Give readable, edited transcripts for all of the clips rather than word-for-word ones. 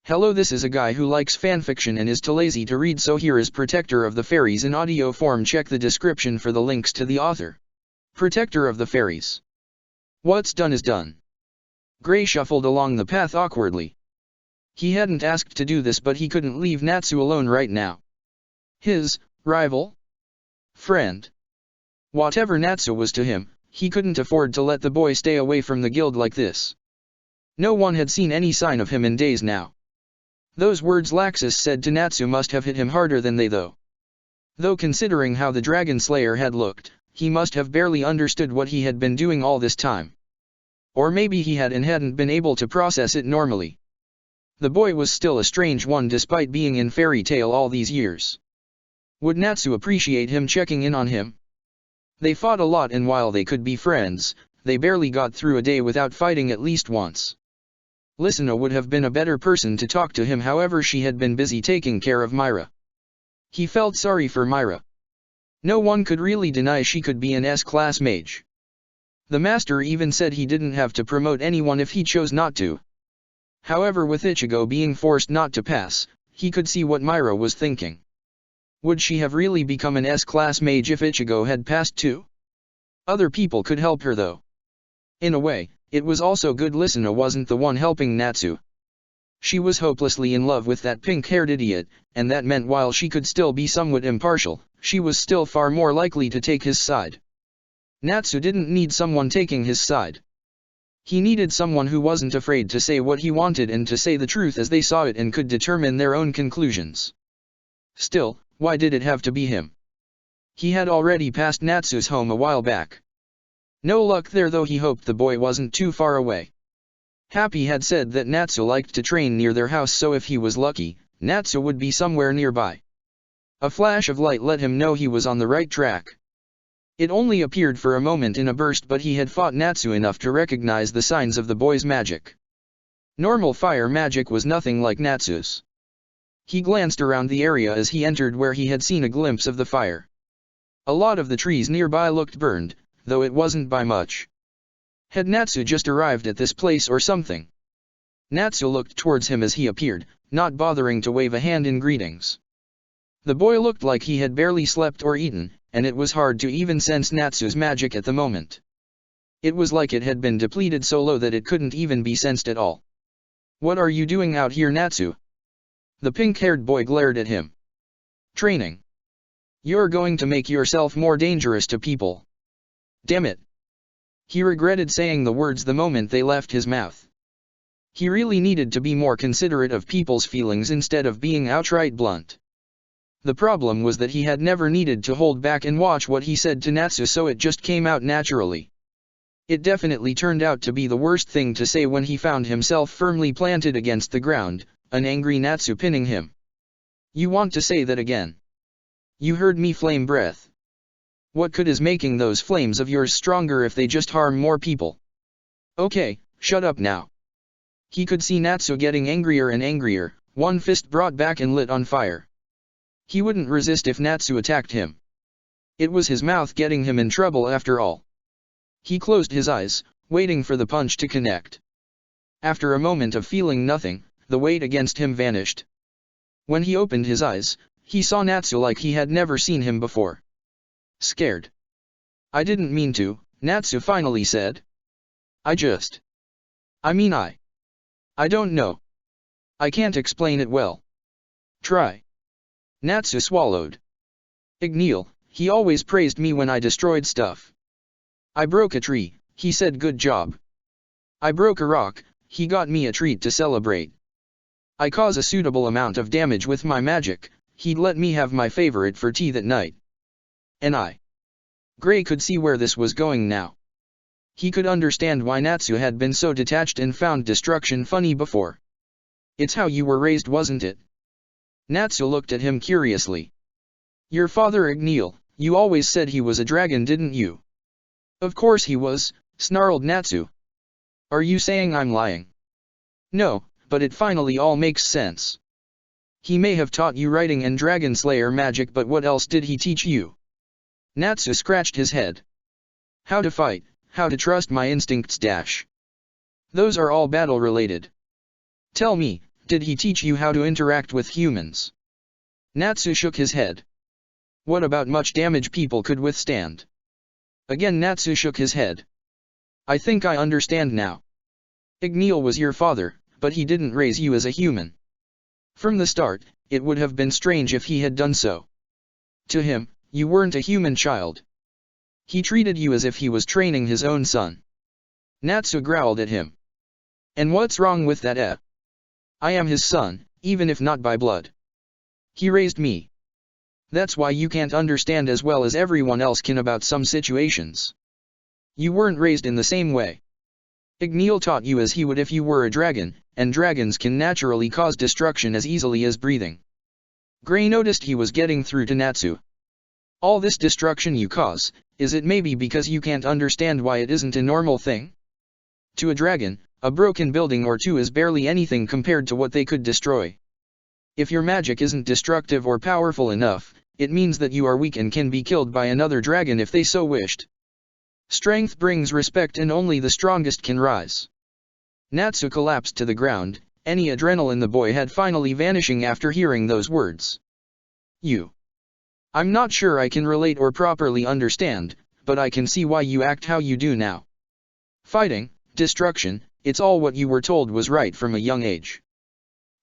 Hello, this is a guy who likes fanfiction and is too lazy to read, so here is Protector of the Fairies in audio form. Check the description for the links to the author. Protector of the Fairies. What's done is done. Gray shuffled along the path awkwardly. He hadn't asked to do this, but he couldn't leave Natsu alone right now. His rival? Friend? Whatever Natsu was to him, he couldn't afford to let the boy stay away from the guild like this. No one had seen any sign of him in days now. Those words Laxus said to Natsu must have hit him harder than they though. Though considering how the Dragon Slayer had looked, he must have barely understood what he had been doing all this time. Or maybe he had and hadn't been able to process it normally. The boy was still a strange one despite being in fairy tale all these years. Would Natsu appreciate him checking in on him? They fought a lot, and while they could be friends, they barely got through a day without fighting at least once. Lysina would have been a better person to talk to him, however she had been busy taking care of Myra. He felt sorry for Myra. No one could really deny she could be an S-class mage. The master even said he didn't have to promote anyone if he chose not to. However, with Ichigo being forced not to pass, he could see what Myra was thinking. Would she have really become an S-class mage if Ichigo had passed too? Other people could help her though. In a way, it was also good Lysina wasn't the one helping Natsu. She was hopelessly in love with that pink-haired idiot, and that meant while she could still be somewhat impartial, she was still far more likely to take his side. Natsu didn't need someone taking his side. He needed someone who wasn't afraid to say what he wanted and to say the truth as they saw it and could determine their own conclusions. Still, why did it have to be him? He had already passed Natsu's home a while back. No luck there, though he hoped the boy wasn't too far away. Happy had said that Natsu liked to train near their house, so if he was lucky, Natsu would be somewhere nearby. A flash of light let him know he was on the right track. It only appeared for a moment in a burst, but he had fought Natsu enough to recognize the signs of the boy's magic. Normal fire magic was nothing like Natsu's. He glanced around the area as he entered where he had seen a glimpse of the fire. A lot of the trees nearby looked burned, though it wasn't by much. Had Natsu just arrived at this place or something? Natsu looked towards him as he appeared, not bothering to wave a hand in greetings. The boy looked like he had barely slept or eaten, and it was hard to even sense Natsu's magic at the moment. It was like it had been depleted so low that it couldn't even be sensed at all. "What are you doing out here, Natsu?" The pink-haired boy glared at him. "Training. You're going to make yourself more dangerous to people." Damn it. He regretted saying the words the moment they left his mouth. He really needed to be more considerate of people's feelings instead of being outright blunt. The problem was that he had never needed to hold back and watch what he said to Natsu, so it just came out naturally. It definitely turned out to be the worst thing to say when he found himself firmly planted against the ground, an angry Natsu pinning him. "You want to say that again? You heard me, flame breath. What good is making those flames of yours stronger if they just harm more people? Okay, shut up now." He could see Natsu getting angrier and angrier, one fist brought back and lit on fire. He wouldn't resist if Natsu attacked him. It was his mouth getting him in trouble after all. He closed his eyes, waiting for the punch to connect. After a moment of feeling nothing, the weight against him vanished. When he opened his eyes, he saw Natsu like he had never seen him before. Scared. "I didn't mean to," Natsu finally said. I don't know. I can't explain it well." "Try." Natsu swallowed. "Igneel, he always praised me when I destroyed stuff. I broke a tree, he said good job. I broke a rock, he got me a treat to celebrate. I cause a suitable amount of damage with my magic, he'd let me have my favorite for tea that night. And I." Gray could see where this was going now. He could understand why Natsu had been so detached and found destruction funny before. "It's how you were raised, wasn't it?" Natsu looked at him curiously. "Your father Igneel, you always said he was a dragon, didn't you?" "Of course he was," snarled Natsu. "Are you saying I'm lying?" "No, but it finally all makes sense. He may have taught you writing and Dragon Slayer magic, but what else did he teach you?" Natsu scratched his head. "How to fight, how to trust my instincts. Those are all battle-related. Tell me, Did he teach you how to interact with humans? Natsu shook his head. What about much damage people could withstand? Again Natsu shook his head. I think I understand now. Igneel was your father, but he didn't raise you as a human. From the start, it would have been strange if he had done so. To him, you weren't a human child. He treated you as if he was training his own son. Natsu growled at him. And what's wrong with that? I am his son, even if not by blood. He raised me. That's why you can't understand as well as everyone else can about some situations. You weren't raised in the same way. Igneel taught you as he would if you were a dragon, and dragons can naturally cause destruction as easily as breathing. Gray noticed he was getting through to Natsu. All this destruction you cause, is it maybe because you can't understand why it isn't a normal thing? To a dragon, a broken building or two is barely anything compared to what they could destroy. If your magic isn't destructive or powerful enough, it means that you are weak and can be killed by another dragon if they so wished. Strength brings respect and only the strongest can rise. Natsu collapsed to the ground, any adrenaline the boy had finally vanishing after hearing those words. I'm not sure I can relate or properly understand, but I can see why you act how you do now. Fighting, destruction, it's all what you were told was right from a young age.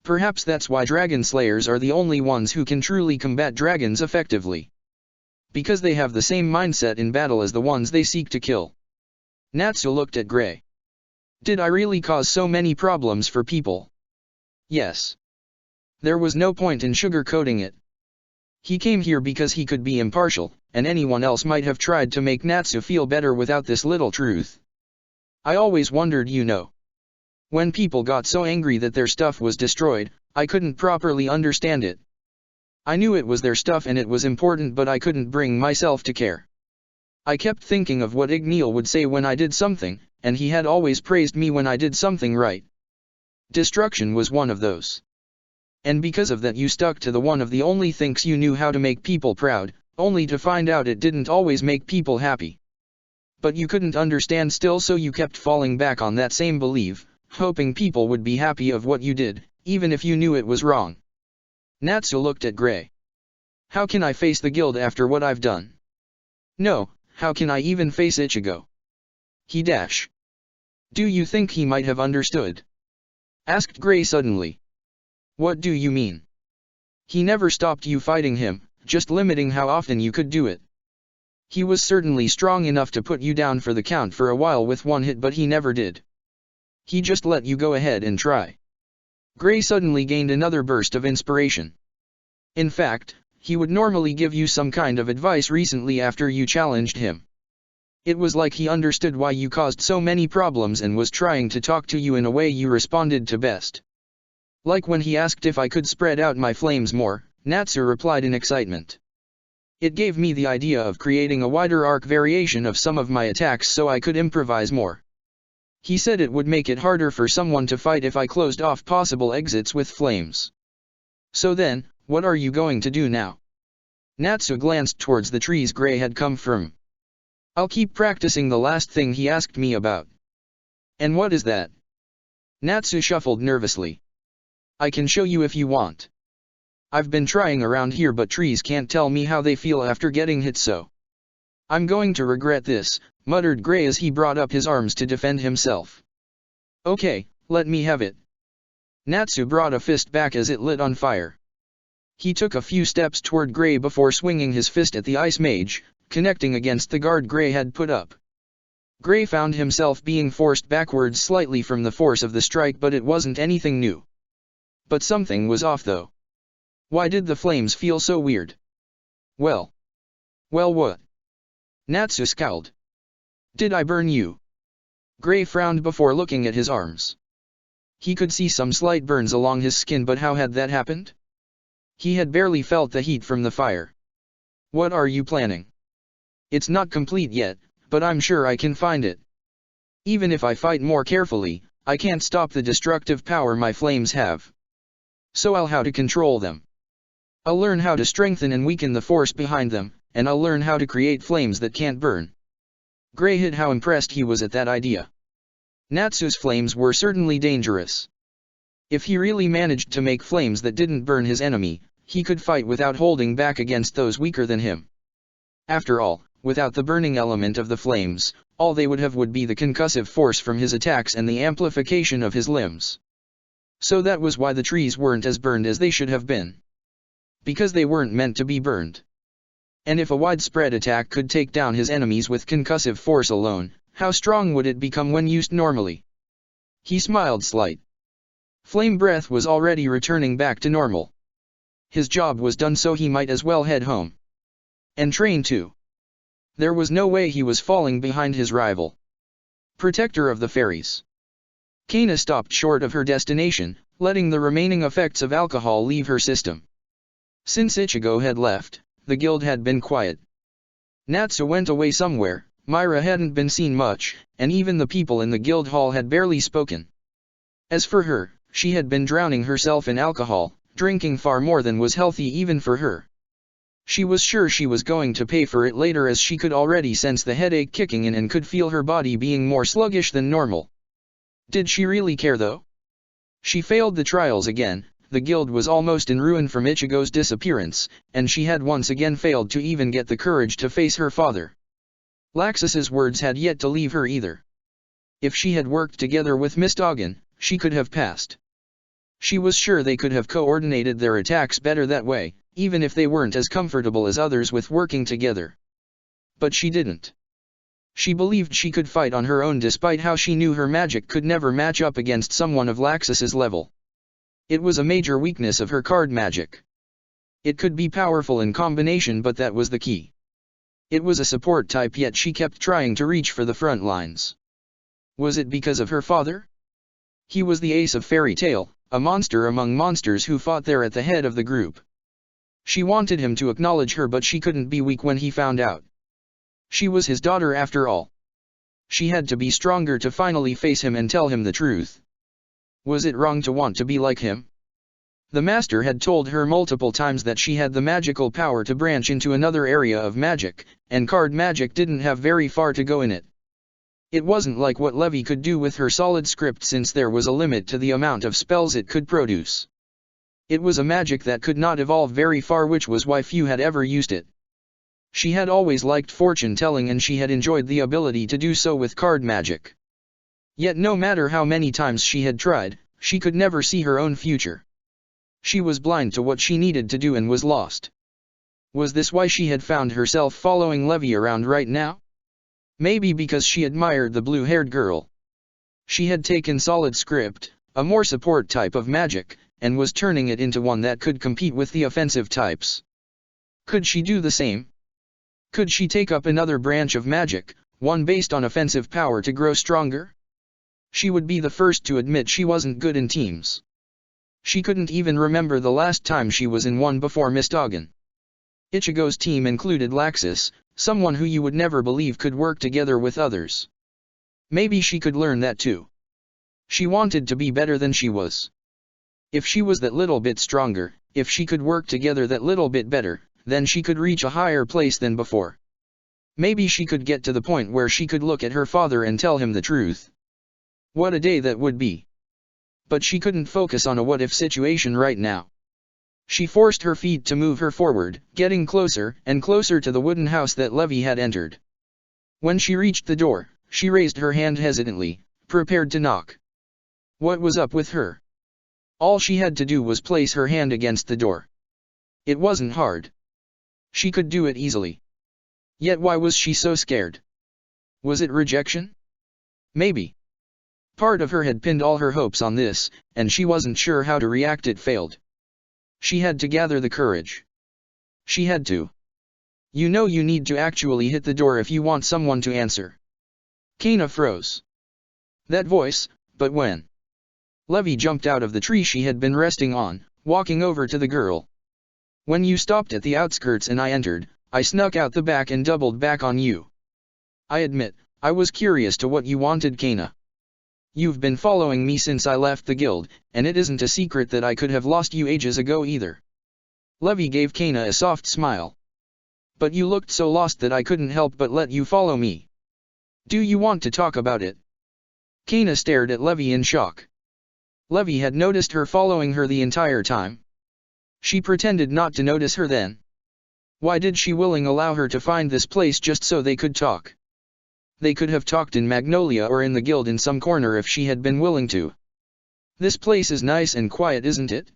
Perhaps that's why dragon slayers are the only ones who can truly combat dragons effectively. Because they have the same mindset in battle as the ones they seek to kill. Natsu looked at Gray. Did I really cause so many problems for people? Yes. There was no point in sugarcoating it. He came here because he could be impartial, and anyone else might have tried to make Natsu feel better without this little truth. I always wondered, when people got so angry that their stuff was destroyed, I couldn't properly understand it. I knew it was their stuff and it was important, but I couldn't bring myself to care. I kept thinking of what Igneel would say when I did something, and he had always praised me when I did something right. Destruction was one of those. And because of that you stuck to the one of the only things you knew how to make people proud, only to find out it didn't always make people happy. But you couldn't understand still, so you kept falling back on that same belief, hoping people would be happy of what you did, even if you knew it was wrong. Natsu looked at Gray. How can I face the guild after what I've done? No, how can I even face Ichigo? Do you think he might have understood? Asked Gray suddenly. What do you mean? He never stopped you fighting him, just limiting how often you could do it. He was certainly strong enough to put you down for the count for a while with one hit, but he never did. He just let you go ahead and try. Gray suddenly gained another burst of inspiration. In fact, he would normally give you some kind of advice recently after you challenged him. It was like he understood why you caused so many problems and was trying to talk to you in a way you responded to best. Like when he asked if I could spread out my flames more, Natsu replied in excitement. It gave me the idea of creating a wider arc variation of some of my attacks so I could improvise more. He said it would make it harder for someone to fight if I closed off possible exits with flames. So then, what are you going to do now? Natsu glanced towards the trees Gray had come from. I'll keep practicing the last thing he asked me about. And what is that? Natsu shuffled nervously. I can show you if you want. I've been trying around here, but trees can't tell me how they feel after getting hit, so I'm going to regret this, muttered Gray as he brought up his arms to defend himself. Okay, let me have it. Natsu brought a fist back as it lit on fire. He took a few steps toward Gray before swinging his fist at the ice mage, connecting against the guard Gray had put up. Gray found himself being forced backwards slightly from the force of the strike, but it wasn't anything new. But something was off though. Why did the flames feel so weird? Well, what? Natsu scowled. Did I burn you? Gray frowned before looking at his arms. He could see some slight burns along his skin, but how had that happened? He had barely felt the heat from the fire. What are you planning? It's not complete yet, but I'm sure I can find it. Even if I fight more carefully, I can't stop the destructive power my flames have. So I'll how to control them. I'll learn how to strengthen and weaken the force behind them, and I'll learn how to create flames that can't burn. Gray hid how impressed he was at that idea. Natsu's flames were certainly dangerous. If he really managed to make flames that didn't burn his enemy, he could fight without holding back against those weaker than him. After all, without the burning element of the flames, all they would have would be the concussive force from his attacks and the amplification of his limbs. So that was why the trees weren't as burned as they should have been. Because they weren't meant to be burned. And if a widespread attack could take down his enemies with concussive force alone, how strong would it become when used normally? He smiled slight. Flame breath was already returning back to normal. His job was done, so he might as well head home. And train too. There was no way he was falling behind his rival. Protector of the Fairies. Kana stopped short of her destination, letting the remaining effects of alcohol leave her system. Since Ichigo had left, the guild had been quiet. Natsu went away somewhere, Myra hadn't been seen much, and even the people in the guild hall had barely spoken. As for her, she had been drowning herself in alcohol, drinking far more than was healthy even for her. She was sure she was going to pay for it later, as she could already sense the headache kicking in and could feel her body being more sluggish than normal. Did she really care though? She failed the trials again, the guild was almost in ruin from Ichigo's disappearance, and she had once again failed to even get the courage to face her father. Laxus's words had yet to leave her either. If she had worked together with Mistogin, she could have passed. She was sure they could have coordinated their attacks better that way, even if they weren't as comfortable as others with working together. But she didn't. She believed she could fight on her own, despite how she knew her magic could never match up against someone of Laxus's level. It was a major weakness of her card magic. It could be powerful in combination, but that was the key. It was a support type, yet she kept trying to reach for the front lines. Was it because of her father? He was the ace of Fairy Tail, a monster among monsters who fought there at the head of the group. She wanted him to acknowledge her, but she couldn't be weak when he found out. She was his daughter after all. She had to be stronger to finally face him and tell him the truth. Was it wrong to want to be like him? The master had told her multiple times that she had the magical power to branch into another area of magic, and card magic didn't have very far to go in it. It wasn't like what Levi could do with her solid script, since there was a limit to the amount of spells it could produce. It was a magic that could not evolve very far, which was why few had ever used it. She had always liked fortune telling, and she had enjoyed the ability to do so with card magic. Yet no matter how many times she had tried, she could never see her own future. She was blind to what she needed to do and was lost. Was this why she had found herself following Levi around right now? Maybe because she admired the blue-haired girl. She had taken solid script, a more support type of magic, and was turning it into one that could compete with the offensive types. Could she do the same? Could she take up another branch of magic, one based on offensive power, to grow stronger? She would be the first to admit she wasn't good in teams. She couldn't even remember the last time she was in one before Mistogin. Ichigo's team included Laxus, someone who you would never believe could work together with others. Maybe she could learn that too. She wanted to be better than she was. If she was that little bit stronger, if she could work together that little bit better, then she could reach a higher place than before. Maybe she could get to the point where she could look at her father and tell him the truth. What a day that would be. But she couldn't focus on a what-if situation right now. She forced her feet to move her forward, getting closer and closer to the wooden house that Levi had entered. When she reached the door, she raised her hand hesitantly, prepared to knock. What was up with her? All she had to do was place her hand against the door. It wasn't hard. She could do it easily. Yet why was she so scared? Was it rejection? Maybe. Part of her had pinned all her hopes on this, and she wasn't sure how to react. It failed. She had to gather the courage. She had to. You know, you need to actually hit the door if you want someone to answer. Kana froze. That voice, but when? Levi jumped out of the tree she had been resting on, walking over to the girl. When you stopped at the outskirts and I entered, I snuck out the back and doubled back on you. I admit, I was curious to what you wanted, Kana. You've been following me since I left the guild, and it isn't a secret that I could have lost you ages ago either. Levi gave Kana a soft smile. But you looked so lost that I couldn't help but let you follow me. Do you want to talk about it? Kana stared at Levi in shock. Levy had noticed her following her the entire time. She pretended not to notice her then. Why did she willing allow her to find this place just so they could talk? They could have talked in Magnolia or in the guild in some corner if she had been willing to. This place is nice and quiet, isn't it?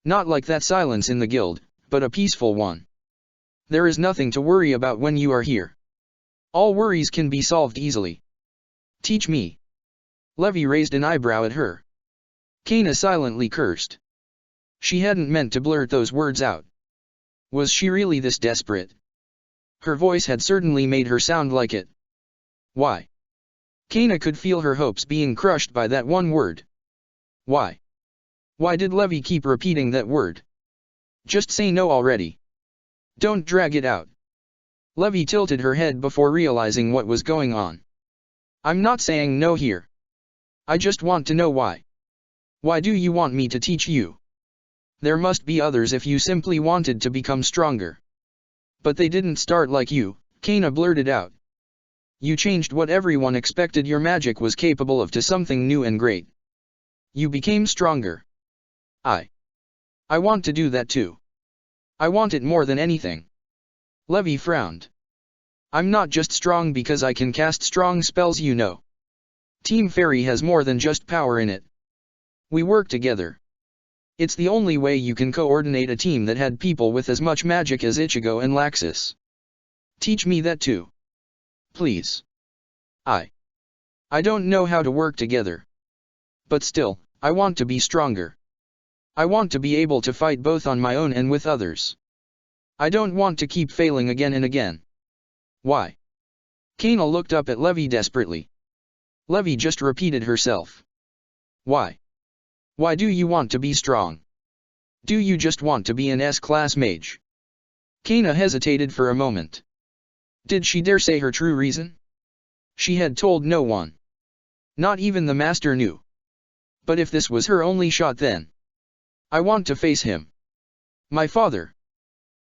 Not like that silence in the guild, but a peaceful one. There is nothing to worry about when you are here. All worries can be solved easily. Teach me. Levy raised an eyebrow at her. Kana silently cursed. She hadn't meant to blurt those words out. Was she really this desperate? Her voice had certainly made her sound like it. Why? Kana could feel her hopes being crushed by that one word. Why? Why did Levy keep repeating that word? Just say no already. Don't drag it out. Levy tilted her head before realizing what was going on. I'm not saying no here. I just want to know why. Why do you want me to teach you? There must be others if you simply wanted to become stronger. But they didn't start like you, Kana blurted out. You changed what everyone expected your magic was capable of to something new and great. You became stronger. I want to do that too. I want it more than anything. Levy frowned. I'm not just strong because I can cast strong spells, you know. Team Fairy has more than just power in it. We work together. It's the only way you can coordinate a team that had people with as much magic as Ichigo and Laxus. Teach me that too. Please. I don't know how to work together. But still, I want to be stronger. I want to be able to fight both on my own and with others. I don't want to keep failing again and again. Why? Kana looked up at Levy desperately. Levy just repeated herself. Why? Why do you want to be strong? Do you just want to be an S-class mage? Kana hesitated for a moment. Did she dare say her true reason? She had told no one. Not even the master knew. But if this was her only shot then. I want to face him. My father.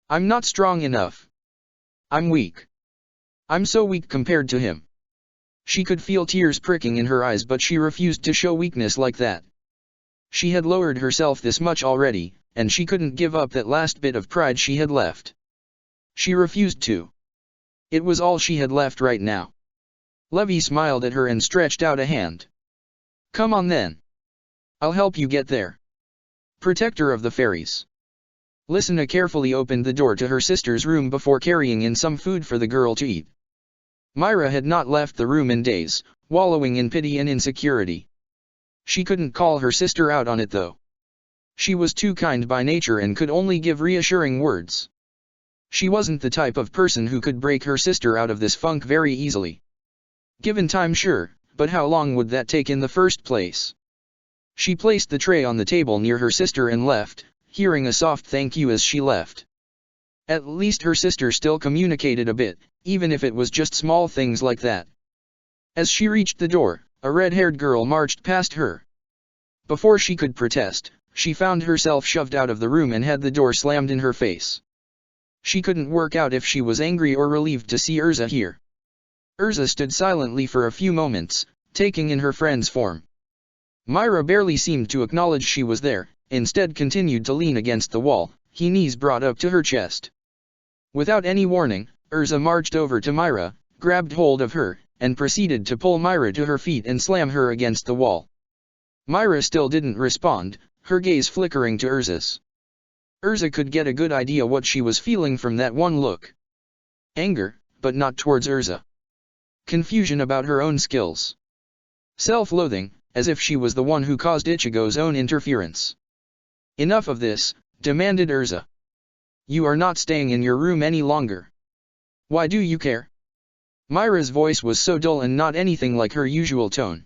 I'm not strong enough. I'm weak. I'm so weak compared to him. She could feel tears pricking in her eyes, but she refused to show weakness like that. She had lowered herself this much already, and she couldn't give up that last bit of pride she had left. She refused to. It was all she had left right now. Levy smiled at her and stretched out a hand. Come on then. I'll help you get there. Protector of the Fairies. Lysina carefully opened the door to her sister's room before carrying in some food for the girl to eat. Myra had not left the room in days, wallowing in pity and insecurity. She couldn't call her sister out on it though. She was too kind by nature and could only give reassuring words. She wasn't the type of person who could break her sister out of this funk very easily. Given time, sure, but how long would that take in the first place? She placed the tray on the table near her sister and left, hearing a soft thank you as she left. At least her sister still communicated a bit, even if it was just small things like that. As she reached the door, a red-haired girl marched past her. Before she could protest, she found herself shoved out of the room and had the door slammed in her face. She couldn't work out if she was angry or relieved to see Urza here. Urza stood silently for a few moments, taking in her friend's form. Myra barely seemed to acknowledge she was there, instead continued to lean against the wall, her knees brought up to her chest. Without any warning, Urza marched over to Myra, grabbed hold of her, and proceeded to pull Myra to her feet and slam her against the wall. Myra still didn't respond, her gaze flickering to Urza's. Urza could get a good idea what she was feeling from that one look. Anger, but not towards Urza. Confusion about her own skills. Self-loathing, as if she was the one who caused Ichigo's own interference. Enough of this, demanded Urza. You are not staying in your room any longer. Why do you care? Myra's voice was so dull and not anything like her usual tone.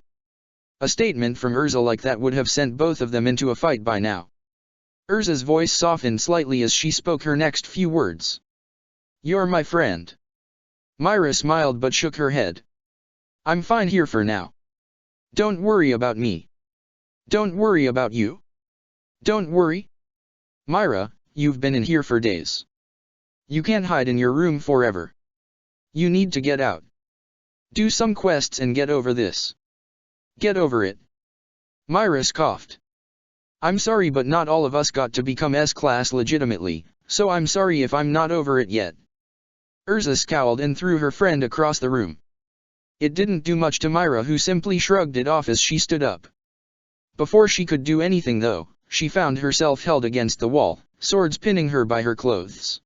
A statement from Urza like that would have sent both of them into a fight by now. Urza's voice softened slightly as she spoke her next few words. You're my friend. Myra smiled but shook her head. I'm fine here for now. Don't worry about me. Don't worry about you. Don't worry. Myra, you've been in here for days. You can't hide in your room forever. You need to get out. Do some quests and get over this. Get over it. Myra scoffed. I'm sorry, but not all of us got to become S-class legitimately, so I'm sorry if I'm not over it yet. Urza scowled and threw her friend across the room. It didn't do much to Myra, who simply shrugged it off as she stood up. Before she could do anything though, she found herself held against the wall, swords pinning her by her clothes.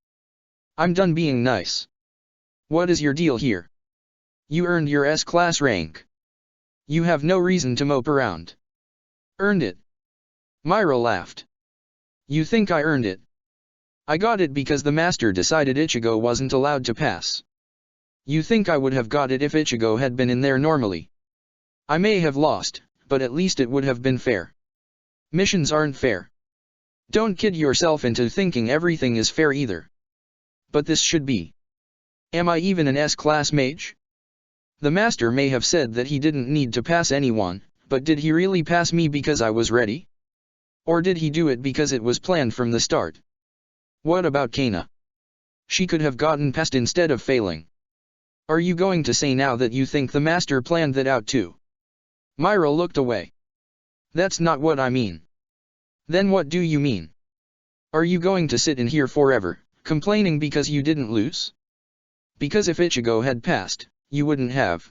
I'm done being nice. What is your deal here? You earned your S-class rank. You have no reason to mope around. Earned it? Myra laughed. You think I earned it? I got it because the master decided Ichigo wasn't allowed to pass. You think I would have got it if Ichigo had been in there normally? I may have lost, but at least it would have been fair. Missions aren't fair. Don't kid yourself into thinking everything is fair either. But this should be. Am I even an S-class mage? The master may have said that he didn't need to pass anyone, but did he really pass me because I was ready? Or did he do it because it was planned from the start? What about Kana? She could have gotten past instead of failing. Are you going to say now that you think the master planned that out too? Myra looked away. That's not what I mean. Then what do you mean? Are you going to sit in here forever, complaining because you didn't lose? Because if Ichigo had passed, you wouldn't have.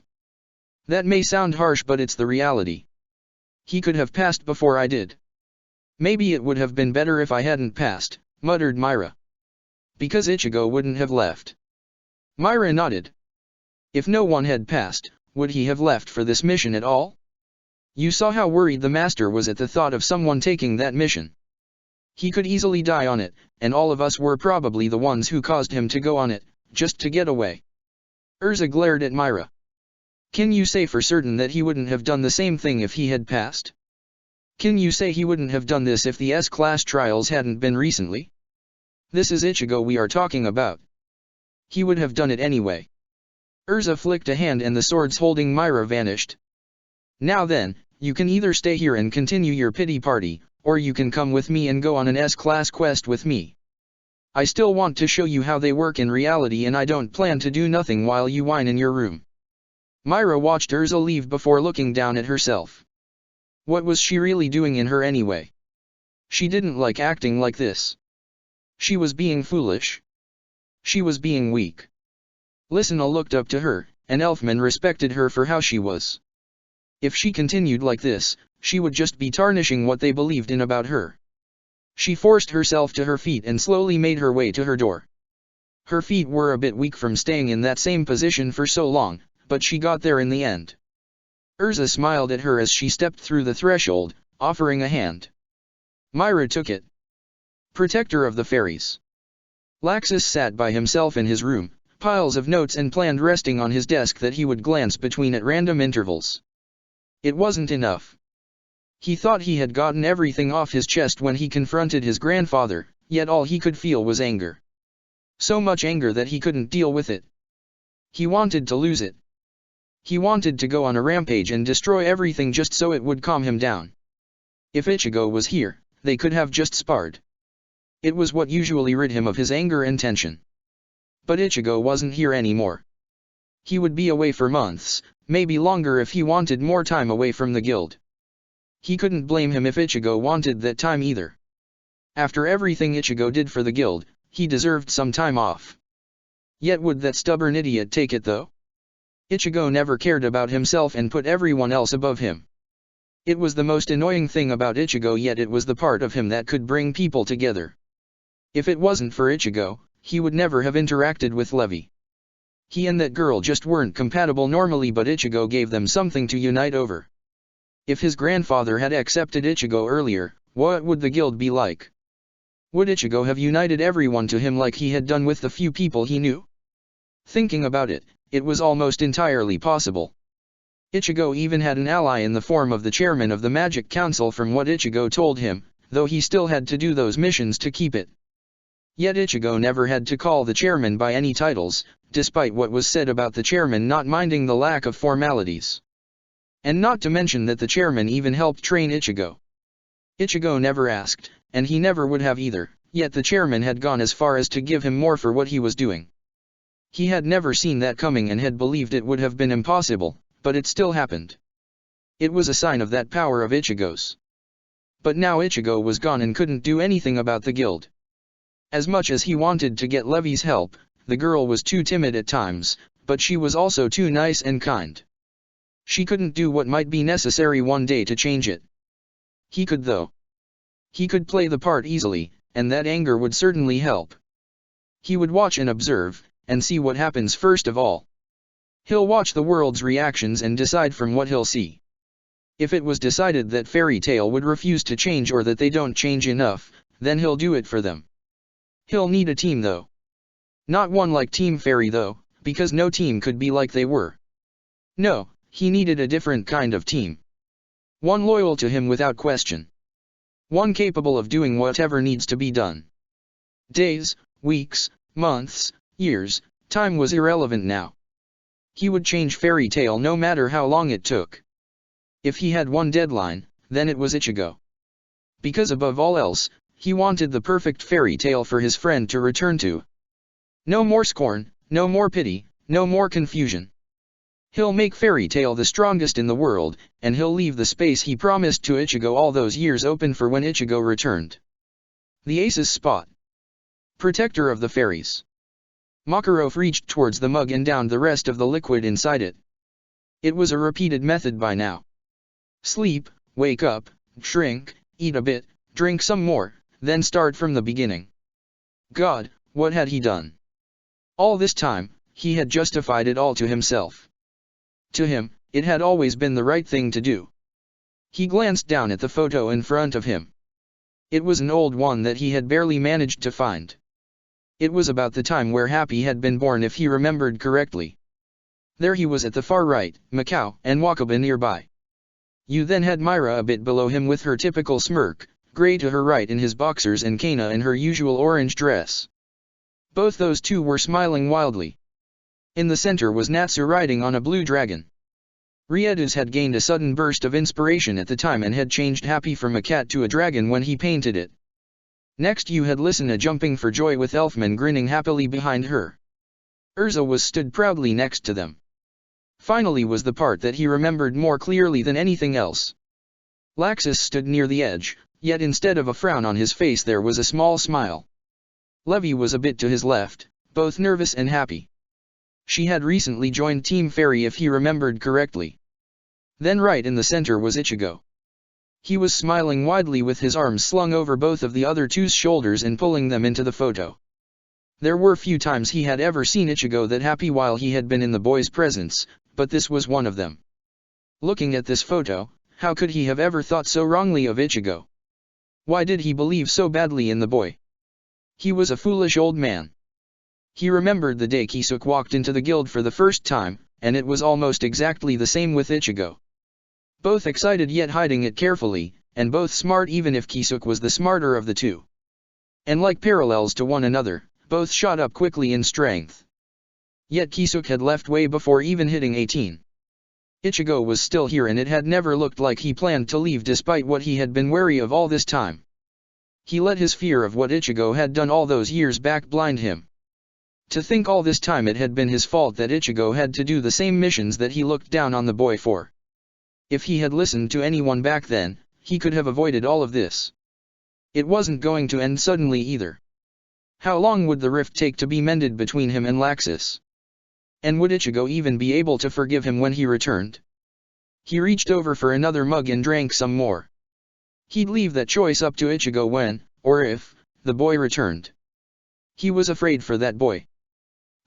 That may sound harsh, but it's the reality. He could have passed before I did. Maybe it would have been better if I hadn't passed, muttered Myra. Because Ichigo wouldn't have left. Myra nodded. If no one had passed, would he have left for this mission at all? You saw how worried the master was at the thought of someone taking that mission. He could easily die on it, and all of us were probably the ones who caused him to go on it, just to get away. Urza glared at Myra. Can you say for certain that he wouldn't have done the same thing if he had passed? Can you say he wouldn't have done this if the S-class trials hadn't been recently? This is Ichigo we are talking about. He would have done it anyway. Urza flicked a hand and the swords holding Myra vanished. Now then, you can either stay here and continue your pity party, or you can come with me and go on an S-class quest with me. I still want to show you how they work in reality, and I don't plan to do nothing while you whine in your room. Myra watched Urza leave before looking down at herself. What was she really doing in her anyway? She didn't like acting like this. She was being foolish. She was being weak. Listenal looked up to her, and Elfman respected her for how she was. If she continued like this, she would just be tarnishing what they believed in about her. She forced herself to her feet and slowly made her way to her door. Her feet were a bit weak from staying in that same position for so long, but she got there in the end. Urza smiled at her as she stepped through the threshold, offering a hand. Myra took it. Protector of the Fairies. Laxus sat by himself in his room, piles of notes and plans resting on his desk that he would glance between at random intervals. It wasn't enough. He thought he had gotten everything off his chest when he confronted his grandfather, yet all he could feel was anger. So much anger that he couldn't deal with it. He wanted to lose it. He wanted to go on a rampage and destroy everything just so it would calm him down. If Ichigo was here, they could have just sparred. It was what usually rid him of his anger and tension. But Ichigo wasn't here anymore. He would be away for months, maybe longer if he wanted more time away from the guild. He couldn't blame him if Ichigo wanted that time either. After everything Ichigo did for the guild, he deserved some time off. Yet would that stubborn idiot take it though? Ichigo never cared about himself and put everyone else above him. It was the most annoying thing about Ichigo, yet it was the part of him that could bring people together. If it wasn't for Ichigo, he would never have interacted with Levi. He and that girl just weren't compatible normally, but Ichigo gave them something to unite over. If his grandfather had accepted Ichigo earlier, what would the guild be like? Would Ichigo have united everyone to him like he had done with the few people he knew? Thinking about it, it was almost entirely possible. Ichigo even had an ally in the form of the chairman of the Magic Council from what Ichigo told him, though he still had to do those missions to keep it. Yet Ichigo never had to call the chairman by any titles, despite what was said about the chairman not minding the lack of formalities. And not to mention that the chairman even helped train Ichigo. Ichigo never asked, and he never would have either, yet the chairman had gone as far as to give him more for what he was doing. He had never seen that coming and had believed it would have been impossible, but it still happened. It was a sign of that power of Ichigo's. But now Ichigo was gone and couldn't do anything about the guild. As much as he wanted to get Levi's help, the girl was too timid at times, but she was also too nice and kind. She couldn't do what might be necessary one day to change it. He could though. He could play the part easily, and that anger would certainly help. He would watch and observe, and see what happens first of all. He'll watch the world's reactions and decide from what he'll see. If it was decided that Fairy Tail would refuse to change or that they don't change enough, then he'll do it for them. He'll need a team though. Not one like Team Fairy though, because no team could be like they were. No, he needed a different kind of team. One loyal to him without question. One capable of doing whatever needs to be done. Days, weeks, months, years, time was irrelevant now. He would change Fairy Tail no matter how long it took. If he had one deadline, then it was Ichigo. Because above all else, he wanted the perfect fairy tale for his friend to return to. No more scorn, no more pity, no more confusion. He'll make Fairy Tail the strongest in the world, and he'll leave the space he promised to Ichigo all those years open for when Ichigo returned. The Ace's spot. Protector of the fairies. Makarov reached towards the mug and downed the rest of the liquid inside it. It was a repeated method by now. Sleep, wake up, shrink, eat a bit, drink some more, then start from the beginning. God, what had he done? All this time, he had justified it all to himself. To him, it had always been the right thing to do. He glanced down at the photo in front of him. It was an old one that he had barely managed to find. It was about the time where Happy had been born if he remembered correctly. There he was at the far right, Mikao and Wakaba nearby. You then had Myra a bit below him with her typical smirk, Gray to her right in his boxers and Kana in her usual orange dress. Both those two were smiling wildly. In the center was Natsu riding on a blue dragon. Riedas had gained a sudden burst of inspiration at the time and had changed Happy from a cat to a dragon when he painted it. Next you had Lysina jumping for joy with Elfman grinning happily behind her. Urza was stood proudly next to them. Finally was the part that he remembered more clearly than anything else. Laxus stood near the edge, yet instead of a frown on his face there was a small smile. Levi was a bit to his left, both nervous and happy. She had recently joined Team Fairy if he remembered correctly. Then right in the center was Ichigo. He was smiling widely with his arms slung over both of the other two's shoulders and pulling them into the photo. There were few times he had ever seen Ichigo that happy while he had been in the boy's presence, but this was one of them. Looking at this photo, how could he have ever thought so wrongly of Ichigo? Why did he believe so badly in the boy? He was a foolish old man. He remembered the day Kisuk walked into the guild for the first time, and it was almost exactly the same with Ichigo. Both excited yet hiding it carefully, and both smart even if Kisuk was the smarter of the two. And like parallels to one another, both shot up quickly in strength. Yet Kisuk had left way before even hitting 18. Ichigo was still here and it had never looked like he planned to leave despite what he had been wary of all this time. He let his fear of what Ichigo had done all those years back blind him. To think all this time it had been his fault that Ichigo had to do the same missions that he looked down on the boy for. If he had listened to anyone back then, he could have avoided all of this. It wasn't going to end suddenly either. How long would the rift take to be mended between him and Laxus? And would Ichigo even be able to forgive him when he returned? He reached over for another mug and drank some more. He'd leave that choice up to Ichigo when, or if, the boy returned. He was afraid for that boy.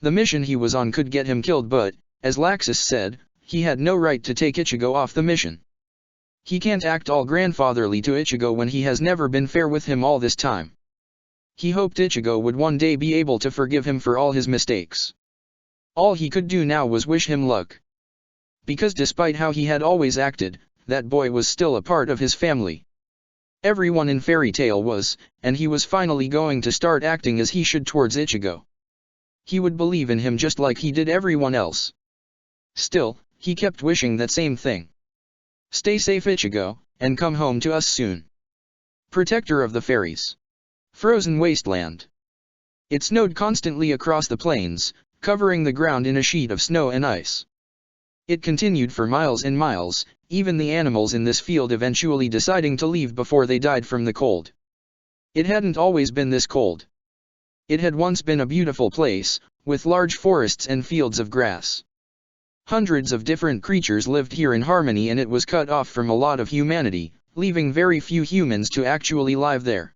The mission he was on could get him killed but, as Laxus said, he had no right to take Ichigo off the mission. He can't act all grandfatherly to Ichigo when he has never been fair with him all this time. He hoped Ichigo would one day be able to forgive him for all his mistakes. All he could do now was wish him luck. Because despite how he had always acted, that boy was still a part of his family. Everyone in Fairy Tail was, and he was finally going to start acting as he should towards Ichigo. He would believe in him just like he did everyone else. Still, he kept wishing that same thing. Stay safe Ichigo, and come home to us soon. Protector of the Fairies. Frozen Wasteland. It snowed constantly across the plains, covering the ground in a sheet of snow and ice. It continued for miles and miles, even the animals in this field eventually deciding to leave before they died from the cold. It hadn't always been this cold. It had once been a beautiful place, with large forests and fields of grass. Hundreds of different creatures lived here in harmony, and it was cut off from a lot of humanity, leaving very few humans to actually live there.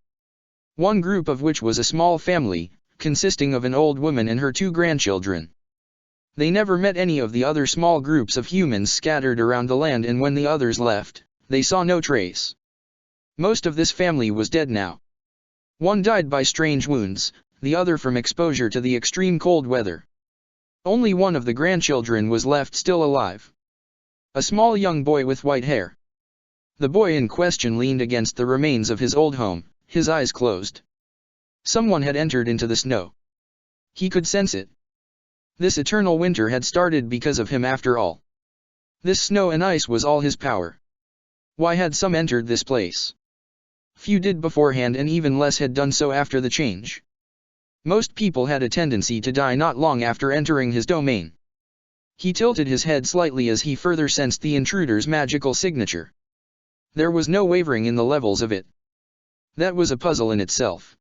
One group of which was a small family, consisting of an old woman and her 2 grandchildren. They never met any of the other small groups of humans scattered around the land, and when the others left, they saw no trace. Most of this family was dead now. One died by strange wounds, the other from exposure to the extreme cold weather. Only one of the grandchildren was left still alive. A small young boy with white hair. The boy in question leaned against the remains of his old home, his eyes closed. Someone had entered into the snow. He could sense it. This eternal winter had started because of him after all. This snow and ice was all his power. Why had some entered this place? Few did beforehand, and even less had done so after the change. Most people had a tendency to die not long after entering his domain. He tilted his head slightly as he further sensed the intruder's magical signature. There was no wavering in the levels of it. That was a puzzle in itself.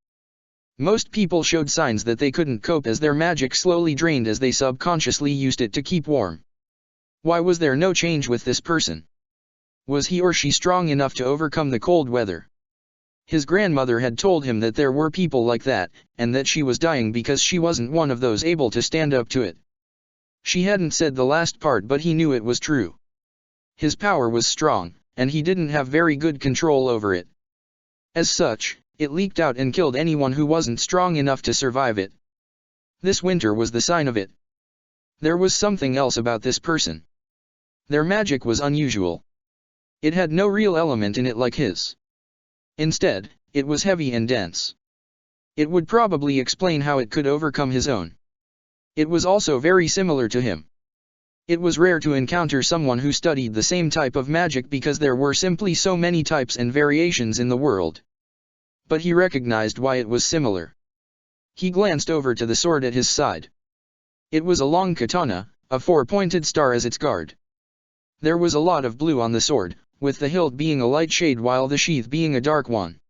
Most people showed signs that they couldn't cope as their magic slowly drained as they subconsciously used it to keep warm. Why was there no change with this person? Was he or she strong enough to overcome the cold weather? His grandmother had told him that there were people like that, and that she was dying because she wasn't one of those able to stand up to it. She hadn't said the last part, but he knew it was true. His power was strong, and he didn't have very good control over it. As such, it leaked out and killed anyone who wasn't strong enough to survive it. This winter was the sign of it. There was something else about this person. Their magic was unusual. It had no real element in it like his. Instead, it was heavy and dense. It would probably explain how it could overcome his own. It was also very similar to him. It was rare to encounter someone who studied the same type of magic because there were simply so many types and variations in the world. But he recognized why it was similar. He glanced over to the sword at his side. It was a long katana, a 4-pointed star as its guard. There was a lot of blue on the sword, with the hilt being a light shade while the sheath being a dark one.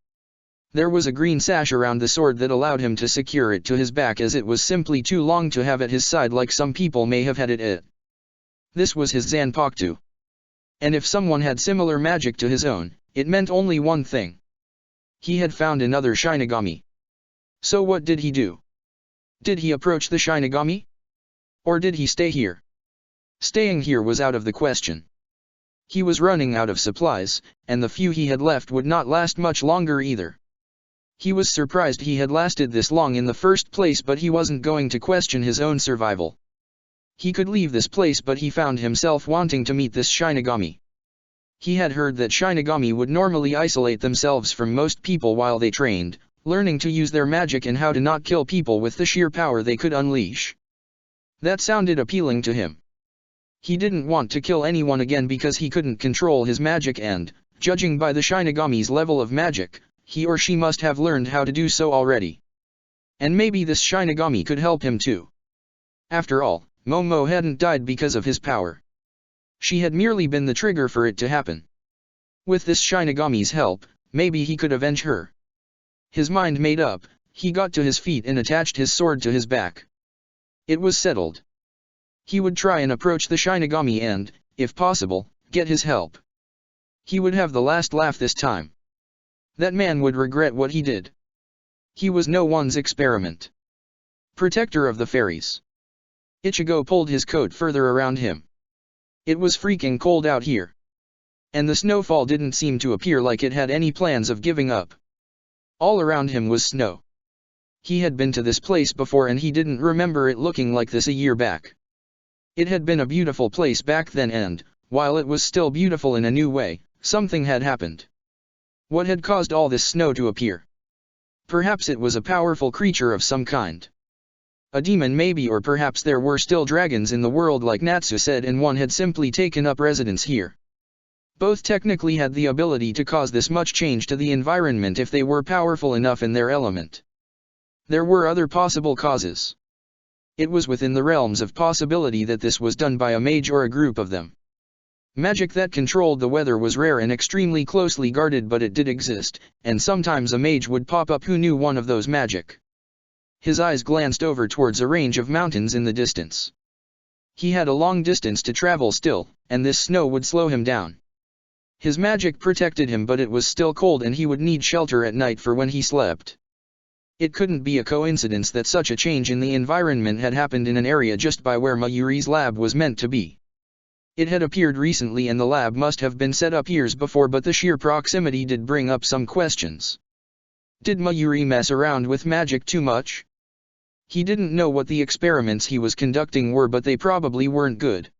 There was a green sash around the sword that allowed him to secure it to his back, as it was simply too long to have at his side like some people may have had it at. This was his Zanpakuto. And if someone had similar magic to his own, it meant only one thing. He had found another Shinigami. So what did he do? Did he approach the Shinigami? Or did he stay here? Staying here was out of the question. He was running out of supplies, and the few he had left would not last much longer either. He was surprised he had lasted this long in the first place, but he wasn't going to question his own survival. He could leave this place, but he found himself wanting to meet this Shinigami. He had heard that Shinigami would normally isolate themselves from most people while they trained, learning to use their magic and how to not kill people with the sheer power they could unleash. That sounded appealing to him. He didn't want to kill anyone again because he couldn't control his magic, and, judging by the Shinigami's level of magic, he or she must have learned how to do so already. And maybe this Shinigami could help him too. After all, Momo hadn't died because of his power. She had merely been the trigger for it to happen. With this Shinigami's help, maybe he could avenge her. His mind made up, he got to his feet and attached his sword to his back. It was settled. He would try and approach the Shinigami and, if possible, get his help. He would have the last laugh this time. That man would regret what he did. He was no one's experiment. Protector of the fairies. Ichigo pulled his coat further around him. It was freaking cold out here. And the snowfall didn't seem to appear like it had any plans of giving up. All around him was snow. He had been to this place before and he didn't remember it looking like this a year back. It had been a beautiful place back then, and, while it was still beautiful in a new way, something had happened. What had caused all this snow to appear? Perhaps it was a powerful creature of some kind. A demon maybe, or perhaps there were still dragons in the world like Natsu said, and one had simply taken up residence here. Both technically had the ability to cause this much change to the environment if they were powerful enough in their element. There were other possible causes. It was within the realms of possibility that this was done by a mage or a group of them. Magic that controlled the weather was rare and extremely closely guarded, but it did exist, and sometimes a mage would pop up who knew one of those magic. His eyes glanced over towards a range of mountains in the distance. He had a long distance to travel still, and this snow would slow him down. His magic protected him, but it was still cold and he would need shelter at night for when he slept. It couldn't be a coincidence that such a change in the environment had happened in an area just by where Mayuri's lab was meant to be. It had appeared recently and the lab must have been set up years before, but the sheer proximity did bring up some questions. Did Mayuri mess around with magic too much? He didn't know what the experiments he was conducting were, but they probably weren't good.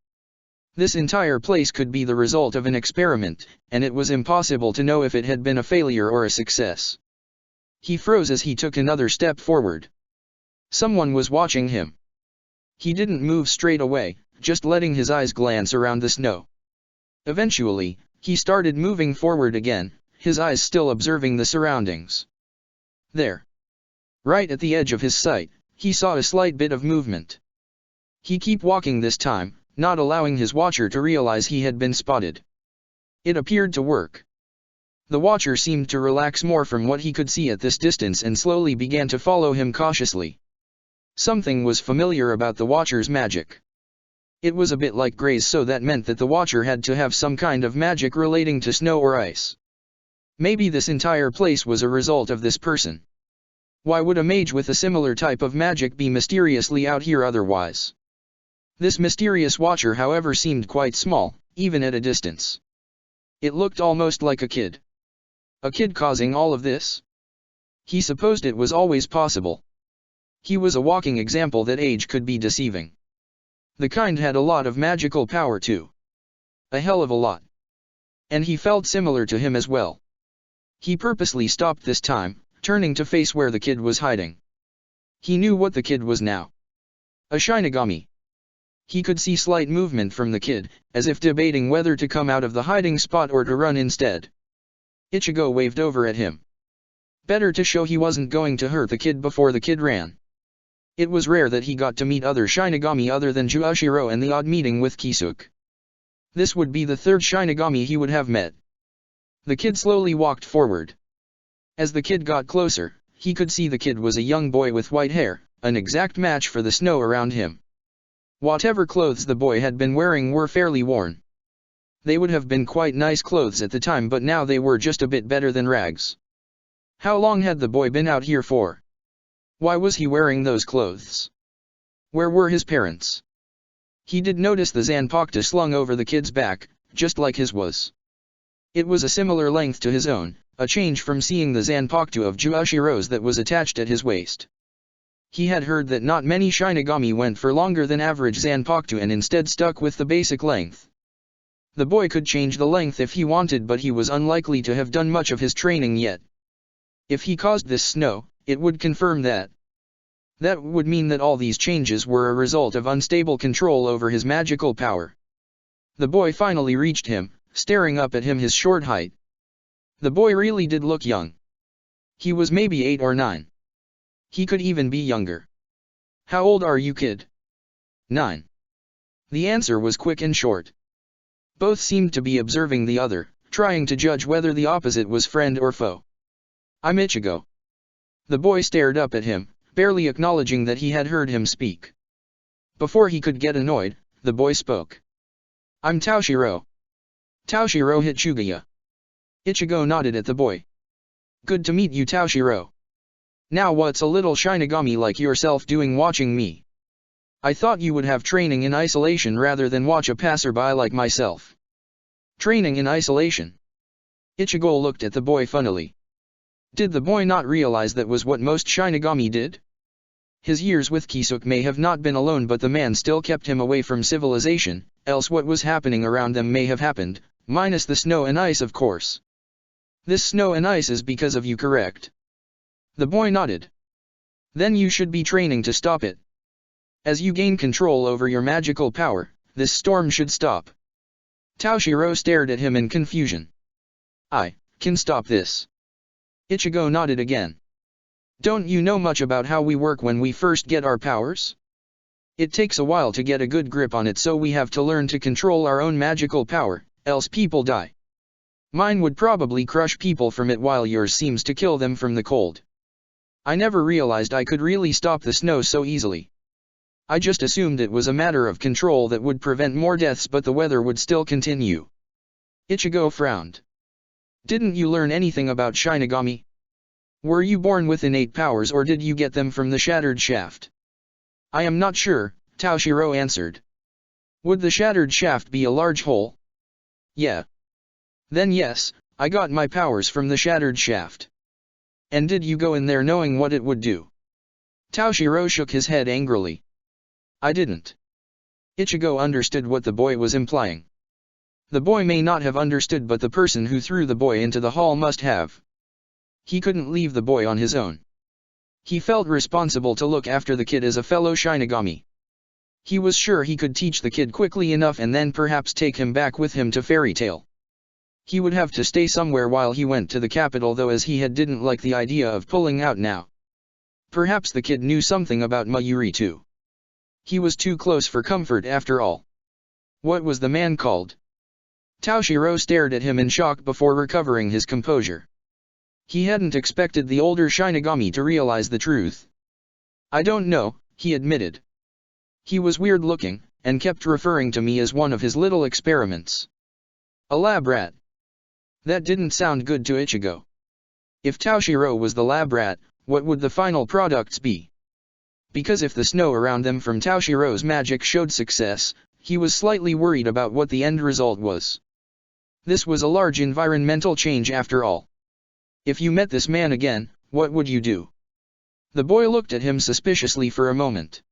This entire place could be the result of an experiment, and it was impossible to know if it had been a failure or a success. He froze as he took another step forward. Someone was watching him. He didn't move straight away, just letting his eyes glance around the snow. Eventually, he started moving forward again, his eyes still observing the surroundings. There, right at the edge of his sight, he saw a slight bit of movement. He kept walking this time, not allowing his watcher to realize he had been spotted. It appeared to work. The watcher seemed to relax more from what he could see at this distance and slowly began to follow him cautiously. Something was familiar about the watcher's magic. It was a bit like Gray's, so that meant that the watcher had to have some kind of magic relating to snow or ice. Maybe this entire place was a result of this person. Why would a mage with a similar type of magic be mysteriously out here otherwise? This mysterious watcher, however, seemed quite small, even at a distance. It looked almost like a kid. A kid causing all of this? He supposed it was always possible. He was a walking example that age could be deceiving. The kind had a lot of magical power too. A hell of a lot. And he felt similar to him as well. He purposely stopped this time, turning to face where the kid was hiding. He knew what the kid was now. A Shinigami. He could see slight movement from the kid, as if debating whether to come out of the hiding spot or to run instead. Ichigo waved over at him. Better to show he wasn't going to hurt the kid before the kid ran. It was rare that he got to meet other Shinigami other than Juashiro and the odd meeting with Kisuke. This would be the third Shinigami he would have met. The kid slowly walked forward. As the kid got closer, he could see the kid was a young boy with white hair, an exact match for the snow around him. Whatever clothes the boy had been wearing were fairly worn. They would have been quite nice clothes at the time, but now they were just a bit better than rags. How long had the boy been out here for? Why was he wearing those clothes? Where were his parents? He did notice the Zanpakuto slung over the kid's back, just like his was. It was a similar length to his own, a change from seeing the Zanpakuto of Juashiro's that was attached at his waist. He had heard that not many Shinigami went for longer than average Zanpakuto and instead stuck with the basic length. The boy could change the length if he wanted, but he was unlikely to have done much of his training yet. If he caused this snow, it would confirm that. That would mean that all these changes were a result of unstable control over his magical power. The boy finally reached him, staring up at him his short height. The boy really did look young. He was maybe 8 or 9. He could even be younger. How old are you, kid? 9. The answer was quick and short. Both seemed to be observing the other, trying to judge whether the opposite was friend or foe. I'm Ichigo. The boy stared up at him, barely acknowledging that he had heard him speak. Before he could get annoyed, the boy spoke. I'm Taoshiro. Taoshiro Hitsugaya. Ichigo nodded at the boy. Good to meet you, Taoshiro. Now what's a little Shinigami like yourself doing watching me? I thought you would have training in isolation rather than watch a passerby like myself. Training in isolation? Ichigo looked at the boy funnily. Did the boy not realize that was what most Shinigami did? His years with Kisuke may have not been alone, but the man still kept him away from civilization, else what was happening around them may have happened, minus the snow and ice, of course. This snow and ice is because of you, correct? The boy nodded. Then you should be training to stop it. As you gain control over your magical power, this storm should stop. Taoshiro stared at him in confusion. I can stop this. Ichigo nodded again. Don't you know much about how we work when we first get our powers? It takes a while to get a good grip on it, so we have to learn to control our own magical power, else people die. Mine would probably crush people from it while yours seems to kill them from the cold. I never realized I could really stop the snow so easily. I just assumed it was a matter of control that would prevent more deaths, but the weather would still continue. Ichigo frowned. Didn't you learn anything about Shinigami? Were you born with innate powers or did you get them from the shattered shaft? I am not sure, Taoshiro answered. Would the shattered shaft be a large hole? Yeah. Then yes, I got my powers from the shattered shaft. And did you go in there knowing what it would do? Taoshiro shook his head angrily. I didn't. Ichigo understood what the boy was implying. The boy may not have understood, but the person who threw the boy into the hall must have. He couldn't leave the boy on his own. He felt responsible to look after the kid as a fellow Shinigami. He was sure he could teach the kid quickly enough and then perhaps take him back with him to Fairy Tail. He would have to stay somewhere while he went to the capital though, as he didn't like the idea of pulling out now. Perhaps the kid knew something about Mayuri too. He was too close for comfort after all. What was the man called? Taoshiro stared at him in shock before recovering his composure. He hadn't expected the older Shinigami to realize the truth. I don't know, he admitted. He was weird looking, and kept referring to me as one of his little experiments. A lab rat. That didn't sound good to Ichigo. If Taoshiro was the lab rat, what would the final products be? Because if the snow around them from Taoshiro's magic showed success, he was slightly worried about what the end result was. This was a large environmental change after all. If you met this man again, what would you do? The boy looked at him suspiciously for a moment.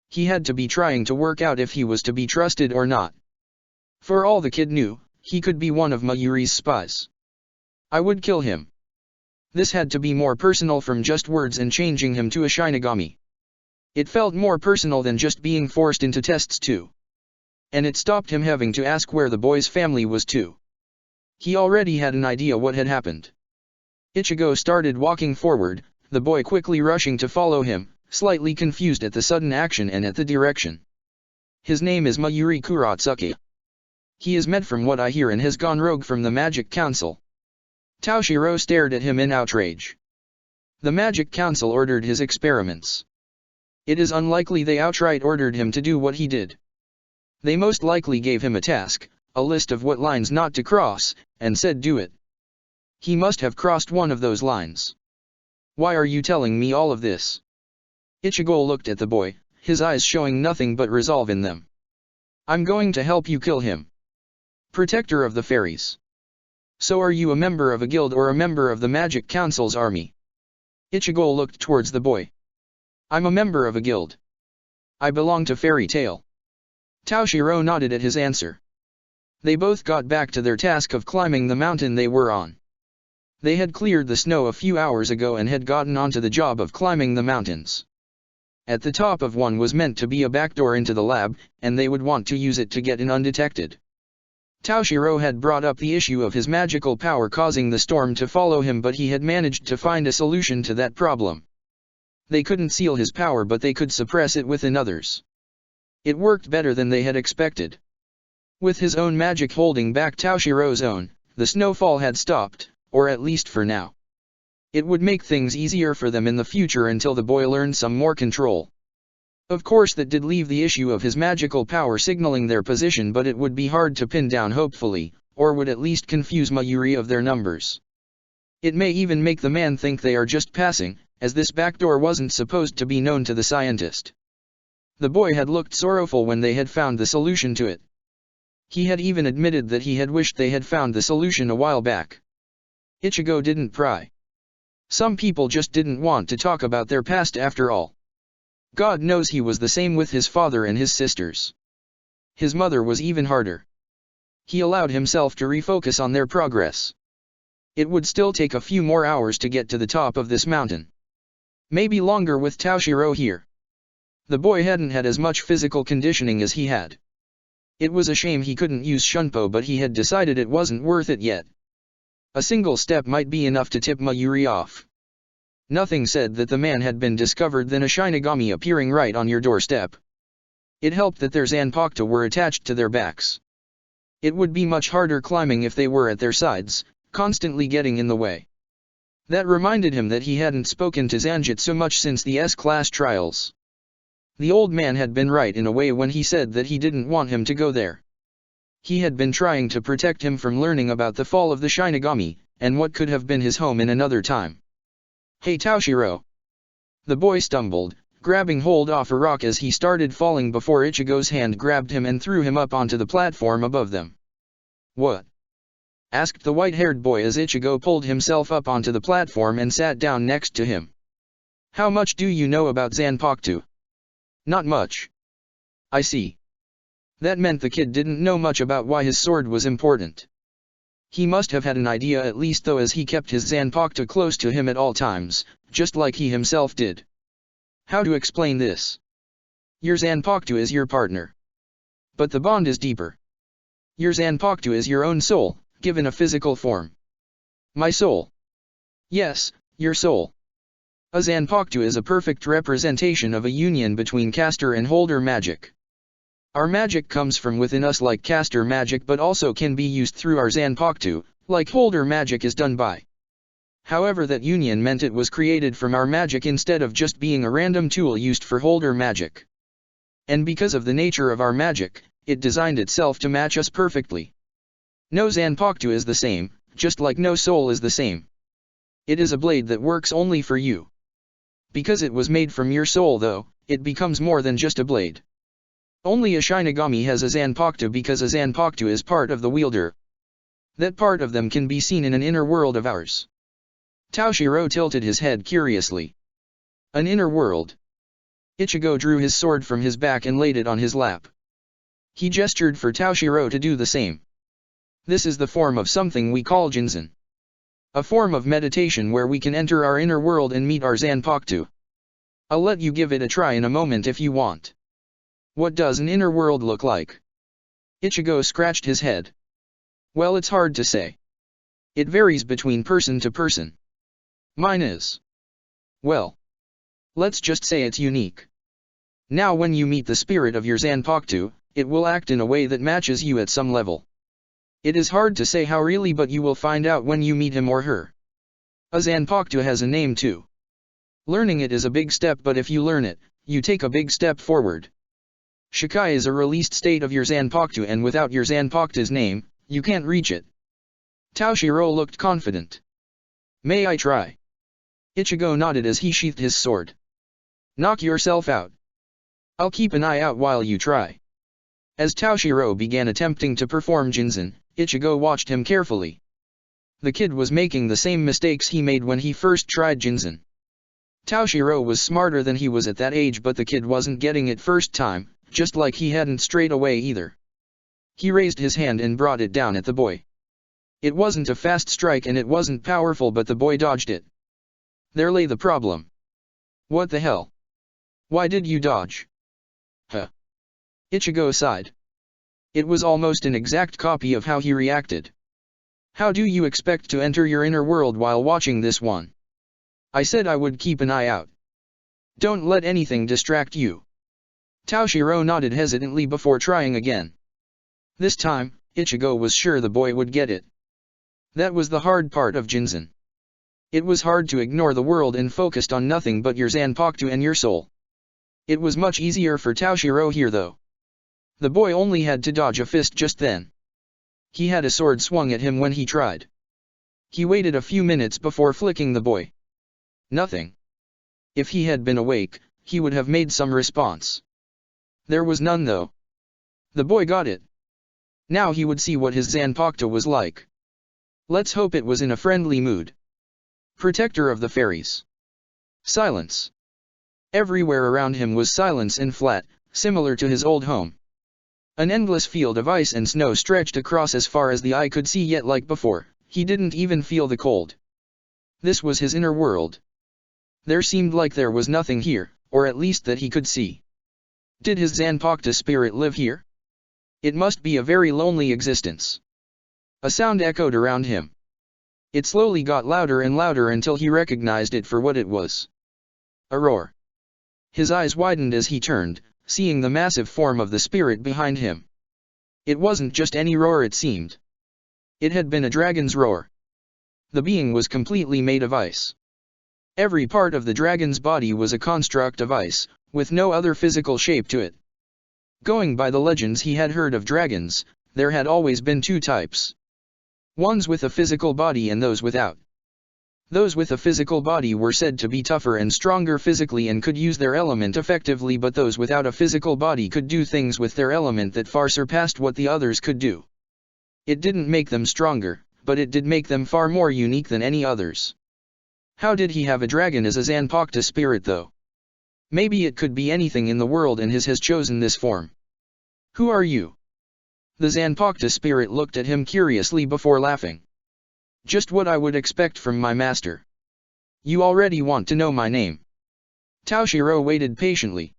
He had to be trying to work out if he was to be trusted or not. For all the kid knew, he could be one of Mayuri's spies. I would kill him. This had to be more personal from just words and changing him to a Shinigami. It felt more personal than just being forced into tests too. And it stopped him having to ask where the boy's family was too. He already had an idea what had happened. Ichigo started walking forward, the boy quickly rushing to follow him, slightly confused at the sudden action and at the direction. His name is Mayuri Kuratsuki. He is mad from what I hear and has gone rogue from the Magic Council. Taoshiro stared at him in outrage. The Magic Council ordered his experiments. It is unlikely they outright ordered him to do what he did. They most likely gave him a task, a list of what lines not to cross, and said do it. He must have crossed one of those lines. Why are you telling me all of this? Ichigo looked at the boy, his eyes showing nothing but resolve in them. I'm going to help you kill him. Protector of the Fairies. So are you a member of a guild or a member of the Magic Council's army? Ichigo looked towards the boy. I'm a member of a guild. I belong to Fairy Tail. Taoshiro nodded at his answer. They both got back to their task of climbing the mountain they were on. They had cleared the snow a few hours ago and had gotten onto the job of climbing the mountains. At the top of one was meant to be a back door into the lab, and they would want to use it to get in undetected. Taoshiro had brought up the issue of his magical power causing the storm to follow him, but he had managed to find a solution to that problem. They couldn't seal his power, but they could suppress it within others. It worked better than they had expected. With his own magic holding back Taoshiro's own, the snowfall had stopped, or at least for now. It would make things easier for them in the future until the boy learned some more control. Of course that did leave the issue of his magical power signaling their position, but it would be hard to pin down hopefully, or would at least confuse Mayuri of their numbers. It may even make the man think they are just passing, as this back door wasn't supposed to be known to the scientist. The boy had looked sorrowful when they had found the solution to it. He had even admitted that he had wished they had found the solution a while back. Ichigo didn't pry. Some people just didn't want to talk about their past after all. God knows he was the same with his father and his sisters. His mother was even harder. He allowed himself to refocus on their progress. It would still take a few more hours to get to the top of this mountain. Maybe longer with Taoshiro here. The boy hadn't had as much physical conditioning as he had. It was a shame he couldn't use Shunpo, but he had decided it wasn't worth it yet. A single step might be enough to tip Mayuri off. Nothing said that the man had been discovered than a Shinigami appearing right on your doorstep. It helped that their Zanpakuto were attached to their backs. It would be much harder climbing if they were at their sides, constantly getting in the way. That reminded him that he hadn't spoken to Zanjitsu much since the S-class trials. The old man had been right in a way when he said that he didn't want him to go there. He had been trying to protect him from learning about the fall of the Shinigami, and what could have been his home in another time. "Hey Toshiro!" The boy stumbled, grabbing hold off a rock as he started falling before Ichigo's hand grabbed him and threw him up onto the platform above them. "What?" asked the white-haired boy as Ichigo pulled himself up onto the platform and sat down next to him. "How much do you know about Zanpakuto?" "Not much." "I see." That meant the kid didn't know much about why his sword was important. He must have had an idea at least though, as he kept his Zanpakuto close to him at all times, just like he himself did. "How to explain this? Your Zanpakuto is your partner. But the bond is deeper. Your Zanpakuto is your own soul, given a physical form." "My soul?" "Yes, your soul. A Zanpakuto is a perfect representation of a union between caster and holder magic. Our magic comes from within us like caster magic, but also can be used through our Zanpakuto, like holder magic is done by. However, that union meant it was created from our magic instead of just being a random tool used for holder magic. And because of the nature of our magic, it designed itself to match us perfectly. No Zanpakuto is the same, just like no soul is the same. It is a blade that works only for you. Because it was made from your soul though, it becomes more than just a blade. Only a Shinigami has a Zanpakuto because a Zanpakuto is part of the wielder. That part of them can be seen in an inner world of ours." Toshiro tilted his head curiously. "An inner world?" Ichigo drew his sword from his back and laid it on his lap. He gestured for Toshiro to do the same. "This is the form of something we call Jinzen. A form of meditation where we can enter our inner world and meet our Zanpakuto. I'll let you give it a try in a moment if you want." "What does an inner world look like?" Ichigo scratched his head. "Well, it's hard to say. It varies between person to person. Mine is. Well, let's just say it's unique. Now when you meet the spirit of your Zanpakuto, it will act in a way that matches you at some level. It is hard to say how really, but you will find out when you meet him or her. A Zanpakuto has a name too. Learning it is a big step, but if you learn it, you take a big step forward. Shikai is a released state of your Zanpakuto, and without your Zanpakuto's name, you can't reach it." Toshiro looked confident. "May I try?" Ichigo nodded as he sheathed his sword. "Knock yourself out. I'll keep an eye out while you try." As Toshiro began attempting to perform Jinzen, Ichigo watched him carefully. The kid was making the same mistakes he made when he first tried Jinzen. Toshiro was smarter than he was at that age, but the kid wasn't getting it first time, just like he hadn't straight away either. He raised his hand and brought it down at the boy. It wasn't a fast strike and it wasn't powerful, but the boy dodged it. There lay the problem. "What the hell? Why did you dodge?" "Huh." Ichigo sighed. It was almost an exact copy of how he reacted. "How do you expect to enter your inner world while watching this one? I said I would keep an eye out. Don't let anything distract you." Toshiro nodded hesitantly before trying again. This time, Ichigo was sure the boy would get it. That was the hard part of Jinzen. It was hard to ignore the world and focused on nothing but your Zanpakuto and your soul. It was much easier for Toshiro here though. The boy only had to dodge a fist just then. He had a sword swung at him when he tried. He waited a few minutes before flicking the boy. Nothing. If he had been awake, he would have made some response. There was none though. The boy got it. Now he would see what his Zanpakuto was like. Let's hope it was in a friendly mood. Protector of the fairies. Silence. Everywhere around him was silence and flat, similar to his old home. An endless field of ice and snow stretched across as far as the eye could see, yet like before, he didn't even feel the cold. This was his inner world. There seemed like there was nothing here, or at least that he could see. Did his Zanpakuto spirit live here? It must be a very lonely existence. A sound echoed around him. It slowly got louder and louder until he recognized it for what it was. A roar. His eyes widened as he turned, seeing the massive form of the spirit behind him. It wasn't just any roar, it seemed. It had been a dragon's roar. The being was completely made of ice. Every part of the dragon's body was a construct of ice, with no other physical shape to it. Going by the legends he had heard of dragons, there had always been two types. Ones with a physical body and those without. Those with a physical body were said to be tougher and stronger physically and could use their element effectively, but those without a physical body could do things with their element that far surpassed what the others could do. It didn't make them stronger, but it did make them far more unique than any others. How did he have a dragon as a Zanpakuto spirit though? Maybe it could be anything in the world and his has chosen this form. Who are you? The Zanpakuto spirit looked at him curiously before laughing. Just what I would expect from my master. You already want to know my name. Toshiro waited patiently.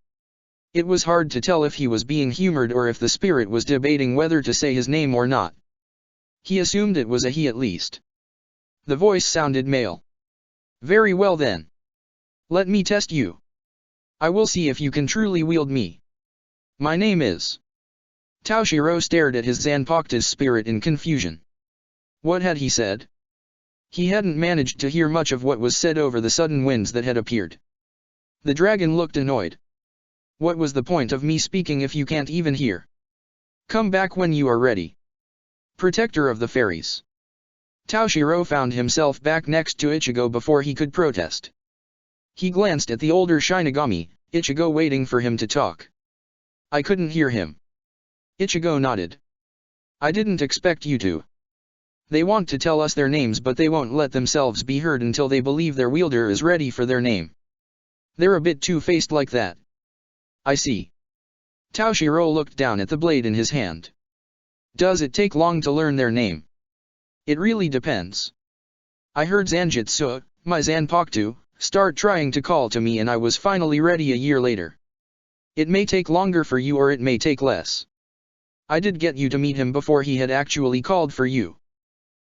It was hard to tell if he was being humored or if the spirit was debating whether to say his name or not. He assumed it was a he at least. The voice sounded male. Very well then. Let me test you. I will see if you can truly wield me. My name is... Toshiro stared at his Zanpakuto's spirit in confusion. What had he said? He hadn't managed to hear much of what was said over the sudden winds that had appeared. The dragon looked annoyed. What was the point of me speaking if you can't even hear? Come back when you are ready. Protector of the fairies. Toshiro found himself back next to Ichigo before he could protest. He glanced at the older Shinigami, Ichigo waiting for him to talk. I couldn't hear him. Ichigo nodded. I didn't expect you to. They want to tell us their names, but they won't let themselves be heard until they believe their wielder is ready for their name. They're a bit two-faced like that. I see. Toshiro looked down at the blade in his hand. Does it take long to learn their name? It really depends. I heard Zanjitsu, my Zanpakuto, start trying to call to me and I was finally ready a year later. It may take longer for you or it may take less. I did get you to meet him before he had actually called for you.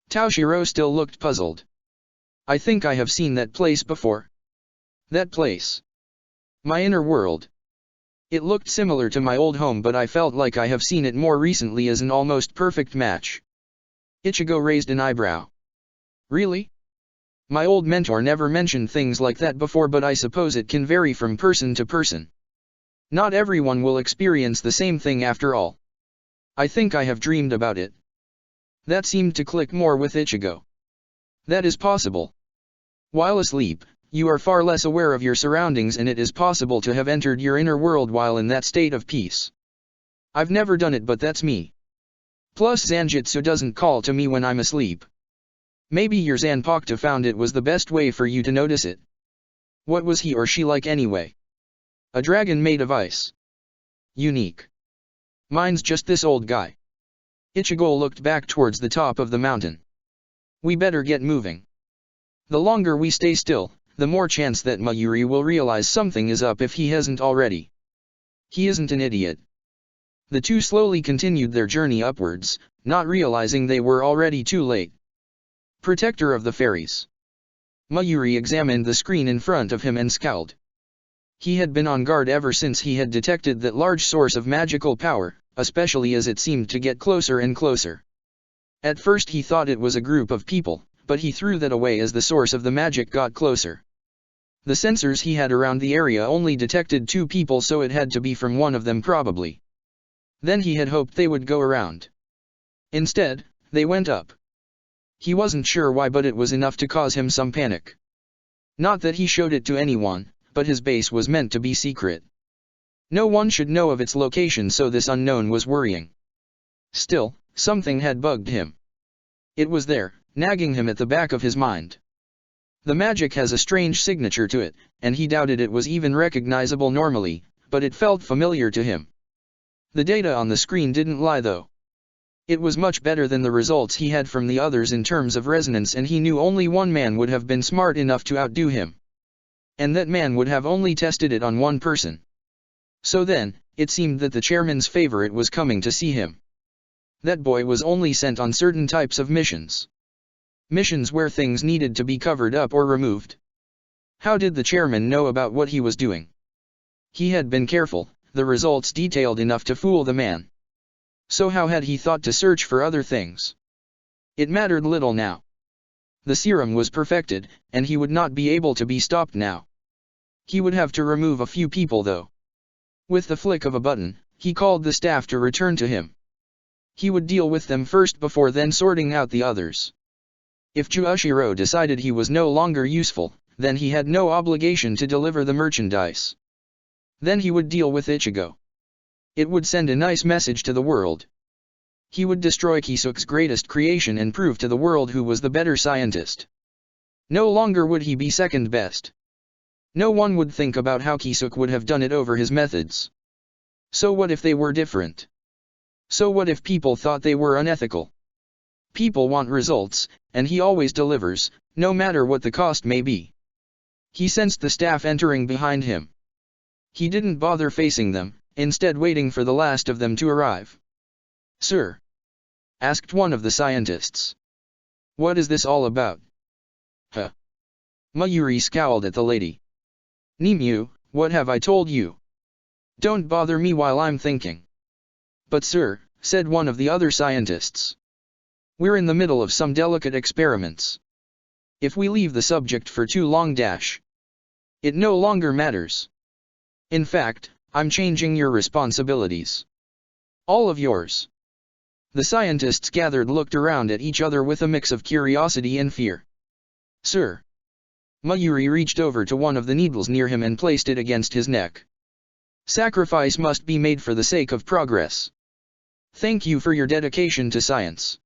Toshiro still looked puzzled. I think I have seen that place before. That place. My inner world. It looked similar to my old home, but I felt like I have seen it more recently as an almost perfect match. Ichigo raised an eyebrow. Really? My old mentor never mentioned things like that before, but I suppose it can vary from person to person. Not everyone will experience the same thing after all. I think I have dreamed about it. That seemed to click more with Ichigo. That is possible. While asleep, you are far less aware of your surroundings and it is possible to have entered your inner world while in that state of peace. I've never done it, but that's me. Plus Zanjitsu doesn't call to me when I'm asleep. Maybe your Zanpakuto found it was the best way for you to notice it. What was he or she like anyway? A dragon made of ice. Unique. Mine's just this old guy. Ichigo looked back towards the top of the mountain. We better get moving. The longer we stay still, the more chance that Mayuri will realize something is up if he hasn't already. He isn't an idiot. The two slowly continued their journey upwards, not realizing they were already too late. Protector of the fairies. Mayuri examined the screen in front of him and scowled. He had been on guard ever since he had detected that large source of magical power, especially as it seemed to get closer and closer. At first he thought it was a group of people, but he threw that away as the source of the magic got closer. The sensors he had around the area only detected 2 people, so it had to be from one of them probably. Then he had hoped they would go around. Instead, they went up. He wasn't sure why, but it was enough to cause him some panic. Not that he showed it to anyone, but his base was meant to be secret. No one should know of its location, so this unknown was worrying. Still, something had bugged him. It was there, nagging him at the back of his mind. The magic has a strange signature to it, and he doubted it was even recognizable normally, but it felt familiar to him. The data on the screen didn't lie though. It was much better than the results he had from the others in terms of resonance, and he knew only one man would have been smart enough to outdo him. And that man would have only tested it on one person. So then, it seemed that the chairman's favorite was coming to see him. That boy was only sent on certain types of missions. Missions where things needed to be covered up or removed. How did the chairman know about what he was doing? He had been careful. the results detailed enough to fool the man. So how had he thought to search for other things? It mattered little now. The serum was perfected, and he would not be able to be stopped now. He would have to remove a few people though. With the flick of a button, he called the staff to return to him. He would deal with them first before then sorting out the others. If Juoshiro decided he was no longer useful, then he had no obligation to deliver the merchandise. Then he would deal with Ichigo. It would send a nice message to the world. He would destroy Kisuke's greatest creation and prove to the world who was the better scientist. No longer would he be second best. No one would think about how Kisuke would have done it over his methods. So what if they were different? So what if people thought they were unethical? People want results, and he always delivers, no matter what the cost may be. He sensed the staff entering behind him. He didn't bother facing them, instead waiting for the last of them to arrive. "Sir?" asked one of the scientists. "What is this all about?" "Huh?" Mayuri scowled at the lady. "Nimue, what have I told you? Don't bother me while I'm thinking." "But sir," said one of the other scientists, "we're in the middle of some delicate experiments. If we leave the subject for too long it no longer matters. In fact, I'm changing your responsibilities. All of yours." The scientists gathered looked around at each other with a mix of curiosity and fear. "Sir." Mayuri reached over to one of the needles near him and placed it against his neck. "Sacrifice must be made for the sake of progress. Thank you for your dedication to science."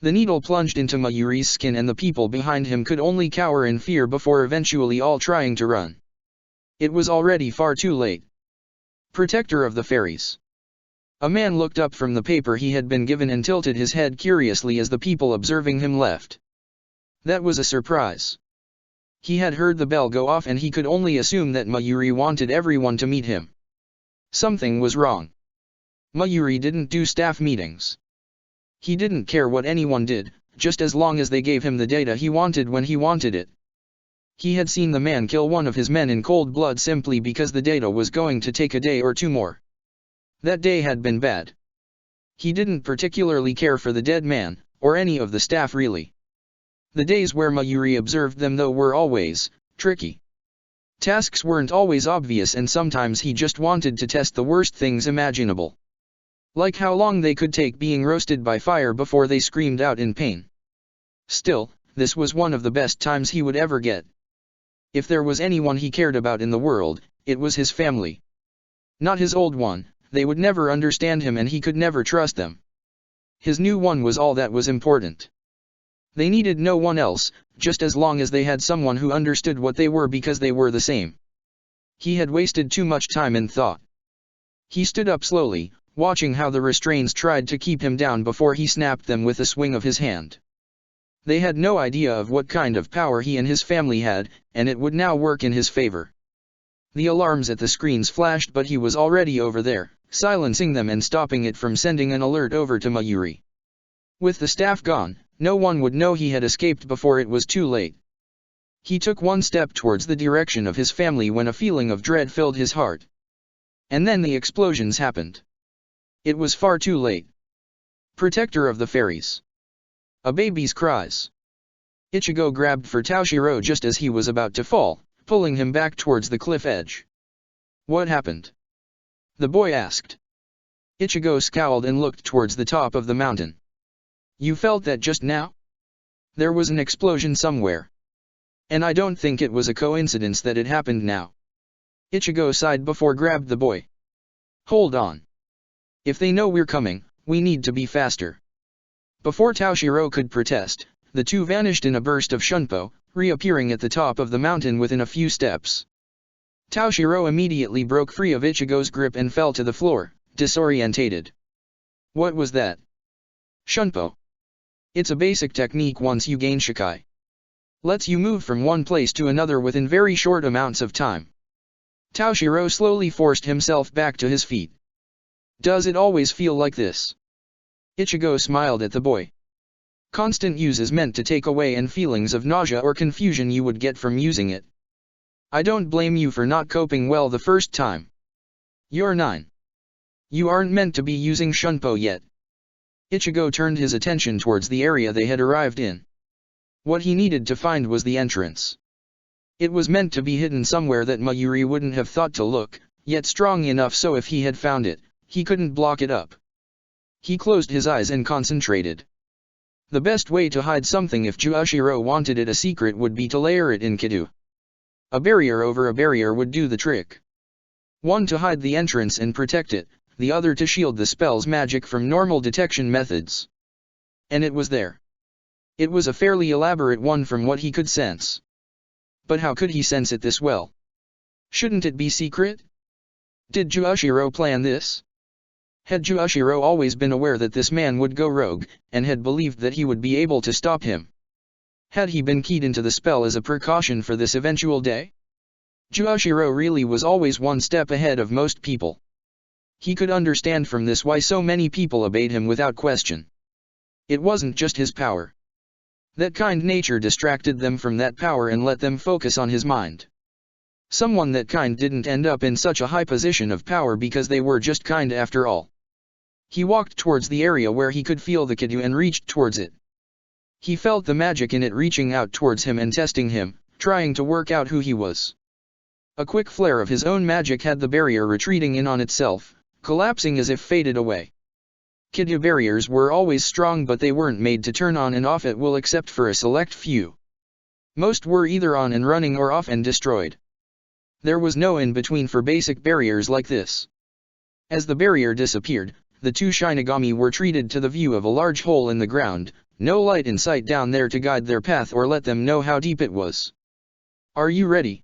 The needle plunged into Mayuri's skin and the people behind him could only cower in fear before eventually all trying to run. It was already far too late. Protector of the Fairies. A man looked up from the paper he had been given and tilted his head curiously as the people observing him left. That was a surprise. He had heard the bell go off and he could only assume that Mayuri wanted everyone to meet him. Something was wrong. Mayuri didn't do staff meetings. He didn't care what anyone did, just as long as they gave him the data he wanted when he wanted it. He had seen the man kill one of his men in cold blood simply because the data was going to take a day or two more. That day had been bad. He didn't particularly care for the dead man, or any of the staff really. The days where Mayuri observed them though were always tricky. Tasks weren't always obvious and sometimes he just wanted to test the worst things imaginable. Like how long they could take being roasted by fire before they screamed out in pain. Still, this was one of the best times he would ever get. If there was anyone he cared about in the world, it was his family. Not his old one, they would never understand him and he could never trust them. His new one was all that was important. They needed no one else, just as long as they had someone who understood what they were because they were the same. He had wasted too much time in thought. He stood up slowly, watching how the restraints tried to keep him down before he snapped them with a swing of his hand. They had no idea of what kind of power he and his family had, and it would now work in his favor. The alarms at the screens flashed but he was already over there, silencing them and stopping it from sending an alert over to Mayuri. With the staff gone, no one would know he had escaped before it was too late. He took one step towards the direction of his family when a feeling of dread filled his heart. And then the explosions happened. It was far too late. Protector of the Fairies. A baby's cries. Ichigo grabbed for Toshiro just as he was about to fall, pulling him back towards the cliff edge. "What happened?" the boy asked. Ichigo scowled and looked towards the top of the mountain. "You felt that just now? There was an explosion somewhere. And I don't think it was a coincidence that it happened now." Ichigo sighed before grabbed the boy. "Hold on. If they know we're coming, we need to be faster." Before Toshiro could protest, the two vanished in a burst of shunpo, reappearing at the top of the mountain within a few steps. Toshiro immediately broke free of Ichigo's grip and fell to the floor, disorientated. "What was that?" "Shunpo. It's a basic technique once you gain Shikai. Lets you move from one place to another within very short amounts of time." Toshiro slowly forced himself back to his feet. "Does it always feel like this?" Ichigo smiled at the boy. "Constant use is meant to take away any feelings of nausea or confusion you would get from using it. I don't blame you for not coping well the first time. You're 9. You aren't meant to be using Shunpo yet. Ichigo turned his attention towards the area they had arrived in. What he needed to find was the entrance. It was meant to be hidden somewhere that Mayuri wouldn't have thought to look, yet strong enough so if he had found it, he couldn't block it up. He closed his eyes and concentrated. The best way to hide something if Juashiro wanted it a secret would be to layer it in Kidu. A barrier over a barrier would do the trick. One to hide the entrance and protect it, the other to shield the spell's magic from normal detection methods. And it was there. It was a fairly elaborate one from what he could sense. But how could he sense it this well? Shouldn't it be secret? Did Juashiro plan this? Had Juashiro always been aware that this man would go rogue, and had believed that he would be able to stop him? Had he been keyed into the spell as a precaution for this eventual day? Juashiro really was always one step ahead of most people. He could understand from this why so many people obeyed him without question. It wasn't just his power. That kind nature distracted them from that power and let them focus on his mind. Someone that kind didn't end up in such a high position of power because they were just kind after all. He walked towards the area where he could feel the Kidu and reached towards it. He felt the magic in it reaching out towards him and testing him, trying to work out who he was. A quick flare of his own magic had the barrier retreating in on itself, collapsing as if faded away. Kidu barriers were always strong, but they weren't made to turn on and off at will except for a select few. Most were either on and running or off and destroyed. There was no in-between for basic barriers like this. As the barrier disappeared, the two Shinigami were treated to the view of a large hole in the ground, no light in sight down there to guide their path or let them know how deep it was. "Are you ready?"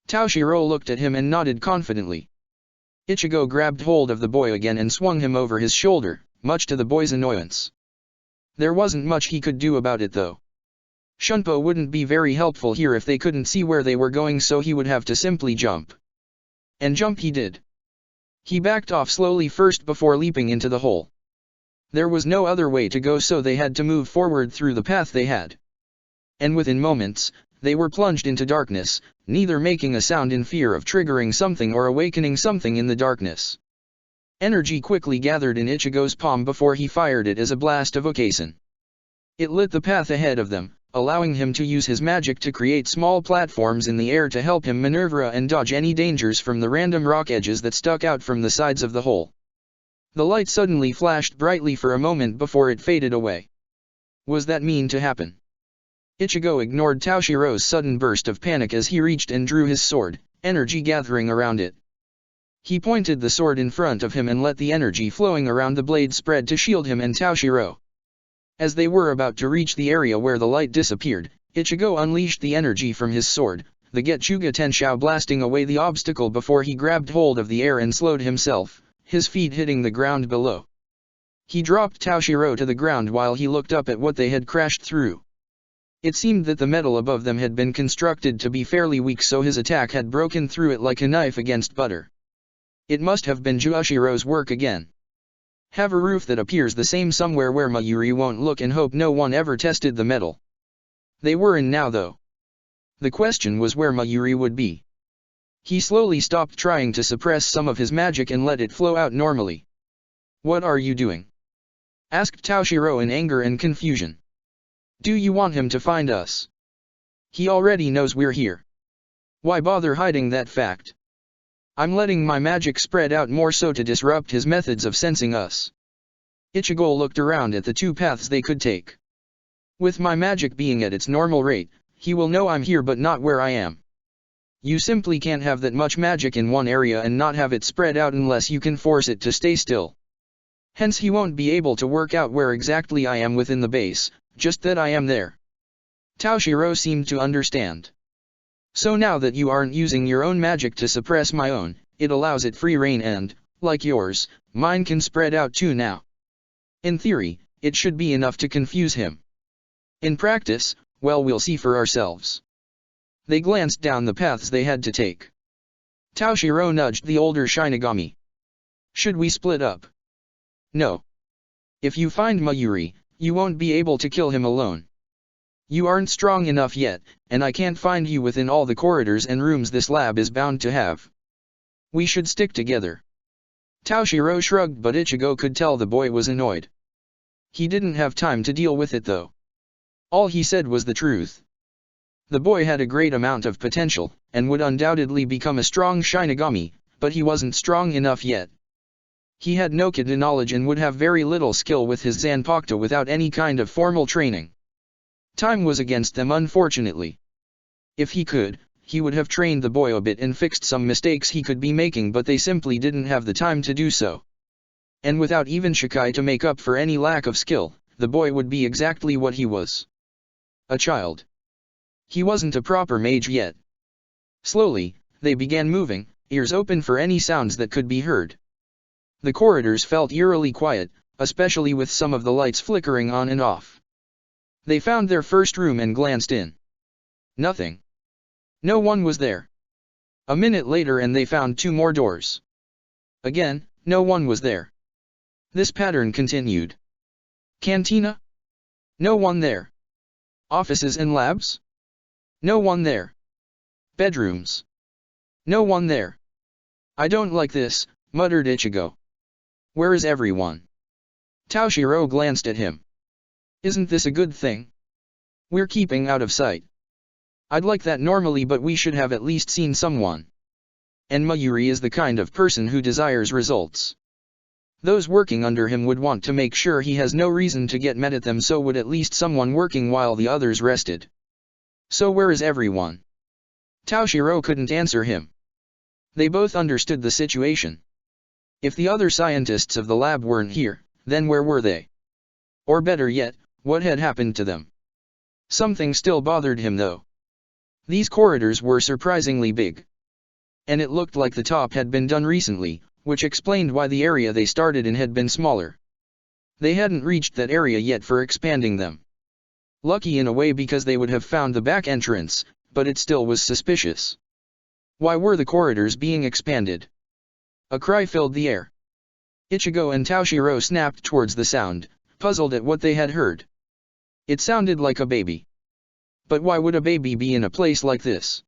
Toshiro looked at him and nodded confidently. Ichigo grabbed hold of the boy again and swung him over his shoulder, much to the boy's annoyance. There wasn't much he could do about it though. Shunpo wouldn't be very helpful here if they couldn't see where they were going, so he would have to simply jump. And jump he did. He backed off slowly first before leaping into the hole. There was no other way to go, so they had to move forward through the path they had. And within moments, they were plunged into darkness, neither making a sound in fear of triggering something or awakening something in the darkness. Energy quickly gathered in Ichigo's palm before he fired it as a blast of Okasan. It lit the path ahead of them, allowing him to use his magic to create small platforms in the air to help him maneuver and dodge any dangers from the random rock edges that stuck out from the sides of the hole. The light suddenly flashed brightly for a moment before it faded away. Was that mean to happen? Ichigo ignored Toshiro's sudden burst of panic as he reached and drew his sword, energy gathering around it. He pointed the sword in front of him and let the energy flowing around the blade spread to shield him and Toshiro. As they were about to reach the area where the light disappeared, Ichigo unleashed the energy from his sword, the Getsuga Tenshou blasting away the obstacle before he grabbed hold of the air and slowed himself, his feet hitting the ground below. He dropped Toshiro to the ground while he looked up at what they had crashed through. It seemed that the metal above them had been constructed to be fairly weak, so his attack had broken through it like a knife against butter. It must have been Juashiro's work again. Have a roof that appears the same somewhere where Mayuri won't look and hope no one ever tested the metal. They were in now though. The question was where Mayuri would be. He slowly stopped trying to suppress some of his magic and let it flow out normally. "What are you doing?" asked Toshiro in anger and confusion. "Do you want him to find us? He already knows we're here. Why bother hiding that fact?" "I'm letting my magic spread out more so to disrupt his methods of sensing us." Ichigo looked around at the two paths they could take. "With my magic being at its normal rate, he will know I'm here but not where I am. You simply can't have that much magic in one area and not have it spread out unless you can force it to stay still. Hence he won't be able to work out where exactly I am within the base, just that I am there." Toshiro seemed to understand. "So now that you aren't using your own magic to suppress my own, it allows it free reign and, like yours, mine can spread out too now. In theory, it should be enough to confuse him. In practice, well, we'll see for ourselves." They glanced down the paths they had to take. Toshiro nudged the older Shinigami. "Should we split up?" "No. If you find Mayuri, you won't be able to kill him alone. You aren't strong enough yet, and I can't find you within all the corridors and rooms this lab is bound to have. We should stick together." Toshiro shrugged, but Ichigo could tell the boy was annoyed. He didn't have time to deal with it though. All he said was the truth. The boy had a great amount of potential, and would undoubtedly become a strong Shinigami, but he wasn't strong enough yet. He had no Kata knowledge and would have very little skill with his Zanpakuto without any kind of formal training. Time was against them, unfortunately. If he could, he would have trained the boy a bit and fixed some mistakes he could be making, but they simply didn't have the time to do so. And without even Shikai to make up for any lack of skill, the boy would be exactly what he was. A child. He wasn't a proper mage yet. Slowly, they began moving, ears open for any sounds that could be heard. The corridors felt eerily quiet, especially with some of the lights flickering on and off. They found their first room and glanced in. Nothing. No one was there. A minute later and they found 2 more doors. Again, no one was there. This pattern continued. Cantina? No one there. Offices and labs? No one there. Bedrooms? No one there. I don't like this, muttered Ichigo. Where is everyone? Toshiro glanced at him. Isn't this a good thing? We're keeping out of sight. I'd like that normally, but we should have at least seen someone. And Mayuri is the kind of person who desires results. Those working under him would want to make sure he has no reason to get mad at them, so would at least someone working while the others rested. So where is everyone? Toshiro couldn't answer him. They both understood the situation. If the other scientists of the lab weren't here, then where were they? Or better yet, what had happened to them? Something still bothered him though. These corridors were surprisingly big. And it looked like the top had been done recently, which explained why the area they started in had been smaller. They hadn't reached that area yet for expanding them. Lucky in a way, because they would have found the back entrance, but it still was suspicious. Why were the corridors being expanded? A cry filled the air. Ichigo and Toshiro snapped towards the sound, puzzled at what they had heard. It sounded like a baby. But why would a baby be in a place like this?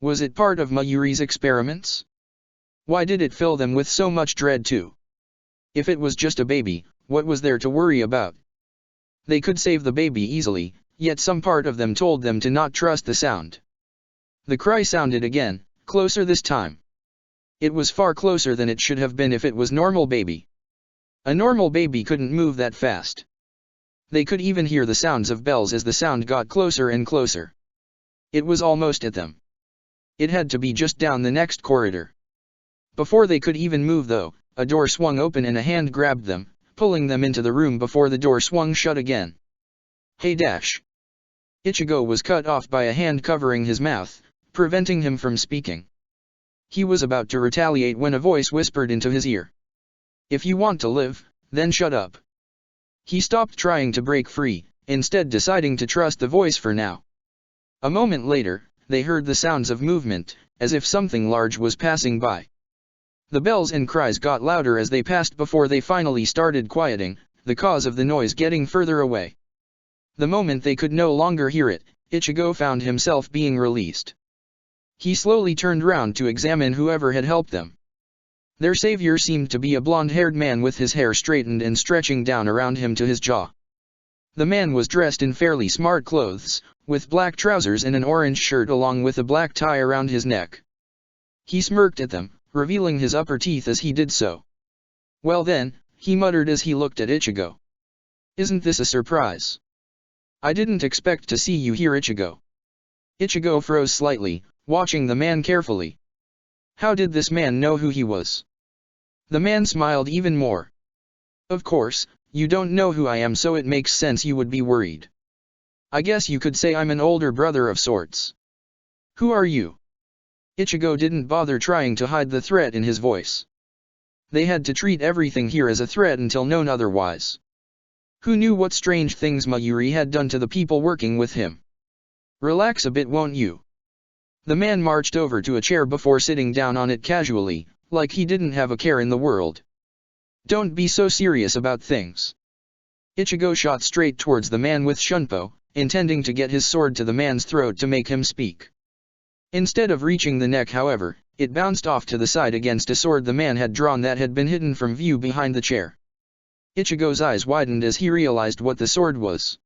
Was it part of Mayuri's experiments? Why did it fill them with so much dread too? If it was just a baby, what was there to worry about? They could save the baby easily, yet some part of them told them to not trust the sound. The cry sounded again, closer this time. It was far closer than it should have been if it was normal baby. A normal baby couldn't move that fast. They could even hear the sounds of bells as the sound got closer and closer. It was almost at them. It had to be just down the next corridor. Before they could even move though, a door swung open and a hand grabbed them, pulling them into the room before the door swung shut again. Hey dash! Ichigo was cut off by a hand covering his mouth, preventing him from speaking. He was about to retaliate when a voice whispered into his ear. If you want to live, then shut up. He stopped trying to break free, instead deciding to trust the voice for now. A moment later, they heard the sounds of movement, as if something large was passing by. The bells and cries got louder as they passed before they finally started quieting, the cause of the noise getting further away. The moment they could no longer hear it, Ichigo found himself being released. He slowly turned round to examine whoever had helped them. Their savior seemed to be a blonde-haired man with his hair straightened and stretching down around him to his jaw. The man was dressed in fairly smart clothes, with black trousers and an orange shirt along with a black tie around his neck. He smirked at them, revealing his upper teeth as he did so. Well then, he muttered as he looked at Ichigo. Isn't this a surprise? I didn't expect to see you here, Ichigo. Ichigo froze slightly, watching the man carefully. How did this man know who he was? The man smiled even more. Of course, you don't know who I am, so it makes sense you would be worried. I guess you could say I'm an older brother of sorts. Who are you? Ichigo didn't bother trying to hide the threat in his voice. They had to treat everything here as a threat until known otherwise. Who knew what strange things Mayuri had done to the people working with him? Relax a bit, won't you? The man marched over to a chair before sitting down on it casually, like he didn't have a care in the world. Don't be so serious about things. Ichigo shot straight towards the man with Shunpo, intending to get his sword to the man's throat to make him speak. Instead of reaching the neck, however, it bounced off to the side against a sword the man had drawn that had been hidden from view behind the chair. Ichigo's eyes widened as he realized what the sword was.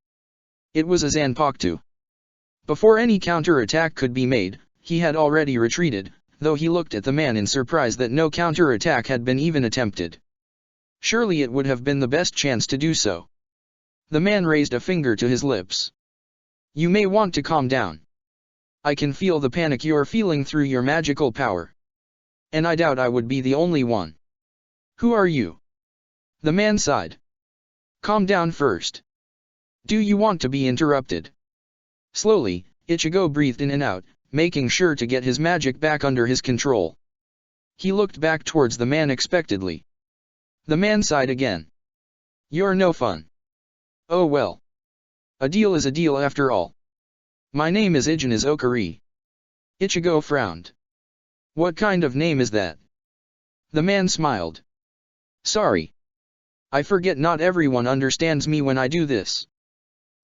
It was a Zanpakuto. Before any counter-attack could be made, he had already retreated, though he looked at the man in surprise that no counter-attack had been even attempted. Surely it would have been the best chance to do so. The man raised a finger to his lips. You may want to calm down. I can feel the panic you're feeling through your magical power. And I doubt I would be the only one. Who are you? The man sighed. Calm down first. Do you want to be interrupted? Slowly, Ichigo breathed in and out, making sure to get his magic back under his control. He looked back towards the man expectantly. The man sighed again. You're no fun. Oh well. A deal is a deal after all. My name is Ijin Okari. Ichigo frowned. What kind of name is that? The man smiled. Sorry. I forget not everyone understands me when I do this.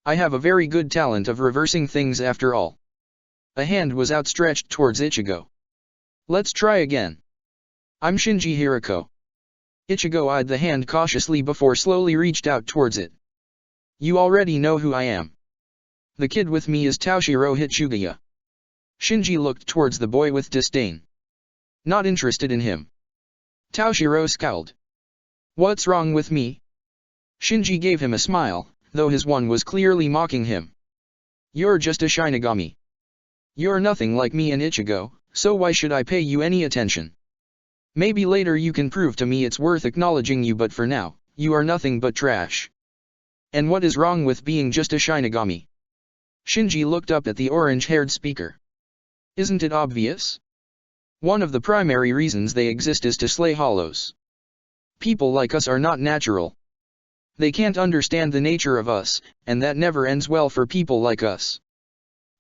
I have a very good talent of reversing things after all. A hand was outstretched towards Ichigo. Let's try again. I'm Shinji Hirako. Ichigo eyed the hand cautiously before slowly reached out towards it. You already know who I am. The kid with me is Toshiro Hitsugaya. Shinji looked towards the boy with disdain. Not interested in him. Toshiro scowled. What's wrong with me? Shinji gave him a smile, though his one was clearly mocking him. You're just a Shinigami. You're nothing like me and Ichigo, so why should I pay you any attention? Maybe later you can prove to me it's worth acknowledging you, but for now, you are nothing but trash. And what is wrong with being just a Shinigami? Shinji looked up at the orange-haired speaker. Isn't it obvious? One of the primary reasons they exist is to slay hollows. People like us are not natural. They can't understand the nature of us, and that never ends well for people like us.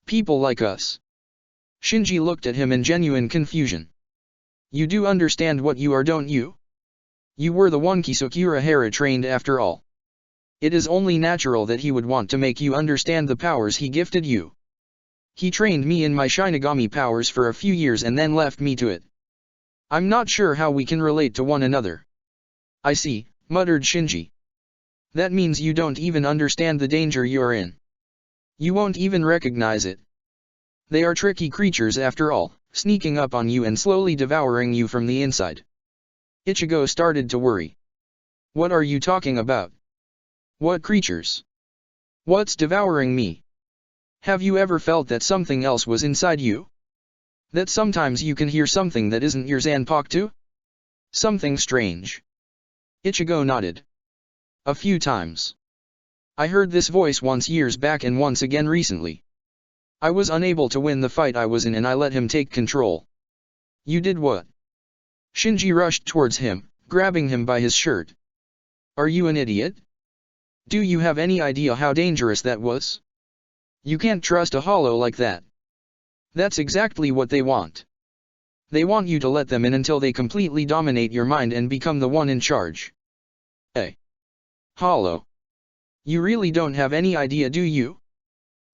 People like us. Shinji looked at him in genuine confusion. You do understand what you are, don't you? You were the one Kisokura trained after all. It is only natural that he would want to make you understand the powers he gifted you. He trained me in my Shinigami powers for a few years and then left me to it. I'm not sure how we can relate to one another. I see, muttered Shinji. That means you don't even understand the danger you're in. You won't even recognize it. They are tricky creatures after all, sneaking up on you and slowly devouring you from the inside. Ichigo started to worry. What are you talking about? What creatures? What's devouring me? Have you ever felt that something else was inside you? That sometimes you can hear something that isn't your Zanpakuto? Something strange. Ichigo nodded. A few times. I heard this voice once years back and once again recently. I was unable to win the fight I was in and I let him take control. You did what? Shinji rushed towards him, grabbing him by his shirt. Are you an idiot? Do you have any idea how dangerous that was? You can't trust a hollow like that. That's exactly what they want. They want you to let them in until they completely dominate your mind and become the one in charge. Hey. Hollow. You really don't have any idea, do you?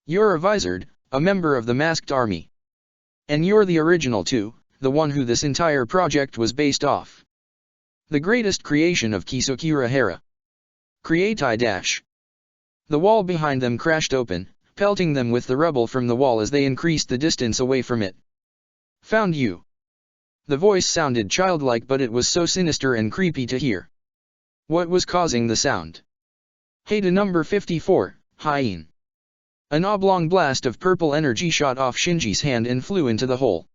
You're a Vizard, a member of the masked army. And you're the original too, the one who this entire project was based off. The greatest creation of Kisokura. Creatai The wall behind them crashed open, pelting them with the rubble from the wall as they increased the distance away from it. Found you. The voice sounded childlike, but it was so sinister and creepy to hear. What was causing the sound? Hada number 54, Hyene. An oblong blast of purple energy shot off Shinji's hand and flew into the hole.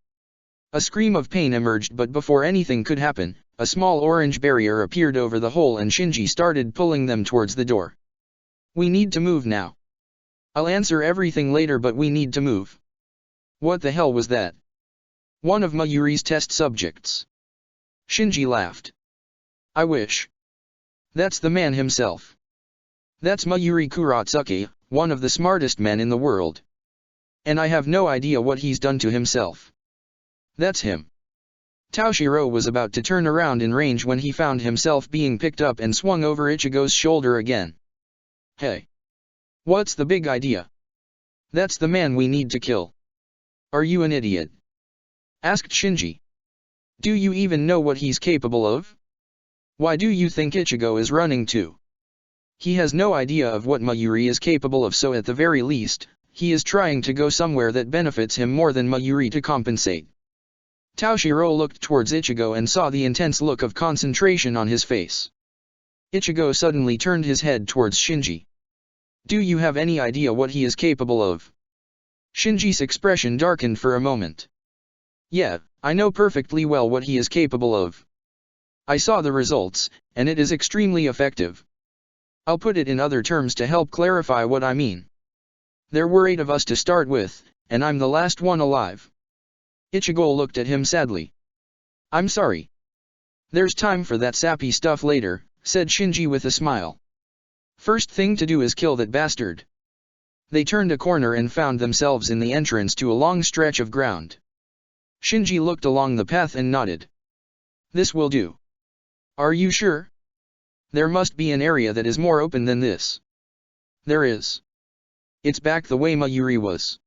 A scream of pain emerged, but before anything could happen, a small orange barrier appeared over the hole and Shinji started pulling them towards the door. We need to move now. I'll answer everything later, but we need to move. What the hell was that? One of Mayuri's test subjects. Shinji laughed. I wish. That's the man himself. That's Mayuri Kuratsuki, one of the smartest men in the world. And I have no idea what he's done to himself. That's him. Toshiro was about to turn around in range when he found himself being picked up and swung over Ichigo's shoulder again. Hey. What's the big idea? That's the man we need to kill. Are you an idiot? asked Shinji. Do you even know what he's capable of? Why do you think Ichigo is running too? He has no idea of what Mayuri is capable of, so at the very least, he is trying to go somewhere that benefits him more than Mayuri to compensate. Toshiro looked towards Ichigo and saw the intense look of concentration on his face. Ichigo suddenly turned his head towards Shinji. Do you have any idea what he is capable of? Shinji's expression darkened for a moment. Yeah, I know perfectly well what he is capable of. I saw the results, and it is extremely effective. I'll put it in other terms to help clarify what I mean. There were 8 of us to start with, and I'm the last one alive. Ichigo looked at him sadly. I'm sorry. There's time for that sappy stuff later, said Shinji with a smile. First thing to do is kill that bastard. They turned a corner and found themselves in the entrance to a long stretch of ground. Shinji looked along the path and nodded. This will do. Are you sure? There must be an area that is more open than this. There is. It's back the way Mayuri was.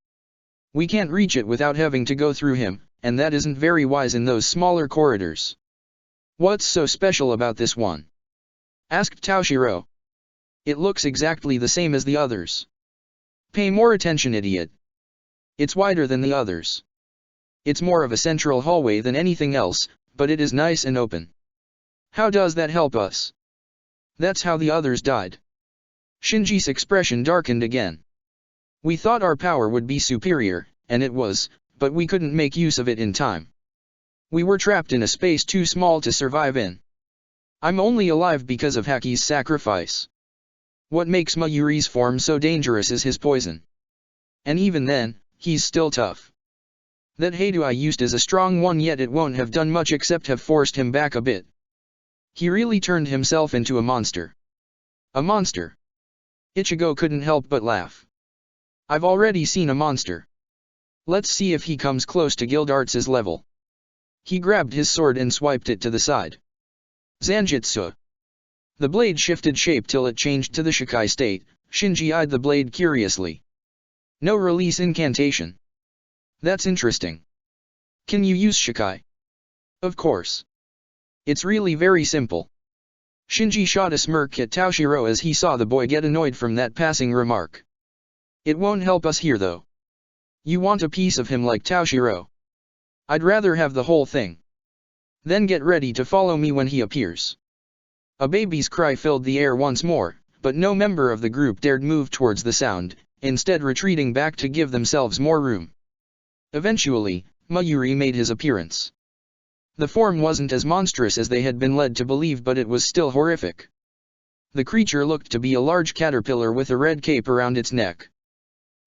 We can't reach it without having to go through him, and that isn't very wise in those smaller corridors. What's so special about this one? Asked Toshiro. It looks exactly the same as the others. Pay more attention, idiot. It's wider than the others. It's more of a central hallway than anything else, but it is nice and open. How does that help us? That's how the others died. Shinji's expression darkened again. We thought our power would be superior, and it was, but we couldn't make use of it in time. We were trapped in a space too small to survive in. I'm only alive because of Haki's sacrifice. What makes Mayuri's form so dangerous is his poison. And even then, he's still tough. That Heidu I used is a strong one, yet it won't have done much except have forced him back a bit. He really turned himself into a monster. A monster? Ichigo couldn't help but laugh. I've already seen a monster. Let's see if he comes close to Gildarts's level. He grabbed his sword and swiped it to the side. Zanjutsu. The blade shifted shape till it changed to the Shikai state. Shinji eyed the blade curiously. No release incantation. That's interesting. Can you use Shikai? Of course. It's really very simple. Shinji shot a smirk at Toshiro as he saw the boy get annoyed from that passing remark. It won't help us here though. You want a piece of him like Toshiro? I'd rather have the whole thing. Then get ready to follow me when he appears. A baby's cry filled the air once more, but no member of the group dared move towards the sound, instead retreating back to give themselves more room. Eventually, Mayuri made his appearance. The form wasn't as monstrous as they had been led to believe, but it was still horrific. The creature looked to be a large caterpillar with a red cape around its neck.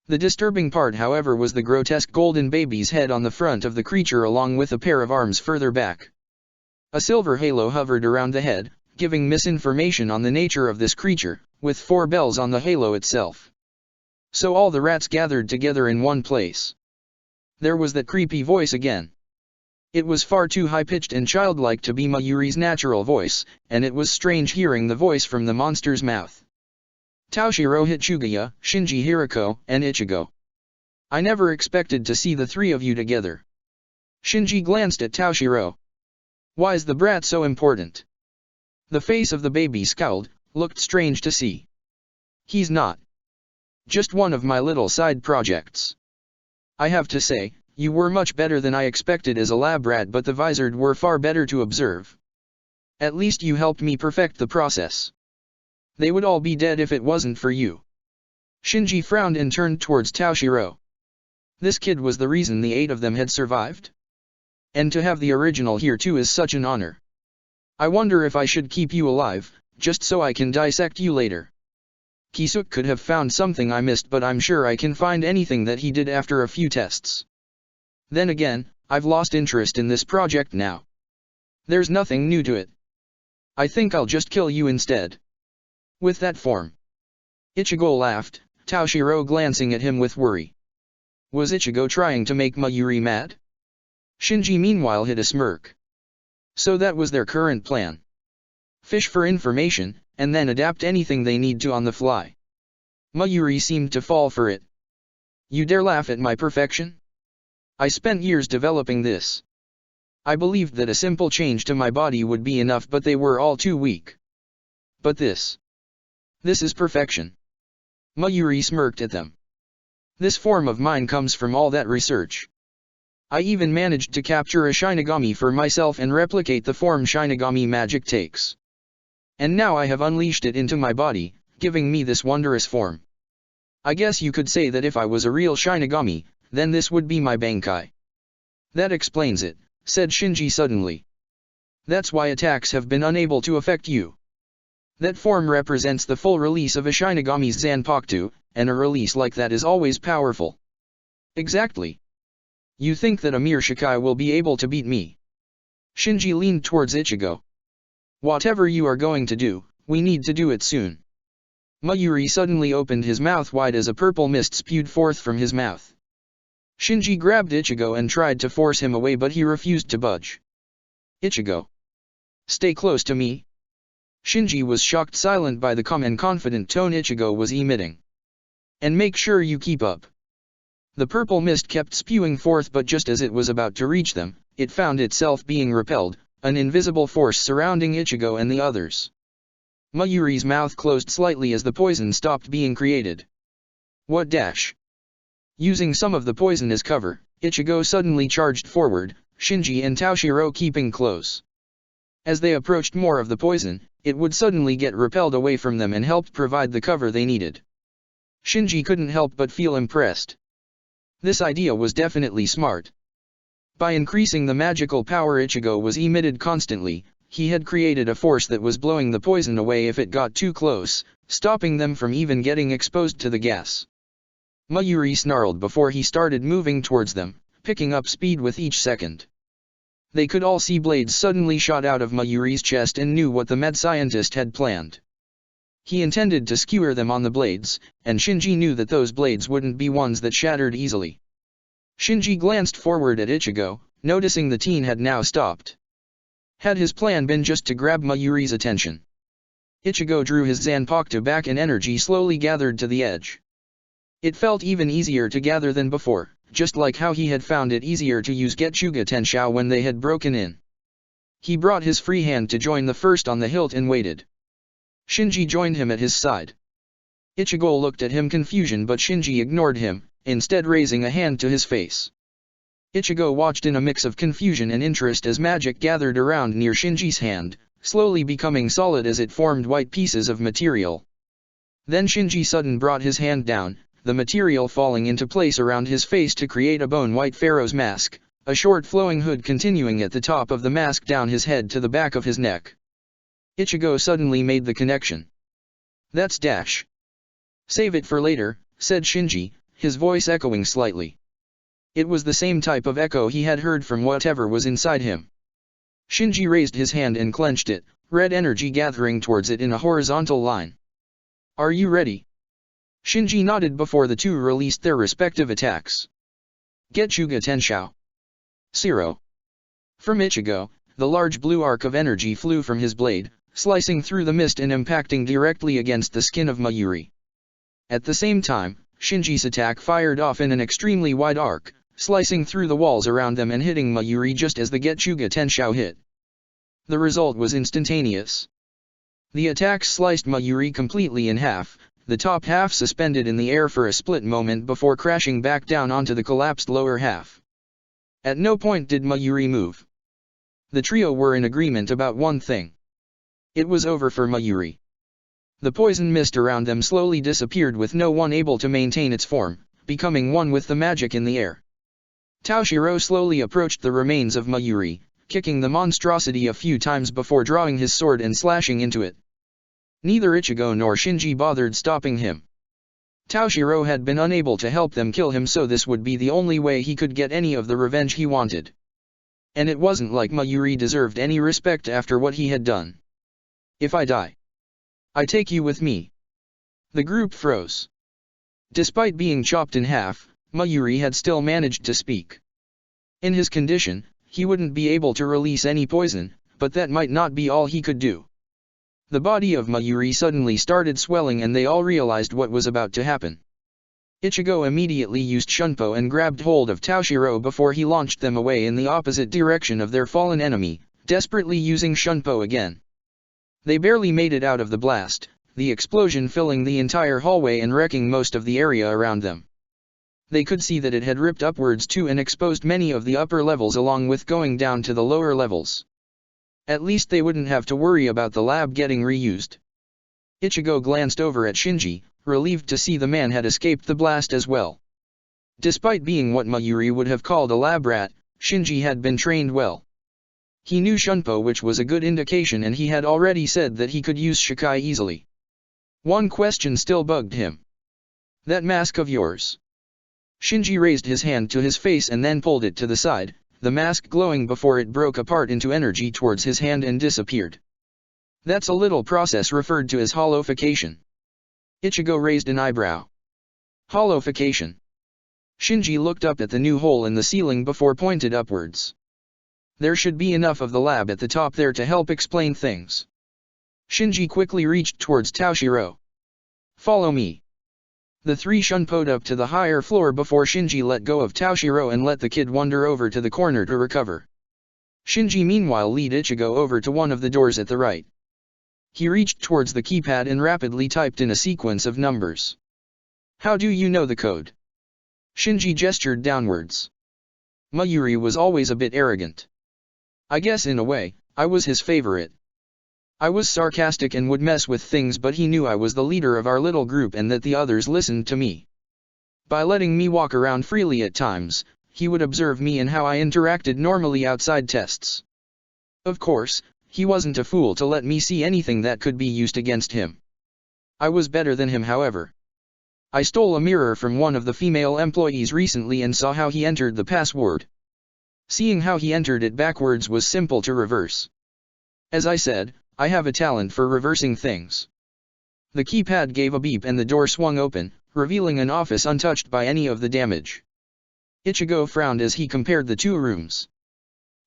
The disturbing part, however, was the grotesque golden baby's head on the front of the creature along with a pair of arms further back. A silver halo hovered around the head, giving misinformation on the nature of this creature, with 4 bells on the halo itself. So all the rats gathered together in one place. There was that creepy voice again. It was far too high-pitched and childlike to be Mayuri's natural voice, and it was strange hearing the voice from the monster's mouth. Toshiro Hitsugaya, Shinji Hirako, and Ichigo. I never expected to see the 3 of you together. Shinji glanced at Toshiro. Why's the brat so important? The face of the baby scowled, looked strange to see. He's not. Just one of my little side projects. I have to say, you were much better than I expected as a lab rat, but the visored were far better to observe. At least you helped me perfect the process. They would all be dead if it wasn't for you. Shinji frowned and turned towards Toshiro. This kid was the reason the 8 of them had survived? And to have the original here too is such an honor. I wonder if I should keep you alive, just so I can dissect you later. Kisuke could have found something I missed, but I'm sure I can find anything that he did after a few tests. Then again, I've lost interest in this project now. There's nothing new to it. I think I'll just kill you instead. With that form. Ichigo laughed, Toshiro glancing at him with worry. Was Ichigo trying to make Mayuri mad? Shinji meanwhile hid a smirk. So that was their current plan. Fish for information, and then adapt anything they need to on the fly. Mayuri seemed to fall for it. You dare laugh at my perfection? I spent years developing this. I believed that a simple change to my body would be enough, but they were all too weak. But this is perfection. Mayuri smirked at them. This form of mine comes from all that research. I even managed to capture a Shinigami for myself and replicate the form Shinigami magic takes. And now I have unleashed it into my body, giving me this wondrous form. I guess you could say that if I was a real Shinigami, then this would be my Bankai. That explains it, said Shinji suddenly. That's why attacks have been unable to affect you. That form represents the full release of a Shinigami's Zanpakuto, and a release like that is always powerful. Exactly. You think that a mere Shikai will be able to beat me? Shinji leaned towards Ichigo. Whatever you are going to do, we need to do it soon. Mayuri suddenly opened his mouth wide as a purple mist spewed forth from his mouth. Shinji grabbed Ichigo and tried to force him away, but he refused to budge. Ichigo. Stay close to me. Shinji was shocked silent by the calm and confident tone Ichigo was emitting. And make sure you keep up. The purple mist kept spewing forth, but just as it was about to reach them, it found itself being repelled, an invisible force surrounding Ichigo and the others. Mayuri's mouth closed slightly as the poison stopped being created. What dash? Using some of the poison as cover, Ichigo suddenly charged forward, Shinji and Toshiro keeping close. As they approached more of the poison, it would suddenly get repelled away from them and help provide the cover they needed. Shinji couldn't help but feel impressed. This idea was definitely smart. By increasing the magical power Ichigo was emitted constantly, he had created a force that was blowing the poison away if it got too close, stopping them from even getting exposed to the gas. Mayuri snarled before he started moving towards them, picking up speed with each second. They could all see blades suddenly shot out of Mayuri's chest and knew what the mad scientist had planned. He intended to skewer them on the blades, and Shinji knew that those blades wouldn't be ones that shattered easily. Shinji glanced forward at Ichigo, noticing the teen had now stopped. Had his plan been just to grab Mayuri's attention? Ichigo drew his Zanpakuto back and energy slowly gathered to the edge. It felt even easier to gather than before, just like how he had found it easier to use Getsuga Tenshou when they had broken in. He brought his free hand to join the first on the hilt and waited. Shinji joined him at his side. Ichigo looked at him confusion, but Shinji ignored him, instead raising a hand to his face. Ichigo watched in a mix of confusion and interest as magic gathered around near Shinji's hand, slowly becoming solid as it formed white pieces of material. Then Shinji suddenly brought his hand down, the material falling into place around his face to create a bone-white pharaoh's mask, a short flowing hood continuing at the top of the mask down his head to the back of his neck. Ichigo suddenly made the connection. That's dash. Save it for later, said Shinji, his voice echoing slightly. It was the same type of echo he had heard from whatever was inside him. Shinji raised his hand and clenched it, red energy gathering towards it in a horizontal line. Are you ready? Shinji nodded before the two released their respective attacks. Getsuga Tenshou. 0. From Ichigo, the large blue arc of energy flew from his blade, slicing through the mist and impacting directly against the skin of Mayuri. At the same time, Shinji's attack fired off in an extremely wide arc, slicing through the walls around them and hitting Mayuri just as the Getsuga Tenshou hit. The result was instantaneous. The attack sliced Mayuri completely in half, the top half suspended in the air for a split moment before crashing back down onto the collapsed lower half. At no point did Mayuri move. The trio were in agreement about one thing. It was over for Mayuri. The poison mist around them slowly disappeared with no one able to maintain its form, becoming one with the magic in the air. Toshiro slowly approached the remains of Mayuri, kicking the monstrosity a few times before drawing his sword and slashing into it. Neither Ichigo nor Shinji bothered stopping him. Toshiro had been unable to help them kill him, so this would be the only way he could get any of the revenge he wanted. And it wasn't like Mayuri deserved any respect after what he had done. If I die, I take you with me. The group froze. Despite being chopped in half, Mayuri had still managed to speak. In his condition, he wouldn't be able to release any poison, but that might not be all he could do. The body of Mayuri suddenly started swelling and they all realized what was about to happen. Ichigo immediately used Shunpo and grabbed hold of Toshiro before he launched them away in the opposite direction of their fallen enemy, desperately using Shunpo again. They barely made it out of the blast, the explosion filling the entire hallway and wrecking most of the area around them. They could see that it had ripped upwards too and exposed many of the upper levels along with going down to the lower levels. At least they wouldn't have to worry about the lab getting reused. Ichigo glanced over at Shinji, relieved to see the man had escaped the blast as well. Despite being what Mayuri would have called a lab rat, Shinji had been trained well. He knew Shunpo, which was a good indication, and he had already said that he could use Shikai easily. One question still bugged him. That mask of yours. Shinji raised his hand to his face and then pulled it to the side, the mask glowing before it broke apart into energy towards his hand and disappeared. That's a little process referred to as hollowification. Ichigo raised an eyebrow. Hollowification. Shinji looked up at the new hole in the ceiling before pointed upwards. There should be enough of the lab at the top there to help explain things. Shinji quickly reached towards Toshiro. Follow me. The three shunpoed up to the higher floor before Shinji let go of Toshiro and let the kid wander over to the corner to recover. Shinji meanwhile led Ichigo over to one of the doors at the right. He reached towards the keypad and rapidly typed in a sequence of numbers. How do you know the code? Shinji gestured downwards. Mayuri was always a bit arrogant. I guess in a way, I was his favorite. I was sarcastic and would mess with things, but he knew I was the leader of our little group and that the others listened to me. By letting me walk around freely at times, he would observe me and how I interacted normally outside tests. Of course, he wasn't a fool to let me see anything that could be used against him. I was better than him, however. I stole a mirror from one of the female employees recently and saw how he entered the password. Seeing how he entered it backwards was simple to reverse. As I said, I have a talent for reversing things. The keypad gave a beep and the door swung open, revealing an office untouched by any of the damage. Ichigo frowned as he compared the two rooms.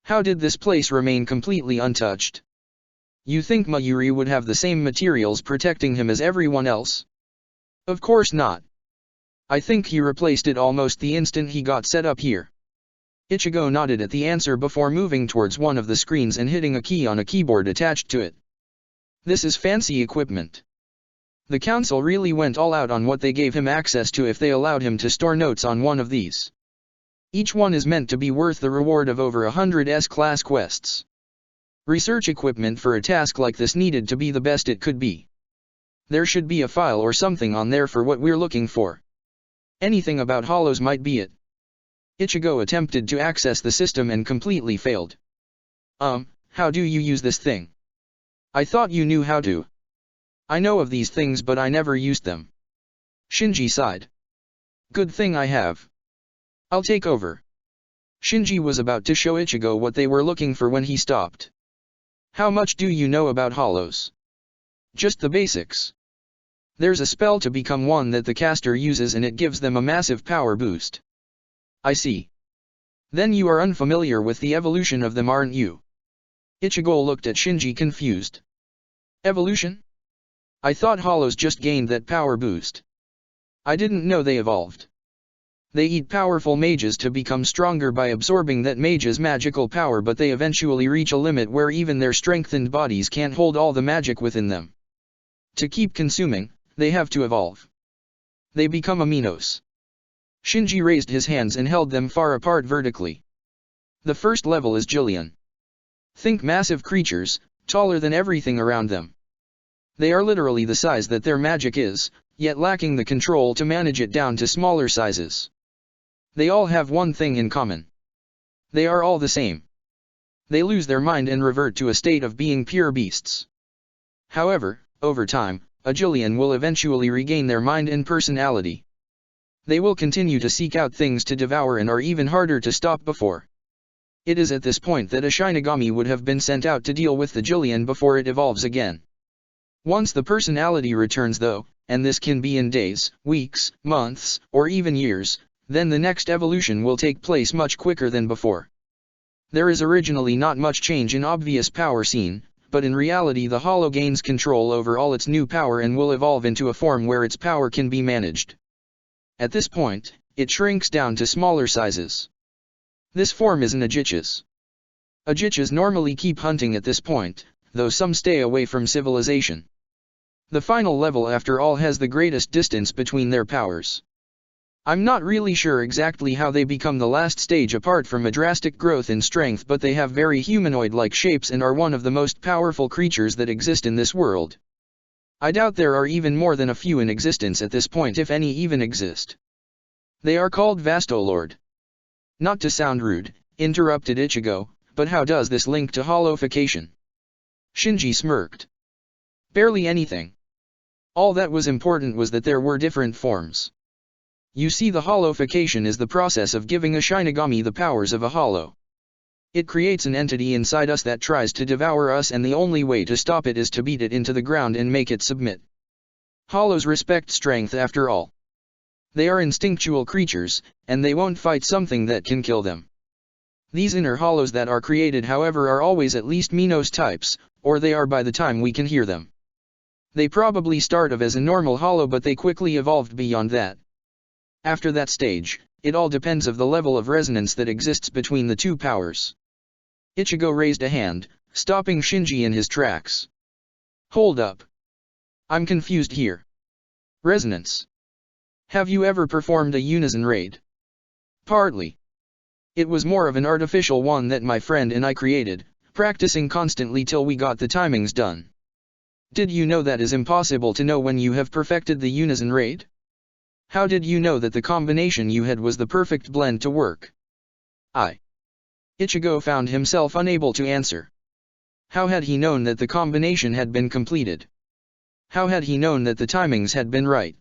How did this place remain completely untouched? You think Mayuri would have the same materials protecting him as everyone else? Of course not. I think he replaced it almost the instant he got set up here. Ichigo nodded at the answer before moving towards one of the screens and hitting a key on a keyboard attached to it. This is fancy equipment. The council really went all out on what they gave him access to if they allowed him to store notes on one of these. Each one is meant to be worth the reward of over 100 S-class quests. Research equipment for a task like this needed to be the best it could be. There should be a file or something on there for what we're looking for. Anything about hollows might be it. Ichigo attempted to access the system and completely failed. How do you use this thing? I thought you knew how to. I know of these things but I never used them. Shinji sighed. Good thing I have. I'll take over. Shinji was about to show Ichigo what they were looking for when he stopped. How much do you know about hollows? Just the basics. There's a spell to become one that the caster uses and it gives them a massive power boost. I see. Then you are unfamiliar with the evolution of them, aren't you? Ichigo looked at Shinji confused. Evolution? I thought hollows just gained that power boost. I didn't know they evolved. They eat powerful mages to become stronger by absorbing that mage's magical power, but they eventually reach a limit where even their strengthened bodies can't hold all the magic within them. To keep consuming, they have to evolve. They become aminos. Shinji raised his hands and held them far apart vertically. The first level is Jillian. Think massive creatures, taller than everything around them. They are literally the size that their magic is, yet lacking the control to manage it down to smaller sizes. They all have one thing in common. They are all the same. They lose their mind and revert to a state of being pure beasts. However, over time, a Jillian will eventually regain their mind and personality. They will continue to seek out things to devour and are even harder to stop before. It is at this point that a Shinigami would have been sent out to deal with the Jillian before it evolves again. Once the personality returns though, and this can be in days, weeks, months, or even years, then the next evolution will take place much quicker than before. There is originally not much change in obvious power seen, but in reality the hollow gains control over all its new power and will evolve into a form where its power can be managed. At this point, it shrinks down to smaller sizes. This form is an Ajichas. Ajichas normally keep hunting at this point, though some stay away from civilization. The final level after all has the greatest distance between their powers. I'm not really sure exactly how they become the last stage apart from a drastic growth in strength, but they have very humanoid-like shapes and are one of the most powerful creatures that exist in this world. I doubt there are even more than a few in existence at this point, if any even exist. They are called Vastolord. Not to sound rude, interrupted Ichigo, but how does this link to holofication? Shinji smirked. Barely anything. All that was important was that there were different forms. You see, the holofication is the process of giving a Shinigami the powers of a hollow. It creates an entity inside us that tries to devour us, and the only way to stop it is to beat it into the ground and make it submit. Hollows respect strength after all. They are instinctual creatures, and they won't fight something that can kill them. These inner hollows that are created, however, are always at least Minos types, or they are by the time we can hear them. They probably start off as a normal hollow, but they quickly evolved beyond that. After that stage, it all depends of the level of resonance that exists between the two powers. Ichigo raised a hand, stopping Shinji in his tracks. Hold up. I'm confused here. Resonance. Have you ever performed a unison raid? Partly. It was more of an artificial one that my friend and I created, practicing constantly till we got the timings done. Did you know that is impossible to know when you have perfected the unison raid? How did you know that the combination you had was the perfect blend to work? Ichigo found himself unable to answer. How had he known that the combination had been completed? How had he known that the timings had been right?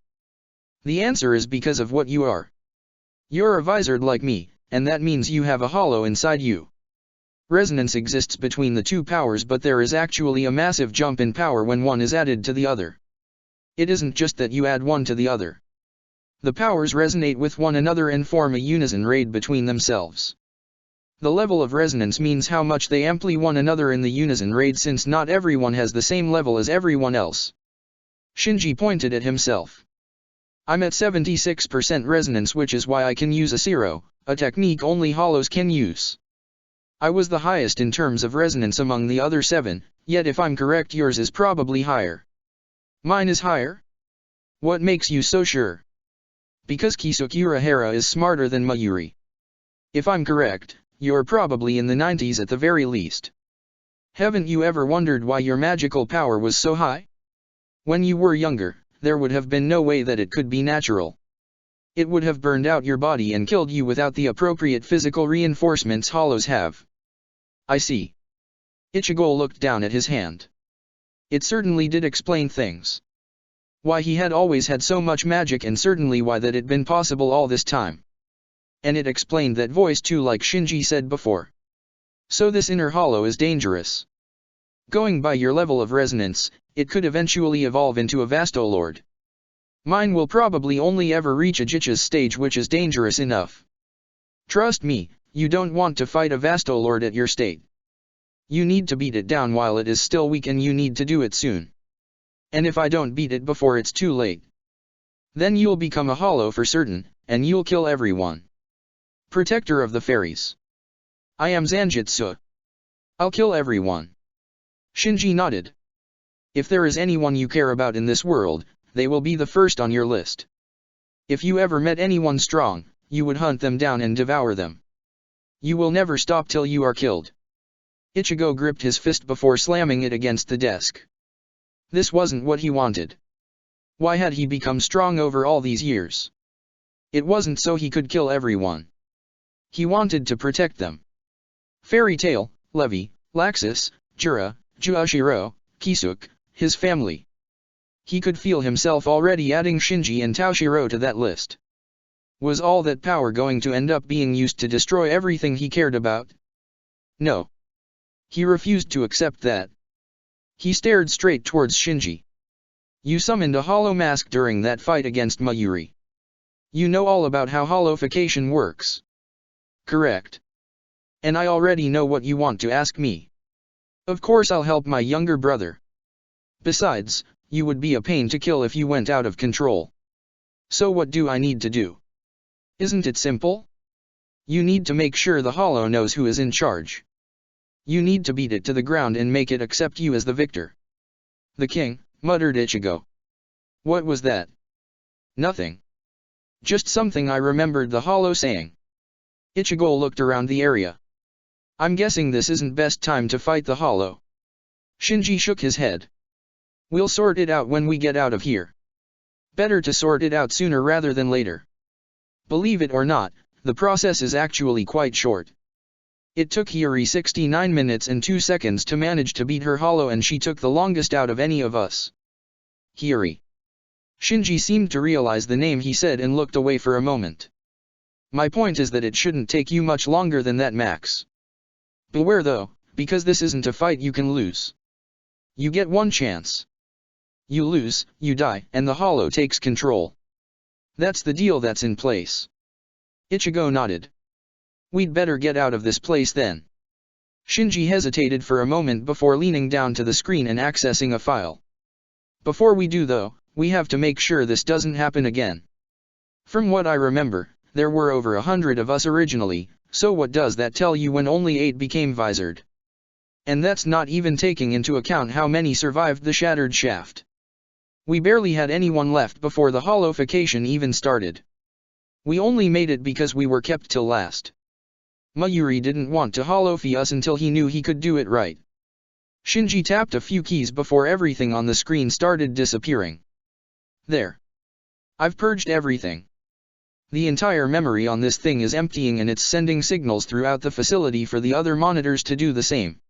The answer is because of what you are. You're a vizard like me, and that means you have a hollow inside you. Resonance exists between the two powers, but there is actually a massive jump in power when one is added to the other. It isn't just that you add one to the other. The powers resonate with one another and form a unison raid between themselves. The level of resonance means how much they amplify one another in the unison raid, since not everyone has the same level as everyone else. Shinji pointed at himself. I'm at 76% resonance, which is why I can use a zero, a technique only hollows can use. I was the highest in terms of resonance among the other 7, yet if I'm correct yours is probably higher. Mine is higher? What makes you so sure? Because Kisukura Hara is smarter than Mayuri. If I'm correct, you're probably in the 90s at the very least. Haven't you ever wondered why your magical power was so high? When you were younger, there would have been no way that it could be natural. It would have burned out your body and killed you without the appropriate physical reinforcements hollows have. I see. Ichigo looked down at his hand. It certainly did explain things. Why he had always had so much magic, and certainly why that had been possible all this time. And it explained that voice too, like Shinji said before. So this inner hollow is dangerous. Going by your level of resonance, it could eventually evolve into a Vastolord. Mine will probably only ever reach a Jicha's stage, which is dangerous enough. Trust me, you don't want to fight a Vastolord at your state. You need to beat it down while it is still weak, and you need to do it soon. And if I don't beat it before it's too late, then you'll become a hollow for certain, and you'll kill everyone. Protector of the fairies. I am Zanjitsu. I'll kill everyone. Shinji nodded. If there is anyone you care about in this world, they will be the first on your list. If you ever met anyone strong, you would hunt them down and devour them. You will never stop till you are killed. Ichigo gripped his fist before slamming it against the desk. This wasn't what he wanted. Why had he become strong over all these years? It wasn't so he could kill everyone. He wanted to protect them. Fairy Tail, Levi, Laxus, Jura, Juashiro, Kisuk, his family. He could feel himself already adding Shinji and Taoshiro to that list. Was all that power going to end up being used to destroy everything he cared about? No. He refused to accept that. He stared straight towards Shinji. You summoned a hollow mask during that fight against Mayuri. You know all about how holofication works. Correct. And I already know what you want to ask me. Of course I'll help my younger brother. Besides, you would be a pain to kill if you went out of control. So what do I need to do? Isn't it simple? You need to make sure the hollow knows who is in charge. You need to beat it to the ground and make it accept you as the victor. The king, muttered Ichigo. What was that? Nothing. Just something I remembered the hollow saying. Ichigo looked around the area. I'm guessing this isn't best time to fight the hollow. Shinji shook his head. We'll sort it out when we get out of here. Better to sort it out sooner rather than later. Believe it or not, the process is actually quite short. It took Hiyori 69 minutes and 2 seconds to manage to beat her hollow, and she took the longest out of any of us. Hiyori. Shinji seemed to realize the name he said and looked away for a moment. My point is that it shouldn't take you much longer than that, max. Beware though, because this isn't a fight you can lose. You get one chance. You lose, you die, and the hollow takes control. That's the deal that's in place. Ichigo nodded. We'd better get out of this place then. Shinji hesitated for a moment before leaning down to the screen and accessing a file. Before we do though, we have to make sure this doesn't happen again. From what I remember, there were over 100 of us originally, so what does that tell you when only 8 became visored? And that's not even taking into account how many survived the shattered shaft. We barely had anyone left before the hollowification even started. We only made it because we were kept till last. Mayuri didn't want to hollowify us until he knew he could do it right. Shinji tapped a few keys before everything on the screen started disappearing. There. I've purged everything. The entire memory on this thing is emptying and it's sending signals throughout the facility for the other monitors to do the same.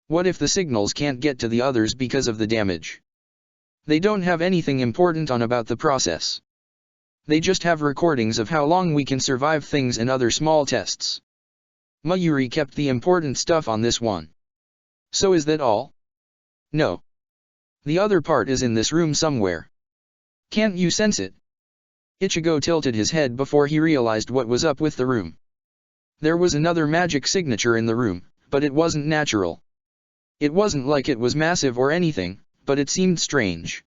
What if the signals can't get to the others because of the damage? They don't have anything important on about the process. They just have recordings of how long we can survive things and other small tests. Mayuri kept the important stuff on this one. So is that all? No. The other part is in this room somewhere. Can't you sense it? Ichigo tilted his head before he realized what was up with the room. There was another magic signature in the room, but it wasn't natural. It wasn't like it was massive or anything, but it seemed strange.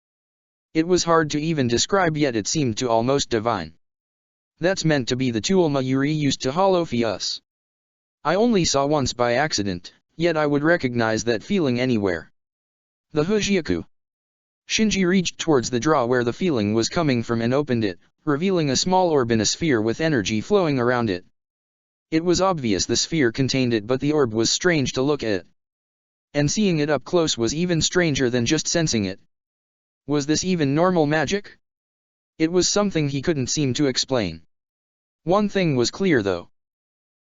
It was hard to even describe, yet it seemed to almost divine. That's meant to be the tool Mayuri used to hollowify us. I only saw once by accident, yet I would recognize that feeling anywhere. The Hujyaku. Shinji reached towards the drawer where the feeling was coming from and opened it, revealing a small orb in a sphere with energy flowing around it. It was obvious the sphere contained it, but the orb was strange to look at. And seeing it up close was even stranger than just sensing it. Was this even normal magic? It was something he couldn't seem to explain. One thing was clear though.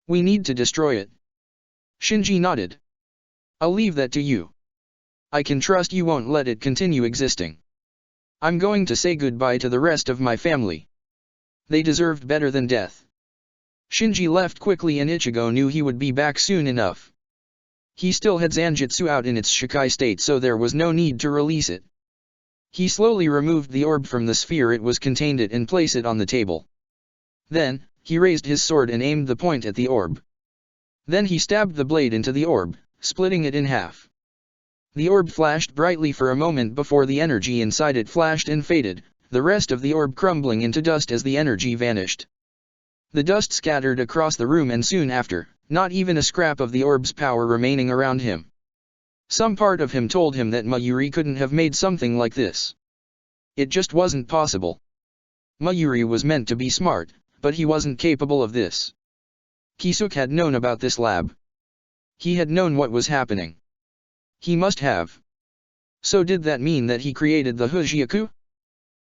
We need to destroy it. Shinji nodded. I'll leave that to you. I can trust you won't let it continue existing. I'm going to say goodbye to the rest of my family. They deserved better than death. Shinji left quickly and Ichigo knew he would be back soon enough. He still had Zanjutsu out in its Shikai state, so there was no need to release it. He slowly removed the orb from the sphere it was contained it and placed it on the table. Then, he raised his sword and aimed the point at the orb. Then he stabbed the blade into the orb, splitting it in half. The orb flashed brightly for a moment before the energy inside it flashed and faded, the rest of the orb crumbling into dust as the energy vanished. The dust scattered across the room and soon after, not even a scrap of the orb's power remaining around him. Some part of him told him that Mayuri couldn't have made something like this. It just wasn't possible. Mayuri was meant to be smart, but he wasn't capable of this. Kisuke had known about this lab. He had known what was happening. He must have. So did that mean that he created the Hujyaku?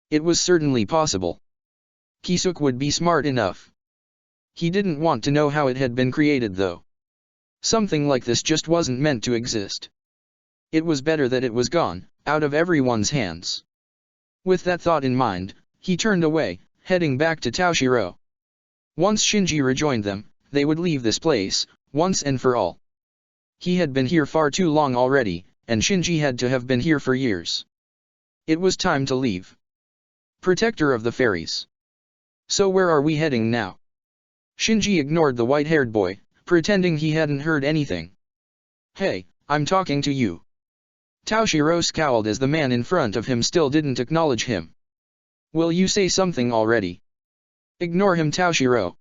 It was certainly possible. Kisuke would be smart enough. He didn't want to know how it had been created though. Something like this just wasn't meant to exist. It was better that it was gone, out of everyone's hands. With that thought in mind, he turned away, heading back to Taoshiro. Once Shinji rejoined them, they would leave this place, once and for all. He had been here far too long already, and Shinji had to have been here for years. It was time to leave. Protector of the Fairies. So where are we heading now? Shinji ignored the white-haired boy, pretending he hadn't heard anything. Hey, I'm talking to you. Taoshiro scowled as the man in front of him still didn't acknowledge him. Will you say something already? Ignore him, Toshiro.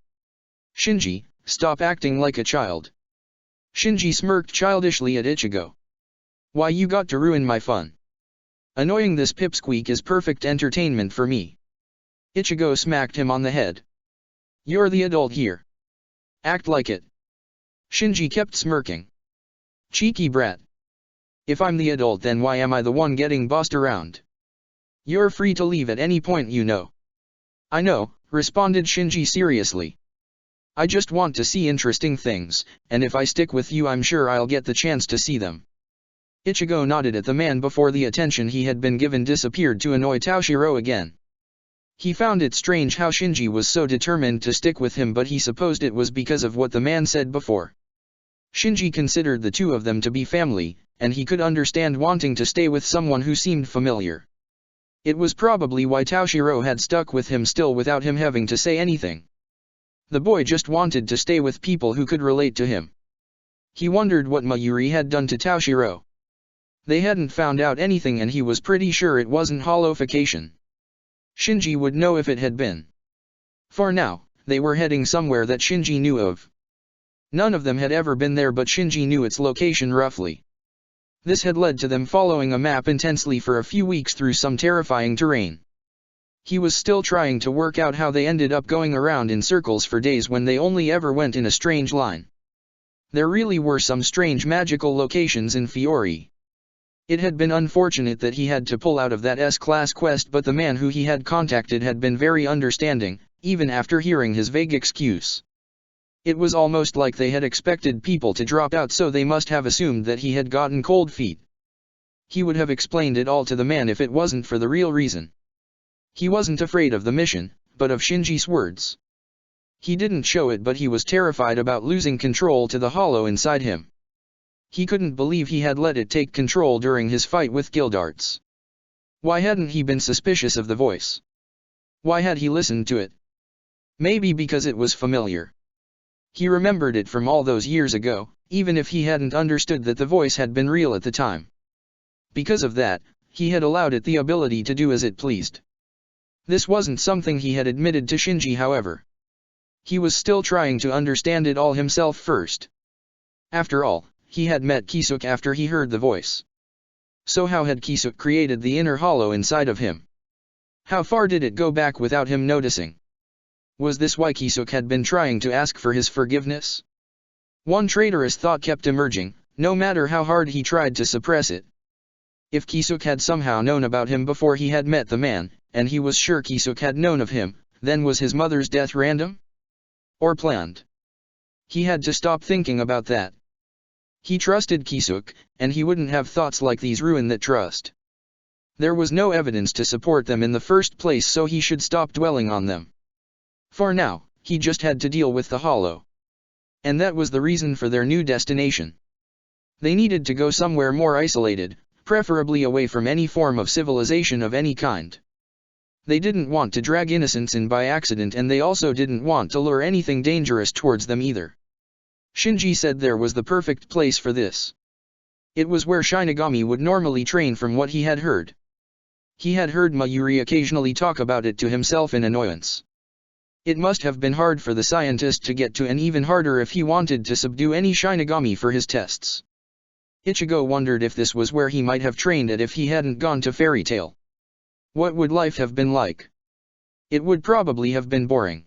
Shinji, stop acting like a child. Shinji smirked childishly at Ichigo. Why you got to ruin my fun? Annoying this pipsqueak is perfect entertainment for me. Ichigo smacked him on the head. You're the adult here. Act like it. Shinji kept smirking. Cheeky brat. If I'm the adult, then why am I the one getting bossed around? You're free to leave at any point, you know. I know, responded Shinji seriously. I just want to see interesting things, and if I stick with you I'm sure I'll get the chance to see them. Ichigo nodded at the man before the attention he had been given disappeared to annoy Toshiro again. He found it strange how Shinji was so determined to stick with him, but he supposed it was because of what the man said before. Shinji considered the two of them to be family, and he could understand wanting to stay with someone who seemed familiar. It was probably why Toshiro had stuck with him still without him having to say anything. The boy just wanted to stay with people who could relate to him. He wondered what Mayuri had done to Toshiro. They hadn't found out anything and he was pretty sure it wasn't holofication. Shinji would know if it had been. For now, they were heading somewhere that Shinji knew of. None of them had ever been there, but Shinji knew its location roughly. This had led to them following a map intensely for a few weeks through some terrifying terrain. He was still trying to work out how they ended up going around in circles for days when they only ever went in a strange line. There really were some strange magical locations in Fiori. It had been unfortunate that he had to pull out of that S-class quest, but the man who he had contacted had been very understanding, even after hearing his vague excuse. It was almost like they had expected people to drop out, so they must have assumed that he had gotten cold feet. He would have explained it all to the man if it wasn't for the real reason. He wasn't afraid of the mission, but of Shinji's words. He didn't show it, but he was terrified about losing control to the hollow inside him. He couldn't believe he had let it take control during his fight with Gildarts. Why hadn't he been suspicious of the voice? Why had he listened to it? Maybe because it was familiar. He remembered it from all those years ago, even if he hadn't understood that the voice had been real at the time. Because of that, he had allowed it the ability to do as it pleased. This wasn't something he had admitted to Shinji, however. He was still trying to understand it all himself first. After all, he had met Kisuke after he heard the voice. So how had Kisuke created the inner hollow inside of him? How far did it go back without him noticing? Was this why Kisuke had been trying to ask for his forgiveness? One traitorous thought kept emerging, no matter how hard he tried to suppress it. If Kisuke had somehow known about him before he had met the man, and he was sure Kisuke had known of him, then was his mother's death random? Or planned? He had to stop thinking about that. He trusted Kisuke, and he wouldn't have thoughts like these ruin that trust. There was no evidence to support them in the first place, so he should stop dwelling on them. For now, he just had to deal with the hollow. And that was the reason for their new destination. They needed to go somewhere more isolated, preferably away from any form of civilization of any kind. They didn't want to drag innocents in by accident, and they also didn't want to lure anything dangerous towards them either. Shinji said there was the perfect place for this. It was where Shinigami would normally train, from what he had heard. He had heard Mayuri occasionally talk about it to himself in annoyance. It must have been hard for the scientist to get to, and even harder if he wanted to subdue any Shinigami for his tests. Ichigo wondered if this was where he might have trained at if he hadn't gone to Fairy Tail. What would life have been like? It would probably have been boring.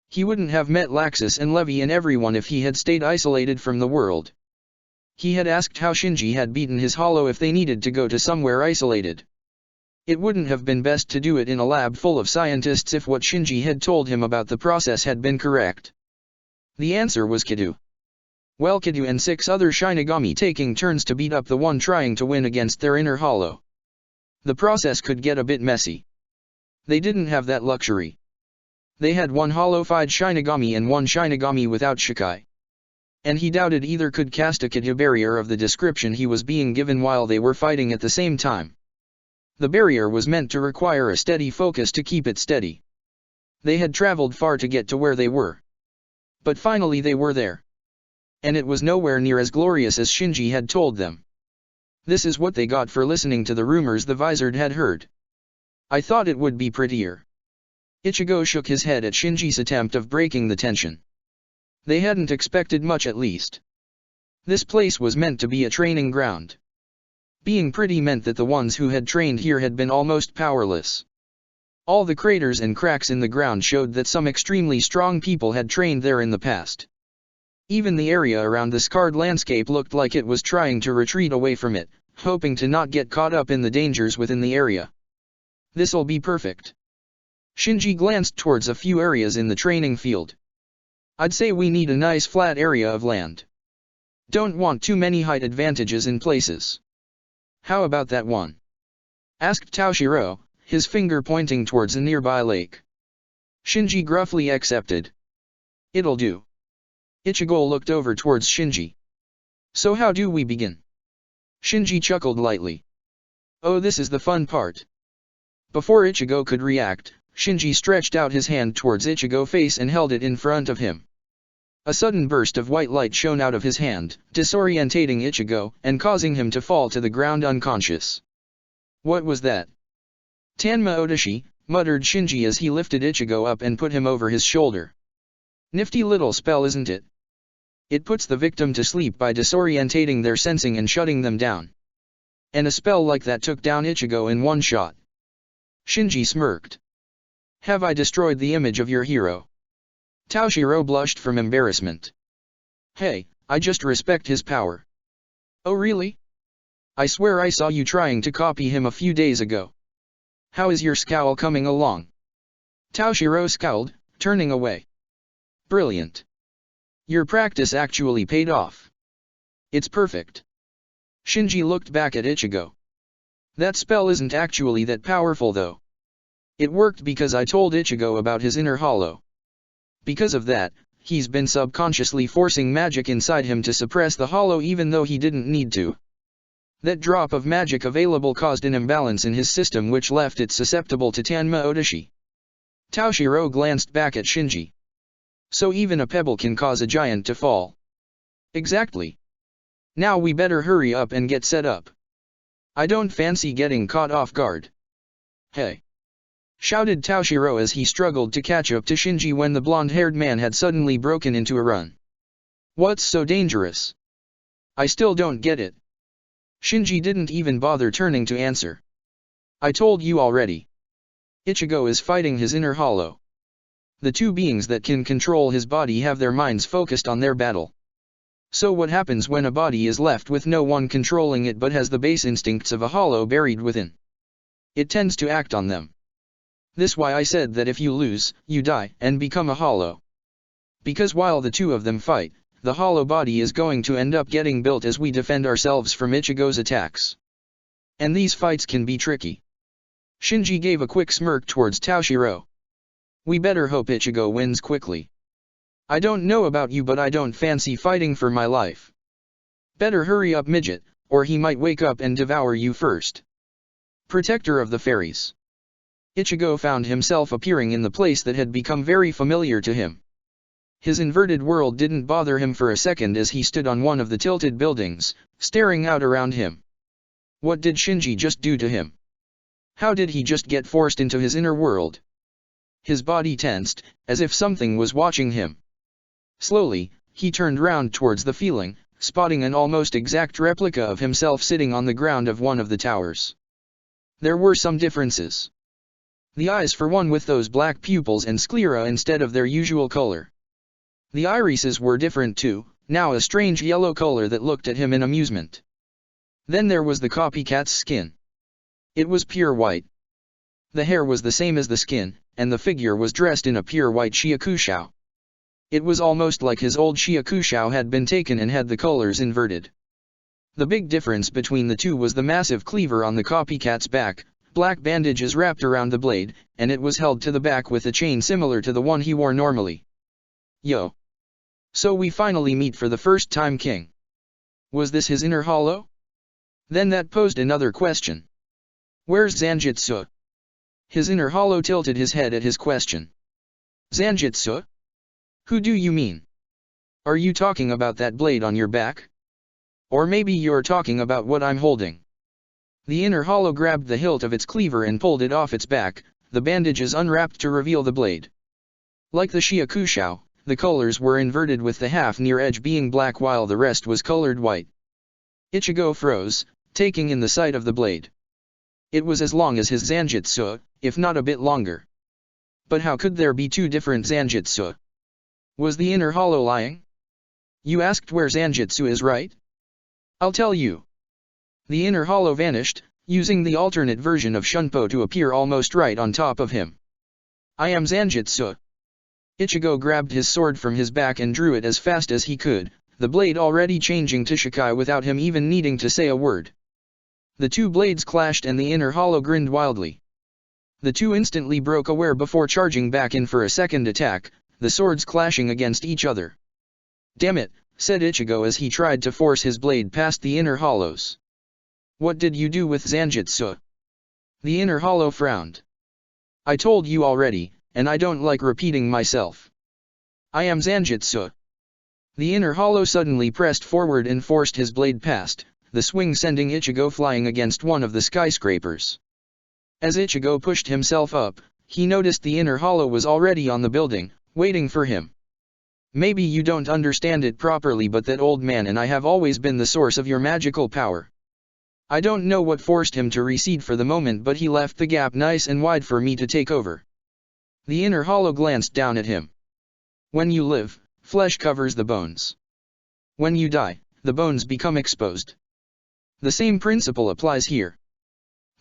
He wouldn't have met Laxus and Levi and everyone if he had stayed isolated from the world. He had asked how Shinji had beaten his hollow if they needed to go to somewhere isolated. It wouldn't have been best to do it in a lab full of scientists if what Shinji had told him about the process had been correct. The answer was Kidou. Well, Kidou and 6 other Shinigami taking turns to beat up the one trying to win against their inner hollow. The process could get a bit messy. They didn't have that luxury. They had one hollow-fied Shinigami and one Shinigami without Shikai. And he doubted either could cast a Kidou barrier of the description he was being given while they were fighting at the same time. The barrier was meant to require a steady focus to keep it steady. They had traveled far to get to where they were. But finally they were there. And it was nowhere near as glorious as Shinji had told them. This is what they got for listening to the rumors the Visored had heard. I thought it would be prettier. Ichigo shook his head at Shinji's attempt of breaking the tension. They hadn't expected much at least. This place was meant to be a training ground. Being pretty meant that the ones who had trained here had been almost powerless. All the craters and cracks in the ground showed that some extremely strong people had trained there in the past. Even the area around the scarred landscape looked like it was trying to retreat away from it, hoping to not get caught up in the dangers within the area. This'll be perfect. Shinji glanced towards a few areas in the training field. I'd say we need a nice flat area of land. Don't want too many height advantages in places. How about that one? Asked Toshiro, his finger pointing towards a nearby lake. Shinji gruffly accepted. It'll do. Ichigo looked over towards Shinji. So how do we begin? Shinji chuckled lightly. Oh, this is the fun part. Before Ichigo could react, Shinji stretched out his hand towards Ichigo's face and held it in front of him. A sudden burst of white light shone out of his hand, disorientating Ichigo, and causing him to fall to the ground unconscious. What was that? Tanma Otoshi, muttered Shinji as he lifted Ichigo up and put him over his shoulder. Nifty little spell, isn't it? It puts the victim to sleep by disorientating their sensing and shutting them down. And a spell like that took down Ichigo in one shot. Shinji smirked. Have I destroyed the image of your hero? Toshiro blushed from embarrassment. Hey, I just respect his power. Oh really? I swear I saw you trying to copy him a few days ago. How is your scowl coming along? Toshiro scowled, turning away. Brilliant. Your practice actually paid off. It's perfect. Shinji looked back at Ichigo. That spell isn't actually that powerful though. It worked because I told Ichigo about his inner hollow. Because of that, he's been subconsciously forcing magic inside him to suppress the hollow even though he didn't need to. That drop of magic available caused an imbalance in his system which left it susceptible to Tanma Otoshi. Toshiro glanced back at Shinji. So even a pebble can cause a giant to fall. Exactly. Now we better hurry up and get set up. I don't fancy getting caught off guard. Hey! Shouted Toshiro as he struggled to catch up to Shinji when the blonde-haired man had suddenly broken into a run. What's so dangerous? I still don't get it. Shinji didn't even bother turning to answer. I told you already. Ichigo is fighting his inner hollow. The two beings that can control his body have their minds focused on their battle. So what happens when a body is left with no one controlling it but has the base instincts of a hollow buried within? It tends to act on them. This why I said that if you lose, you die and become a hollow. Because while the two of them fight, the hollow body is going to end up getting built as we defend ourselves from Ichigo's attacks. And these fights can be tricky. Shinji gave a quick smirk towards Toshiro. We better hope Ichigo wins quickly. I don't know about you but I don't fancy fighting for my life. Better hurry up midget, or he might wake up and devour you first. Protector of the Fairies. Ichigo found himself appearing in the place that had become very familiar to him. His inverted world didn't bother him for a second as he stood on one of the tilted buildings, staring out around him. What did Shinji just do to him? How did he just get forced into his inner world? His body tensed, as if something was watching him. Slowly, he turned round towards the feeling, spotting an almost exact replica of himself sitting on the ground of one of the towers. There were some differences. The eyes for one with those black pupils and sclera instead of their usual color. The irises were different too, now a strange yellow color that looked at him in amusement. Then there was the copycat's skin. It was pure white. The hair was the same as the skin, and the figure was dressed in a pure white shiakushou. It was almost like his old shiakushou had been taken and had the colors inverted. The big difference between the two was the massive cleaver on the copycat's back, black bandages wrapped around the blade, and it was held to the back with a chain similar to the one he wore normally. Yo! So we finally meet for the first time, King. Was this his inner hollow? Then that posed another question. Where's Zanjitsu? His inner hollow tilted his head at his question. Zanjitsu? Who do you mean? Are you talking about that blade on your back? Or maybe you're talking about what I'm holding? The inner hollow grabbed the hilt of its cleaver and pulled it off its back, the bandages unwrapped to reveal the blade. Like the Shiakushou, the colors were inverted with the half-near edge being black while the rest was colored white. Ichigo froze, taking in the sight of the blade. It was as long as his Zanjutsu, if not a bit longer. But how could there be two different Zanjutsu? Was the inner hollow lying? You asked where Zanjutsu is, right? I'll tell you. The inner hollow vanished, using the alternate version of Shunpo to appear almost right on top of him. I am Zanjutsu. Ichigo grabbed his sword from his back and drew it as fast as he could, the blade already changing to Shikai without him even needing to say a word. The two blades clashed and the inner hollow grinned wildly. The two instantly broke aware before charging back in for a second attack, the swords clashing against each other. Damn it, said Ichigo as he tried to force his blade past the inner hollows. What did you do with Zanjutsu? The inner hollow frowned. I told you already, and I don't like repeating myself. I am Zanjutsu. The inner hollow suddenly pressed forward and forced his blade past, the swing sending Ichigo flying against one of the skyscrapers. As Ichigo pushed himself up, he noticed the inner hollow was already on the building, waiting for him. Maybe you don't understand it properly, but that old man and I have always been the source of your magical power. I don't know what forced him to recede for the moment, but he left the gap nice and wide for me to take over. The inner hollow glanced down at him. When you live, flesh covers the bones. When you die, the bones become exposed. The same principle applies here.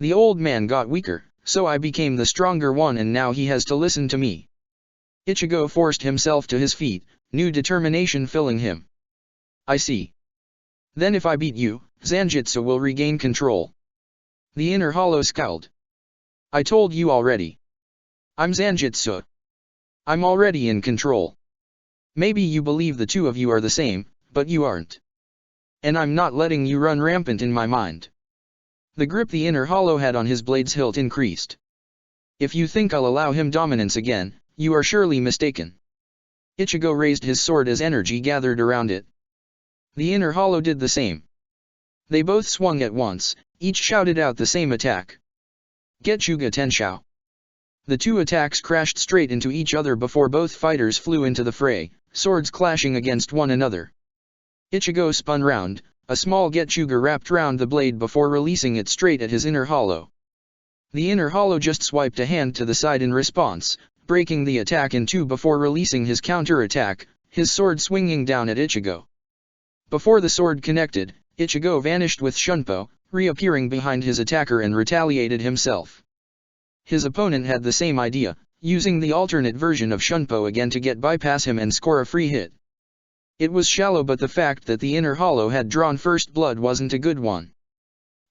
The old man got weaker, so I became the stronger one, and now he has to listen to me. Ichigo forced himself to his feet, new determination filling him. I see. Then if I beat you, Zanjutsu will regain control. The inner hollow scowled. I told you already. I'm Zanjutsu. I'm already in control. Maybe you believe the two of you are the same, but you aren't. And I'm not letting you run rampant in my mind. The grip the inner hollow had on his blade's hilt increased. If you think I'll allow him dominance again, you are surely mistaken. Ichigo raised his sword as energy gathered around it. The inner hollow did the same. They both swung at once, each shouted out the same attack. Getsuga Tenshou. The two attacks crashed straight into each other before both fighters flew into the fray, swords clashing against one another. Ichigo spun round, a small Getsuga wrapped round the blade before releasing it straight at his inner hollow. The inner hollow just swiped a hand to the side in response, breaking the attack in two before releasing his counter-attack, his sword swinging down at Ichigo. Before the sword connected, Ichigo vanished with Shunpo, reappearing behind his attacker and retaliated himself. His opponent had the same idea, using the alternate version of Shunpo again to get bypass him and score a free hit. It was shallow, but the fact that the inner hollow had drawn first blood wasn't a good one.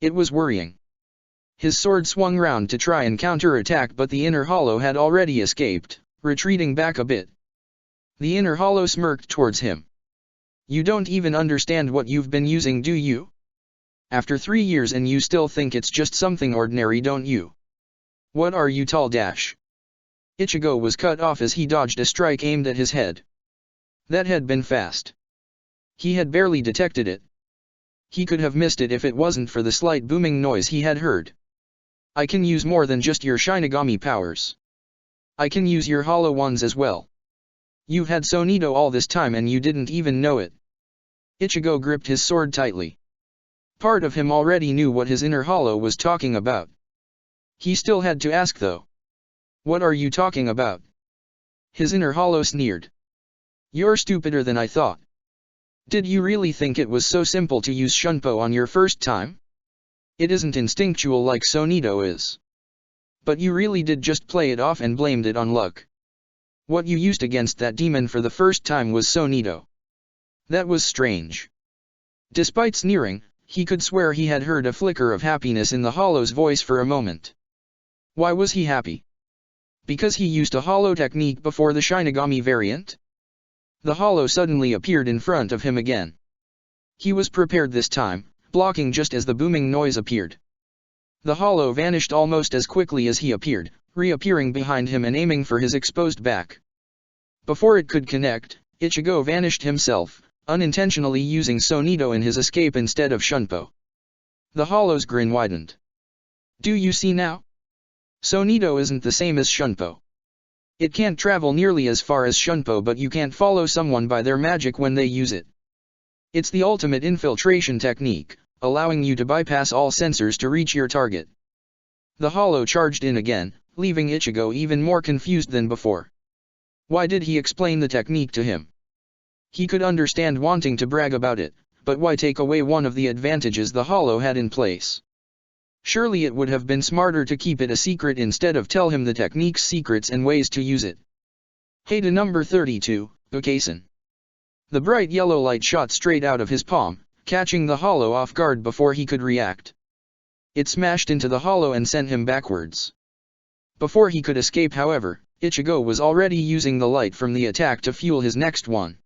It was worrying. His sword swung round to try and counter-attack, but the inner hollow had already escaped, retreating back a bit. The inner hollow smirked towards him. You don't even understand what you've been using, do you? After 3 years and you still think it's just something ordinary, don't you? What are you, tall dash? Ichigo was cut off as he dodged a strike aimed at his head. That had been fast. He had barely detected it. He could have missed it if it wasn't for the slight booming noise he had heard. I can use more than just your Shinigami powers. I can use your hollow ones as well. You've had Sonido all this time and you didn't even know it. Ichigo gripped his sword tightly. Part of him already knew what his inner hollow was talking about. He still had to ask though. What are you talking about? His inner hollow sneered. You're stupider than I thought. Did you really think it was so simple to use Shunpo on your first time? It isn't instinctual like Sonido is. But you really did just play it off and blamed it on luck. What you used against that demon for the first time was Sonido. That was strange. Despite sneering, he could swear he had heard a flicker of happiness in the hollow's voice for a moment. Why was he happy? Because he used a hollow technique before the Shinigami variant? The hollow suddenly appeared in front of him again. He was prepared this time, blocking just as the booming noise appeared. The hollow vanished almost as quickly as he appeared, reappearing behind him and aiming for his exposed back. Before it could connect, Ichigo vanished himself, unintentionally using Sonido in his escape instead of Shunpo. The Hollow's grin widened. Do you see now? Sonito isn't the same as Shunpo. It can't travel nearly as far as Shunpo, but you can't follow someone by their magic when they use it. It's the ultimate infiltration technique, allowing you to bypass all sensors to reach your target. The Hollow charged in again, leaving Ichigo even more confused than before. Why did he explain the technique to him? He could understand wanting to brag about it, but why take away one of the advantages the Hollow had in place? Surely it would have been smarter to keep it a secret instead of tell him the technique's secrets and ways to use it. Hey to number 32, Ukasen. The bright yellow light shot straight out of his palm, catching the Hollow off guard before he could react. It smashed into the Hollow and sent him backwards. Before he could escape, however, Ichigo was already using the light from the attack to fuel his next one.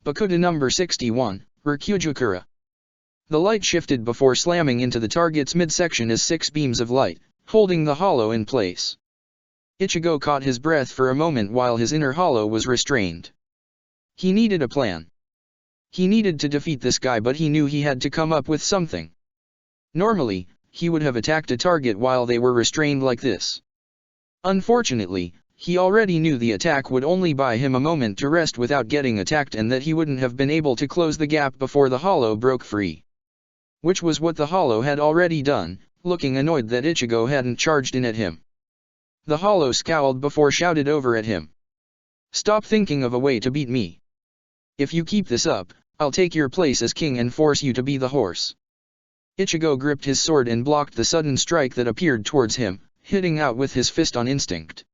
Bakuda number 61, Ryukyu. The light shifted before slamming into the target's midsection as 6 beams of light, holding the Hollow in place. Ichigo caught his breath for a moment while his inner Hollow was restrained. He needed a plan. He needed to defeat this guy, but he knew he had to come up with something. Normally, he would have attacked a target while they were restrained like this. Unfortunately, he already knew the attack would only buy him a moment to rest without getting attacked, and that he wouldn't have been able to close the gap before the Hollow broke free. Which was what the Hollow had already done, looking annoyed that Ichigo hadn't charged in at him. The Hollow scowled before shouted over at him. Stop thinking of a way to beat me. If you keep this up, I'll take your place as king and force you to be the horse. Ichigo gripped his sword and blocked the sudden strike that appeared towards him, hitting out with his fist on instinct.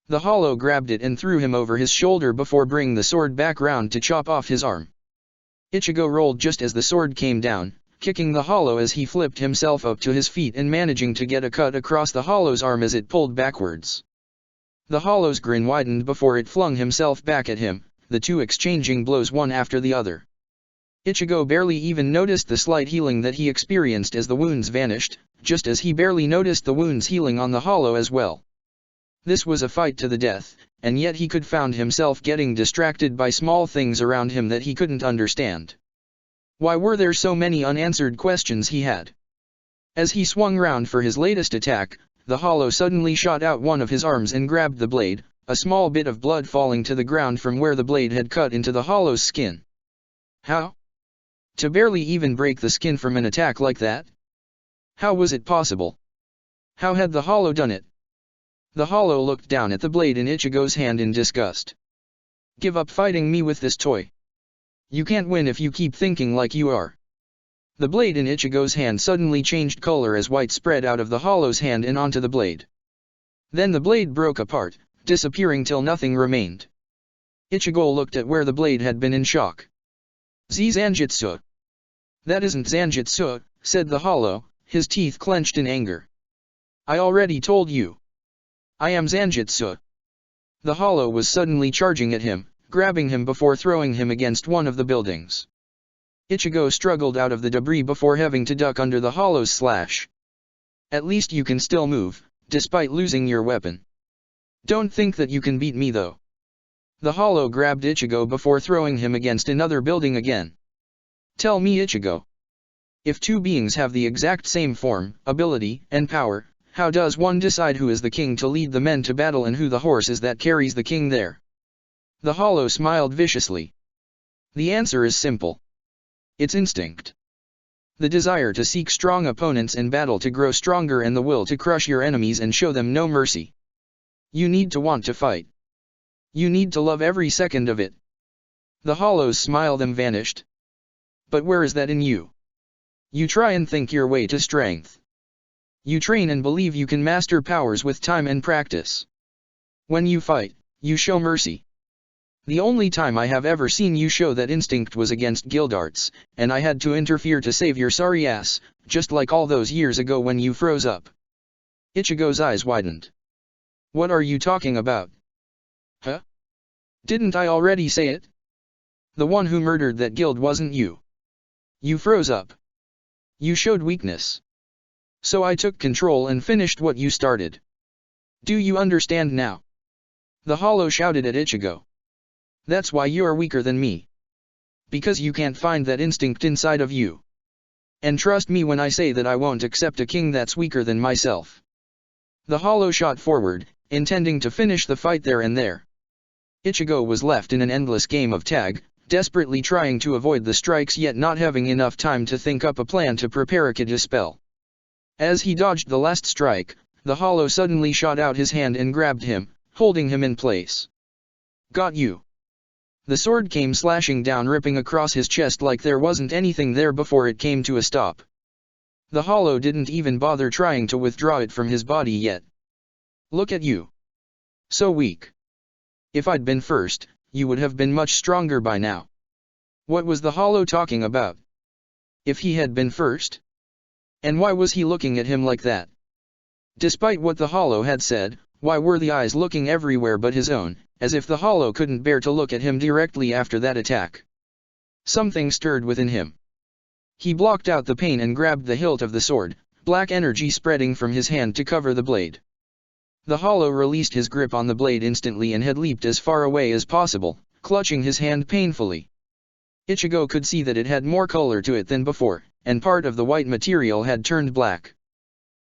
The Hollow grabbed it and threw him over his shoulder before bringing the sword back round to chop off his arm. Ichigo rolled just as the sword came down, kicking the Hollow as he flipped himself up to his feet and managing to get a cut across the Hollow's arm as it pulled backwards. The Hollow's grin widened before it flung himself back at him, the two exchanging blows one after the other. Ichigo barely even noticed the slight healing that he experienced as the wounds vanished, just as he barely noticed the wounds healing on the Hollow as well. This was a fight to the death, and yet he could found himself getting distracted by small things around him that he couldn't understand. Why were there so many unanswered questions he had? As he swung round for his latest attack, the Hollow suddenly shot out one of his arms and grabbed the blade, a small bit of blood falling to the ground from where the blade had cut into the Hollow's skin. How? To barely even break the skin from an attack like that? How was it possible? How had the Hollow done it? The Hollow looked down at the blade in Ichigo's hand in disgust. Give up fighting me with this toy. You can't win if you keep thinking like you are. The blade in Ichigo's hand suddenly changed color as white spread out of the Hollow's hand and onto the blade. Then the blade broke apart, disappearing till nothing remained. Ichigo looked at where the blade had been in shock. Zanjutsu. That isn't Zanjutsu, said the Hollow, his teeth clenched in anger. I already told you. I am Zanjutsu. The Hollow was suddenly charging at him, grabbing him before throwing him against one of the buildings. Ichigo struggled out of the debris before having to duck under the Hollow's slash. At least you can still move, despite losing your weapon. Don't think that you can beat me though. The Hollow grabbed Ichigo before throwing him against another building again. Tell me, Ichigo. If two beings have the exact same form, ability, and power, how does one decide who is the king to lead the men to battle and who the horse is that carries the king there? The Hollow smiled viciously. The answer is simple. It's instinct. The desire to seek strong opponents in battle to grow stronger and the will to crush your enemies and show them no mercy. You need to want to fight. You need to love every second of it. The Hollow's smile then vanished. But where is that in you? You try and think your way to strength. You train and believe you can master powers with time and practice. When you fight, you show mercy. The only time I have ever seen you show that instinct was against Guildarts, and I had to interfere to save your sorry ass, just like all those years ago when you froze up. Ichigo's eyes widened. What are you talking about? Huh? Didn't I already say it? The one who murdered that guild wasn't you. You froze up. You showed weakness. So I took control and finished what you started. Do you understand now? The Hollow shouted at Ichigo. That's why you're weaker than me. Because you can't find that instinct inside of you. And trust me when I say that I won't accept a king that's weaker than myself. The hollow shot forward, intending to finish the fight there and there. Ichigo was left in an endless game of tag, desperately trying to avoid the strikes yet not having enough time to think up a plan to prepare a Kid spell. As he dodged the last strike, the hollow suddenly shot out his hand and grabbed him, holding him in place. Got you. The sword came slashing down, ripping across his chest like there wasn't anything there before it came to a stop. The hollow didn't even bother trying to withdraw it from his body yet. Look at you. So weak. If I'd been first, you would have been much stronger by now. What was the hollow talking about? If he had been first? And why was he looking at him like that? Despite what the hollow had said, why were the eyes looking everywhere but his own, as if the hollow couldn't bear to look at him directly after that attack? Something stirred within him. He blocked out the pain and grabbed the hilt of the sword, black energy spreading from his hand to cover the blade. The hollow released his grip on the blade instantly and had leaped as far away as possible, clutching his hand painfully. Ichigo could see that it had more color to it than before, and part of the white material had turned black.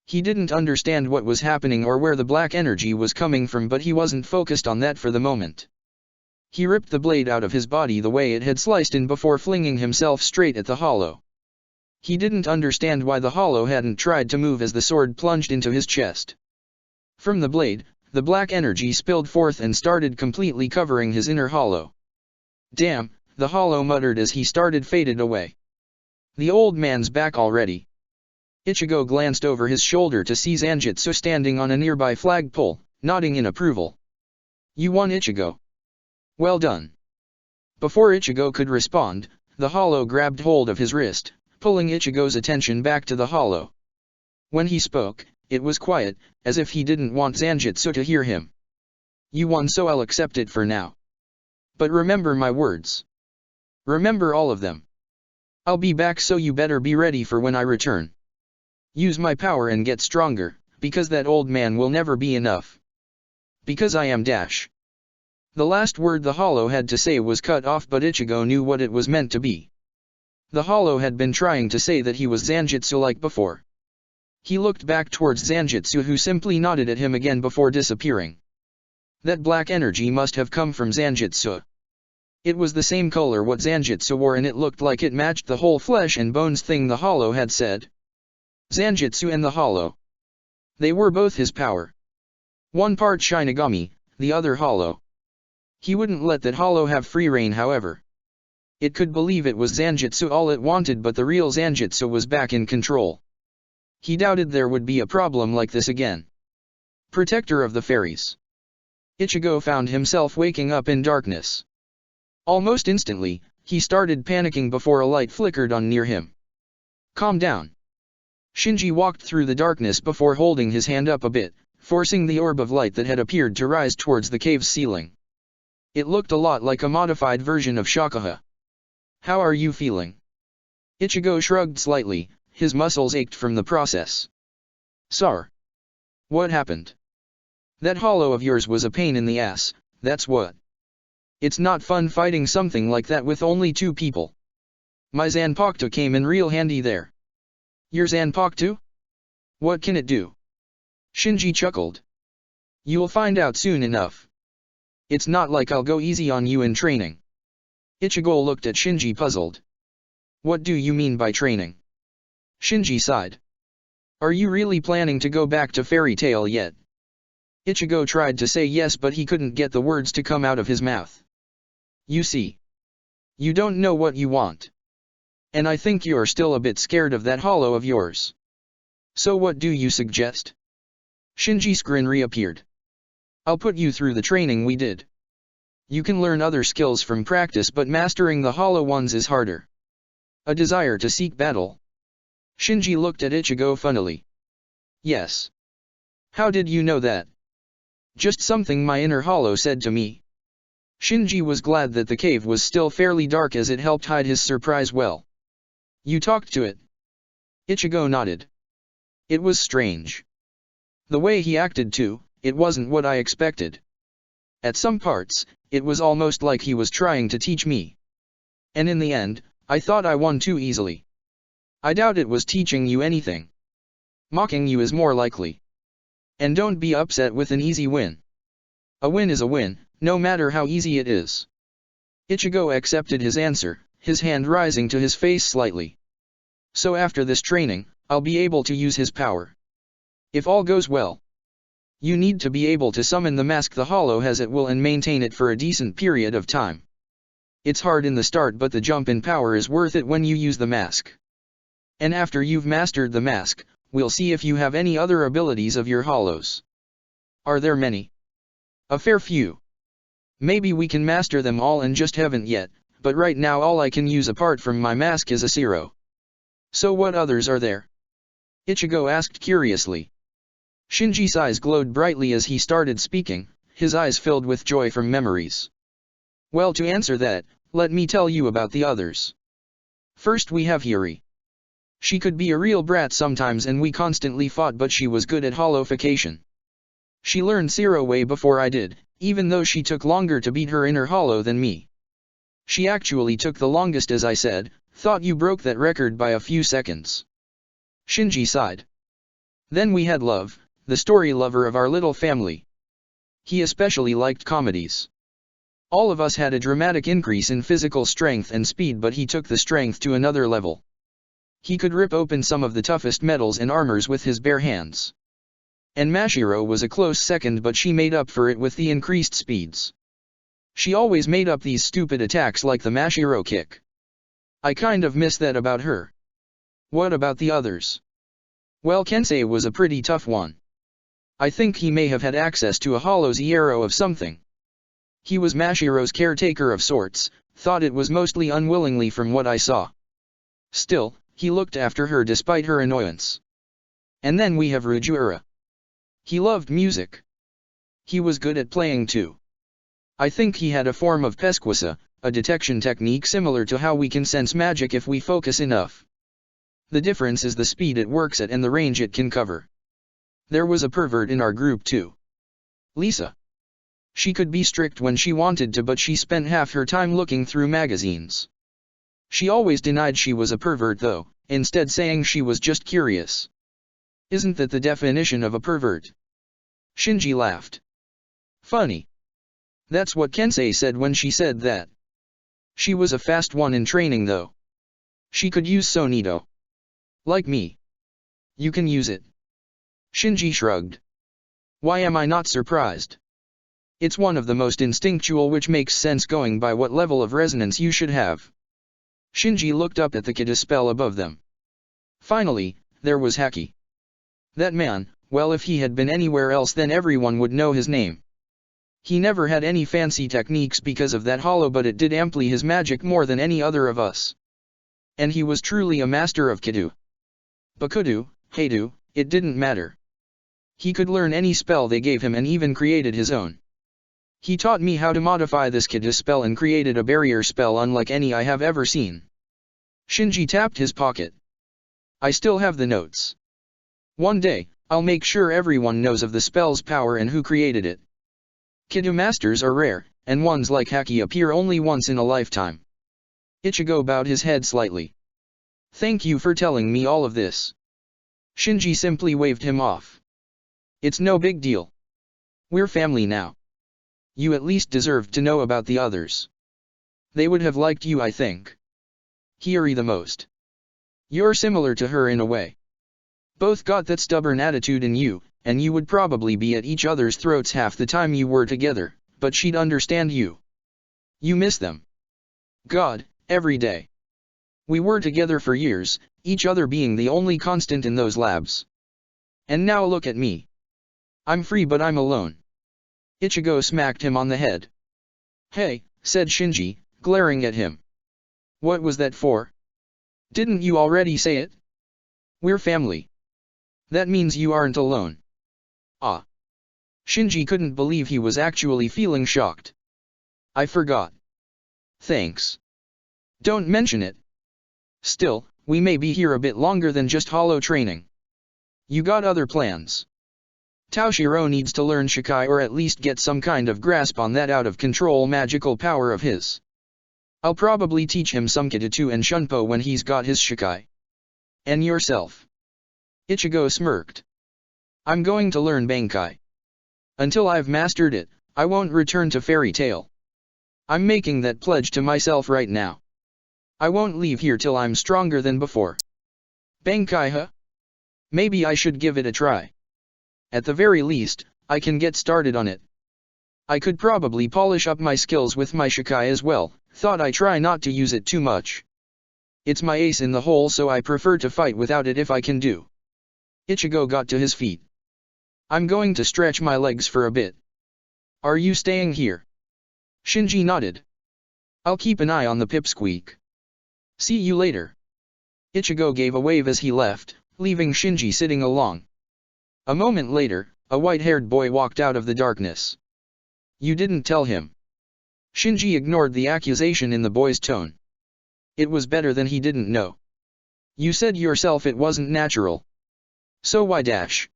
He didn't understand what was happening or where the black energy was coming from, but he wasn't focused on that for the moment. He ripped the blade out of his body the way it had sliced in before flinging himself straight at the hollow. He didn't understand why the hollow hadn't tried to move as the sword plunged into his chest. From the blade, the black energy spilled forth and started completely covering his inner hollow. Damn, the hollow muttered as he started faded away. The old man's back already. Ichigo glanced over his shoulder to see Zanjitsu standing on a nearby flagpole, nodding in approval. You won, Ichigo. Well done. Before Ichigo could respond, the hollow grabbed hold of his wrist, pulling Ichigo's attention back to the hollow. When he spoke, it was quiet, as if he didn't want Zanjitsu to hear him. You won, so I'll accept it for now. But remember my words. Remember all of them. I'll be back, so you better be ready for when I return. Use my power and get stronger, because that old man will never be enough. Because I am dash. The last word the hollow had to say was cut off, but Ichigo knew what it was meant to be. The hollow had been trying to say that he was Zanjitsu like before. He looked back towards Zanjitsu, who simply nodded at him again before disappearing. That black energy must have come from Zanjitsu. It was the same color what Zanjitsu wore, and it looked like it matched the whole flesh and bones thing the hollow had said. Zanjitsu and the hollow. They were both his power. One part Shinigami, the other hollow. He wouldn't let that hollow have free reign, however. It could believe it was Zanjitsu all it wanted, but the real Zanjitsu was back in control. He doubted there would be a problem like this again. Protector of the Fairies. Ichigo found himself waking up in darkness. Almost instantly, he started panicking before a light flickered on near him. Calm down. Shinji walked through the darkness before holding his hand up a bit, forcing the orb of light that had appeared to rise towards the cave's ceiling. It looked a lot like a modified version of Shakuha. How are you feeling? Ichigo shrugged slightly, his muscles ached from the process. Sar. What happened? That hollow of yours was a pain in the ass, that's what. It's not fun fighting something like that with only two people. My Zanpakuto came in real handy there. Your Zanpakuto? What can it do? Shinji chuckled. You'll find out soon enough. It's not like I'll go easy on you in training. Ichigo looked at Shinji puzzled. What do you mean by training? Shinji sighed. Are you really planning to go back to Fairy Tail yet? Ichigo tried to say yes, but he couldn't get the words to come out of his mouth. You see. You don't know what you want. And I think you're still a bit scared of that hollow of yours. So what do you suggest? Shinji's grin reappeared. I'll put you through the training we did. You can learn other skills from practice, but mastering the hollow ones is harder. A desire to seek battle? Shinji looked at Ichigo funnily. Yes. How did you know that? Just something my inner hollow said to me. Shinji was glad that the cave was still fairly dark, as it helped hide his surprise well. You talked to it? Ichigo nodded. It was strange. The way he acted too, it wasn't what I expected. At some parts, it was almost like he was trying to teach me. And in the end, I thought I won too easily. I doubt it was teaching you anything. Mocking you is more likely. And don't be upset with an easy win. A win is a win, no matter how easy it is. Ichigo accepted his answer, his hand rising to his face slightly. So after this training, I'll be able to use his power. If all goes well. You need to be able to summon the mask the hollow has at will and maintain it for a decent period of time. It's hard in the start, but the jump in power is worth it when you use the mask. And after you've mastered the mask, we'll see if you have any other abilities of your hollows. Are there many? A fair few. Maybe we can master them all and just haven't yet, but right now all I can use apart from my mask is a zero. So what others are there? Ichigo asked curiously. Shinji's eyes glowed brightly as he started speaking, his eyes filled with joy from memories. Well, to answer that, let me tell you about the others. First we have Hiri. She could be a real brat sometimes and we constantly fought, but she was good at hollowification. She learned Zero way before I did, even though she took longer to beat her inner hollow than me. She actually took the longest, as I said, thought you broke that record by a few seconds. Shinji sighed. Then we had Love, the story lover of our little family. He especially liked comedies. All of us had a dramatic increase in physical strength and speed, but he took the strength to another level. He could rip open some of the toughest metals and armors with his bare hands. And Mashiro was a close second, but she made up for it with the increased speeds. She always made up these stupid attacks like the Mashiro kick. I kind of miss that about her. What about the others? Well, Kensei was a pretty tough one. I think he may have had access to a hollow arrow of something. He was Mashiro's caretaker of sorts, thought it was mostly unwillingly from what I saw. Still, he looked after her despite her annoyance. And then we have Rujuura. He loved music. He was good at playing too. I think he had a form of pesquisa, a detection technique similar to how we can sense magic if we focus enough. The difference is the speed it works at and the range it can cover. There was a pervert in our group too. Lisa. She could be strict when she wanted to, but she spent half her time looking through magazines. She always denied she was a pervert though, instead saying she was just curious. Isn't that the definition of a pervert? Shinji laughed. Funny. That's what Kensei said when she said that. She was a fast one in training though. She could use Sonito. Like me. You can use it. Shinji shrugged. Why am I not surprised? It's one of the most instinctual, which makes sense going by what level of resonance you should have. Shinji looked up at the kid spell above them. Finally, there was Haki. That man, well, if he had been anywhere else then everyone would know his name. He never had any fancy techniques because of that hollow, but it did amply his magic more than any other of us. And he was truly a master of Kidu. Bakudu, Heidu, it didn't matter. He could learn any spell they gave him and even created his own. He taught me how to modify this Kidu spell and created a barrier spell unlike any I have ever seen. Shinji tapped his pocket. I still have the notes. One day, I'll make sure everyone knows of the spell's power and who created it. Kidu masters are rare, and ones like Haki appear only once in a lifetime. Ichigo bowed his head slightly. Thank you for telling me all of this. Shinji simply waved him off. It's no big deal. We're family now. You at least deserved to know about the others. They would have liked you, I think. Hiri the most. You're similar to her in a way. Both got that stubborn attitude in you, and you would probably be at each other's throats half the time you were together, but she'd understand you. You miss them. God, every day. We were together for years, each other being the only constant in those labs. And now look at me. I'm free but I'm alone. Ichigo smacked him on the head. Hey, said Shinji, glaring at him. What was that for? Didn't you already say it? We're family. That means you aren't alone. Ah. Shinji couldn't believe he was actually feeling shocked. I forgot. Thanks. Don't mention it. Still, we may be here a bit longer than just hollow training. You got other plans. Taoshiro needs to learn Shikai or at least get some kind of grasp on that out of control magical power of his. I'll probably teach him some Kidu and Shunpo when he's got his Shikai. And yourself? Ichigo smirked. I'm going to learn Bankai. Until I've mastered it, I won't return to Fairy Tail. I'm making that pledge to myself right now. I won't leave here till I'm stronger than before. Bankai, huh? Maybe I should give it a try. At the very least, I can get started on it. I could probably polish up my skills with my Shikai as well, thought I try not to use it too much. It's my ace in the hole, so I prefer to fight without it if I can do. Ichigo got to his feet. I'm going to stretch my legs for a bit. Are you staying here? Shinji nodded. I'll keep an eye on the pipsqueak. See you later. Ichigo gave a wave as he left, leaving Shinji sitting along. A moment later, a white-haired boy walked out of the darkness. You didn't tell him. Shinji ignored the accusation in the boy's tone. It was better than he didn't know. You said yourself it wasn't natural. So why dash?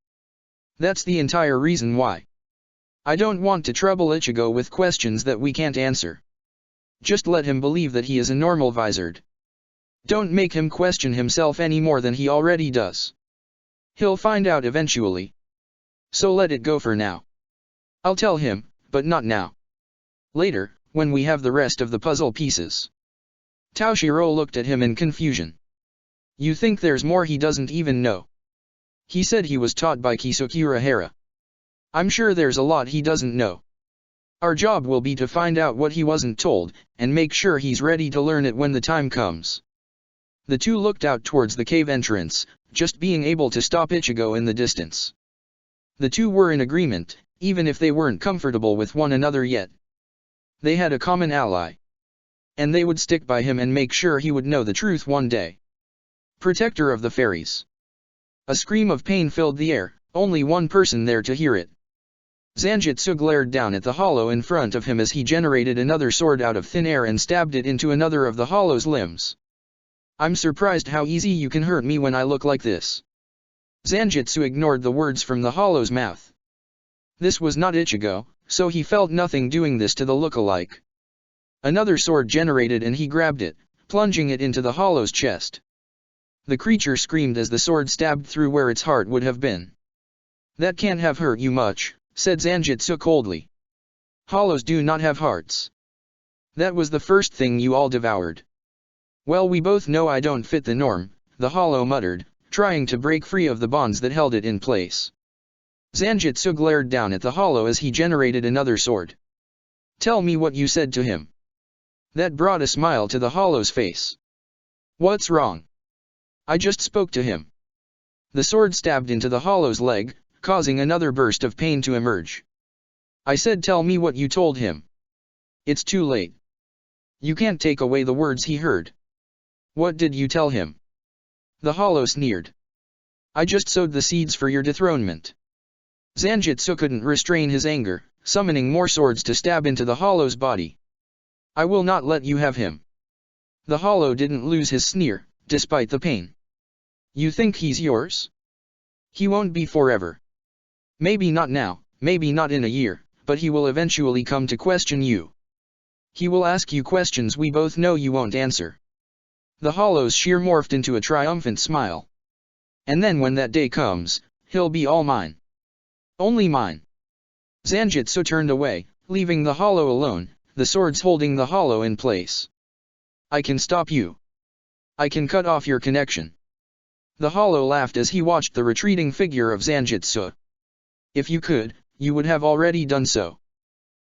That's the entire reason why. I don't want to trouble Ichigo with questions that we can't answer. Just let him believe that he is a normal wizard. Don't make him question himself any more than he already does. He'll find out eventually. So let it go for now. I'll tell him, but not now. Later, when we have the rest of the puzzle pieces. Toshiro looked at him in confusion. You think there's more he doesn't even know? He said he was taught by Kisukura Hara. I'm sure there's a lot he doesn't know. Our job will be to find out what he wasn't told, and make sure he's ready to learn it when the time comes. The two looked out towards the cave entrance, just being able to stop Ichigo in the distance. The two were in agreement, even if they weren't comfortable with one another yet. They had a common ally. And they would stick by him and make sure he would know the truth one day. Protector of the Fairies. A scream of pain filled the air, only one person there to hear it. Zanjitsu glared down at the hollow in front of him as he generated another sword out of thin air and stabbed it into another of the hollow's limbs. I'm surprised how easy you can hurt me when I look like this. Zanjitsu ignored the words from the hollow's mouth. This was not Ichigo, so he felt nothing doing this to the look-alike. Another sword generated and he grabbed it, plunging it into the hollow's chest. The creature screamed as the sword stabbed through where its heart would have been. That can't have hurt you much, said Zanjitsu coldly. Hollows do not have hearts. That was the first thing you all devoured. Well, we both know I don't fit the norm, the hollow muttered, trying to break free of the bonds that held it in place. Zanjitsu glared down at the hollow as he generated another sword. Tell me what you said to him. That brought a smile to the hollow's face. What's wrong? I just spoke to him. The sword stabbed into the hollow's leg, causing another burst of pain to emerge. I said tell me what you told him. It's too late. You can't take away the words he heard. What did you tell him? The hollow sneered. I just sowed the seeds for your dethronement. Zanjitsu couldn't restrain his anger, summoning more swords to stab into the hollow's body. I will not let you have him. The hollow didn't lose his sneer, despite the pain. You think he's yours? He won't be forever. Maybe not now, maybe not in a year, but he will eventually come to question you. He will ask you questions we both know you won't answer. The hollow's sheer morphed into a triumphant smile. And then when that day comes, he'll be all mine. Only mine. Zanjitsu turned away, leaving the hollow alone, the swords holding the hollow in place. I can stop you. I can cut off your connection. The hollow laughed as he watched the retreating figure of Zanjitsu. If you could, you would have already done so.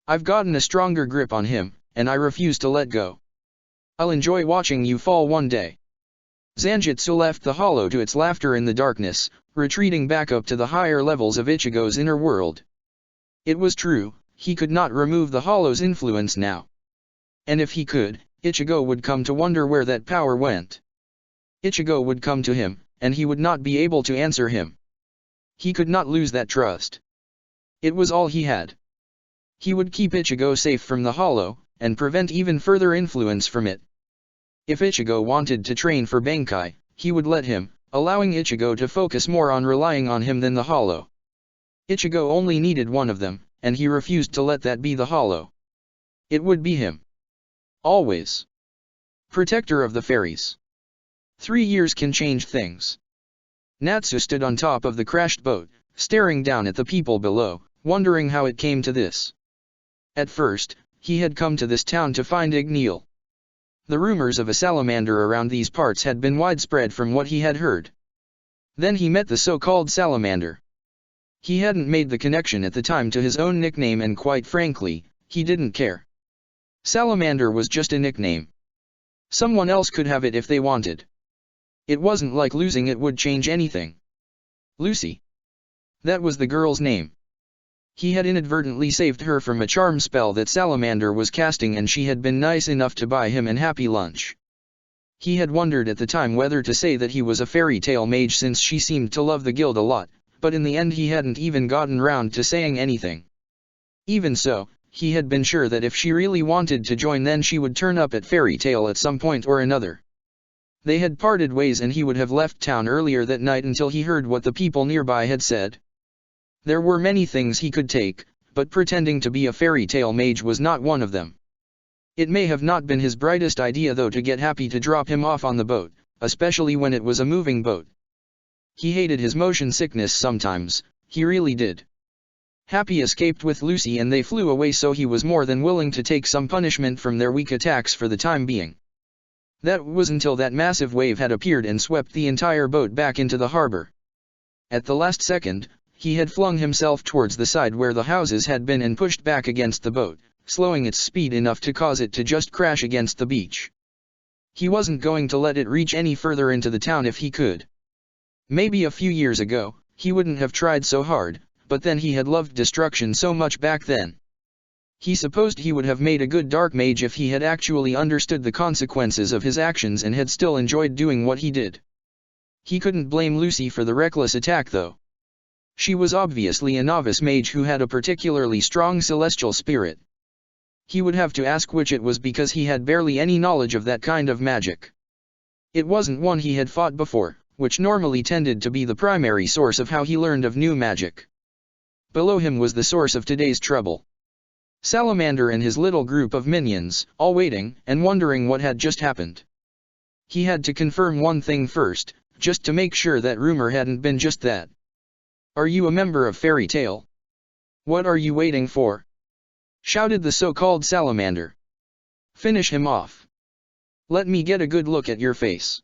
I've gotten a stronger grip on him, and I refuse to let go. I'll enjoy watching you fall one day. Zanjitsu left the hollow to its laughter in the darkness, retreating back up to the higher levels of Ichigo's inner world. It was true, he could not remove the hollow's influence now. And if he could, Ichigo would come to wonder where that power went. Ichigo would come to him, and he would not be able to answer him. He could not lose that trust. It was all he had. He would keep Ichigo safe from the hollow, and prevent even further influence from it. If Ichigo wanted to train for Bankai, he would let him, allowing Ichigo to focus more on relying on him than the hollow. Ichigo only needed one of them, and he refused to let that be the hollow. It would be him. Always. Protector of the Fairies. 3 years can change things. Natsu stood on top of the crashed boat, staring down at the people below, wondering how it came to this. At first, he had come to this town to find Igneel. The rumors of a salamander around these parts had been widespread from what he had heard. Then he met the so-called salamander. He hadn't made the connection at the time to his own nickname, and quite frankly, he didn't care. Salamander was just a nickname. Someone else could have it if they wanted. It wasn't like losing it would change anything. Lucy. That was the girl's name. He had inadvertently saved her from a charm spell that Salamander was casting, and she had been nice enough to buy him an happy lunch. He had wondered at the time whether to say that he was a fairy tale mage, since she seemed to love the guild a lot, but in the end he hadn't even gotten round to saying anything. Even so, he had been sure that if she really wanted to join, then she would turn up at Fairy Tale at some point or another. They had parted ways, and he would have left town earlier that night until he heard what the people nearby had said. There were many things he could take, but pretending to be a fairy tale mage was not one of them. It may have not been his brightest idea though to get Happy to drop him off on the boat, especially when it was a moving boat. He hated his motion sickness sometimes, he really did. Happy escaped with Lucy and they flew away, so he was more than willing to take some punishment from their weak attacks for the time being. That was until that massive wave had appeared and swept the entire boat back into the harbor. At the last second, he had flung himself towards the side where the houses had been and pushed back against the boat, slowing its speed enough to cause it to just crash against the beach. He wasn't going to let it reach any further into the town if he could. Maybe a few years ago, he wouldn't have tried so hard, but then he had loved destruction so much back then. He supposed he would have made a good dark mage if he had actually understood the consequences of his actions and had still enjoyed doing what he did. He couldn't blame Lucy for the reckless attack though. She was obviously a novice mage who had a particularly strong celestial spirit. He would have to ask which it was, because he had barely any knowledge of that kind of magic. It wasn't one he had fought before, which normally tended to be the primary source of how he learned of new magic. Below him was the source of today's trouble. Salamander and his little group of minions, all waiting and wondering what had just happened. He had to confirm one thing first, just to make sure that rumor hadn't been just that. "Are you a member of Fairy Tale? What are you waiting for?" shouted the so-called salamander. "Finish him off. Let me get a good look at your face."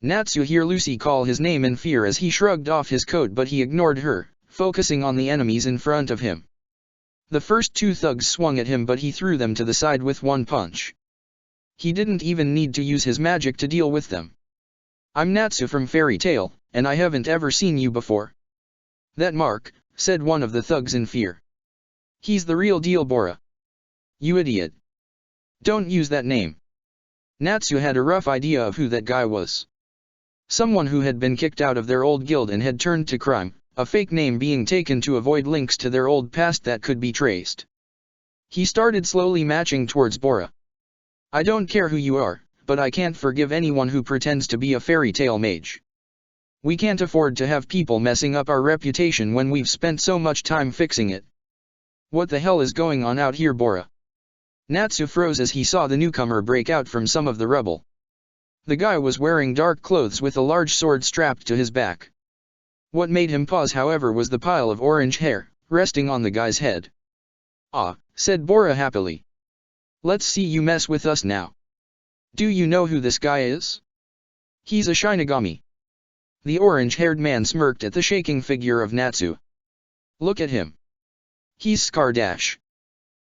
Natsu heard Lucy call his name in fear as he shrugged off his coat, but he ignored her, focusing on the enemies in front of him. The first two thugs swung at him, but he threw them to the side with one punch. He didn't even need to use his magic to deal with them. "I'm Natsu from Fairy Tale, and I haven't ever seen you before." "That Mark," said one of the thugs in fear. "He's the real deal, Bora." "You idiot. Don't use that name." Natsu had a rough idea of who that guy was. Someone who had been kicked out of their old guild and had turned to crime, a fake name being taken to avoid links to their old past that could be traced. He started slowly marching towards Bora. "I don't care who you are, but I can't forgive anyone who pretends to be a fairy tale mage. We can't afford to have people messing up our reputation when we've spent so much time fixing it. What the hell is going on out here, Bora?" Natsu froze as he saw the newcomer break out from some of the rubble. The guy was wearing dark clothes with a large sword strapped to his back. What made him pause, however, was the pile of orange hair, resting on the guy's head. "Ah," said Bora happily. "Let's see you mess with us now. Do you know who this guy is?" "He's a Shinigami." The orange-haired man smirked at the shaking figure of Natsu. "Look at him. He's Skardash."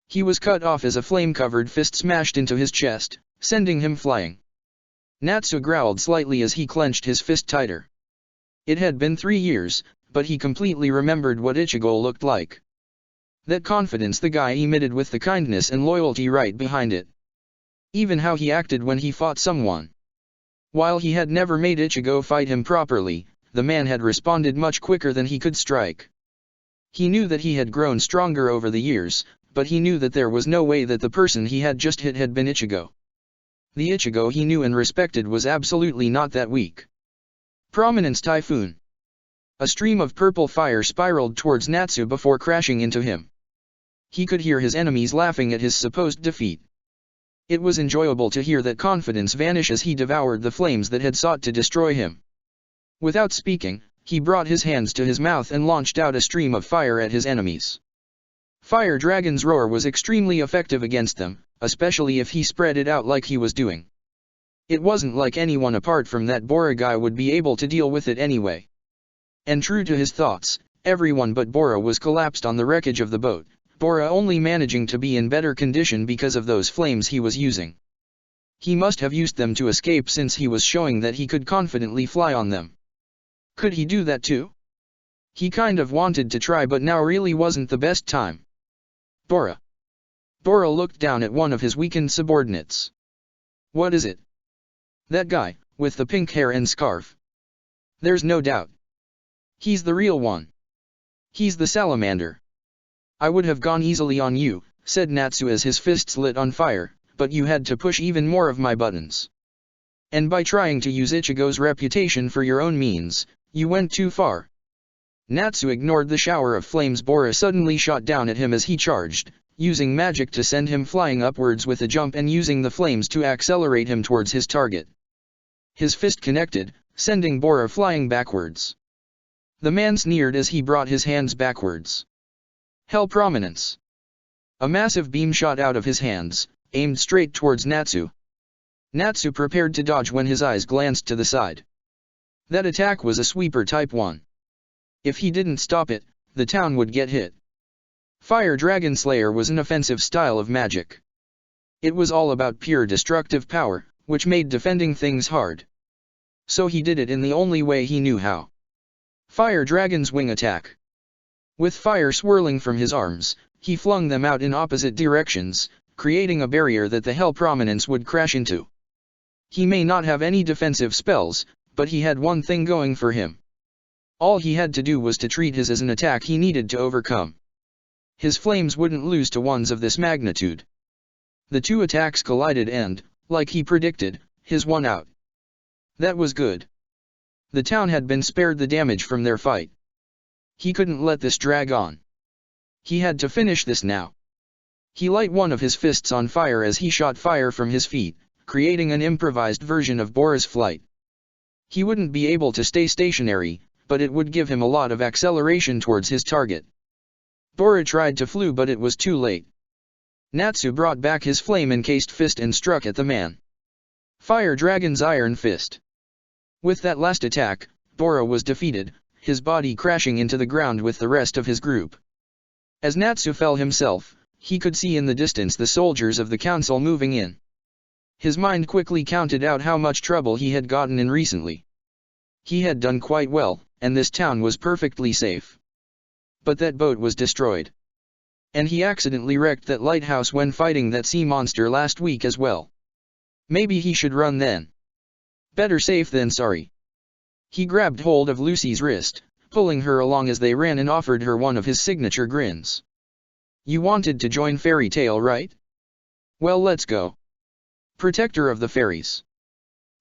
He was cut off as a flame-covered fist smashed into his chest, sending him flying. Natsu growled slightly as he clenched his fist tighter. It had been 3 years, but he completely remembered what Ichigo looked like. That confidence the guy emitted with the kindness and loyalty right behind it. Even how he acted when he fought someone. While he had never made Ichigo fight him properly, the man had responded much quicker than he could strike. He knew that he had grown stronger over the years, but he knew that there was no way that the person he had just hit had been Ichigo. The Ichigo he knew and respected was absolutely not that weak. Prominence Typhoon. A stream of purple fire spiraled towards Natsu before crashing into him. He could hear his enemies laughing at his supposed defeat. It was enjoyable to hear that confidence vanish as he devoured the flames that had sought to destroy him. Without speaking, he brought his hands to his mouth and launched out a stream of fire at his enemies. Fire Dragon's roar was extremely effective against them, especially if he spread it out like he was doing. It wasn't like anyone apart from that Bora guy would be able to deal with it anyway. And true to his thoughts, everyone but Bora was collapsed on the wreckage of the boat, Bora only managing to be in better condition because of those flames he was using. He must have used them to escape since he was showing that he could confidently fly on them. Could he do that too? He kind of wanted to try, but now really wasn't the best time. Bora. Bora looked down at one of his weakened subordinates. What is it? That guy, with the pink hair and scarf. There's no doubt. He's the real one. He's the salamander. I would have gone easily on you, said Natsu as his fists lit on fire, but you had to push even more of my buttons. And by trying to use Ichigo's reputation for your own means, you went too far. Natsu ignored the shower of flames Bora suddenly shot down at him as he charged, using magic to send him flying upwards with a jump and using the flames to accelerate him towards his target. His fist connected, sending Bora flying backwards. The man sneered as he brought his hands backwards. Hell Prominence. A massive beam shot out of his hands, aimed straight towards Natsu. Natsu prepared to dodge when his eyes glanced to the side. That attack was a sweeper type 1. If he didn't stop it, the town would get hit. Fire Dragon Slayer was an offensive style of magic. It was all about pure destructive power, which made defending things hard. So he did it in the only way he knew how. Fire Dragon's Wing Attack. With fire swirling from his arms, he flung them out in opposite directions, creating a barrier that the Hell Prominence would crash into. He may not have any defensive spells, but he had one thing going for him. All he had to do was to treat his as an attack he needed to overcome. His flames wouldn't lose to ones of this magnitude. The two attacks collided and, like he predicted, his won out. That was good. The town had been spared the damage from their fight. He couldn't let this drag on. He had to finish this now. He lit one of his fists on fire as he shot fire from his feet, creating an improvised version of Bora's flight. He wouldn't be able to stay stationary, but it would give him a lot of acceleration towards his target. Bora tried to flee, but it was too late. Natsu brought back his flame-encased fist and struck at the man. Fire Dragon's Iron Fist. With that last attack, Bora was defeated, his body crashing into the ground with the rest of his group. As Natsu fell himself, he could see in the distance the soldiers of the council moving in. His mind quickly counted out how much trouble he had gotten in recently. He had done quite well, and this town was perfectly safe. But that boat was destroyed. And he accidentally wrecked that lighthouse when fighting that sea monster last week as well. Maybe he should run then. Better safe than sorry. He grabbed hold of Lucy's wrist, pulling her along as they ran and offered her one of his signature grins. You wanted to join Fairy Tail, right? Well, let's go. Protector of the Fairies.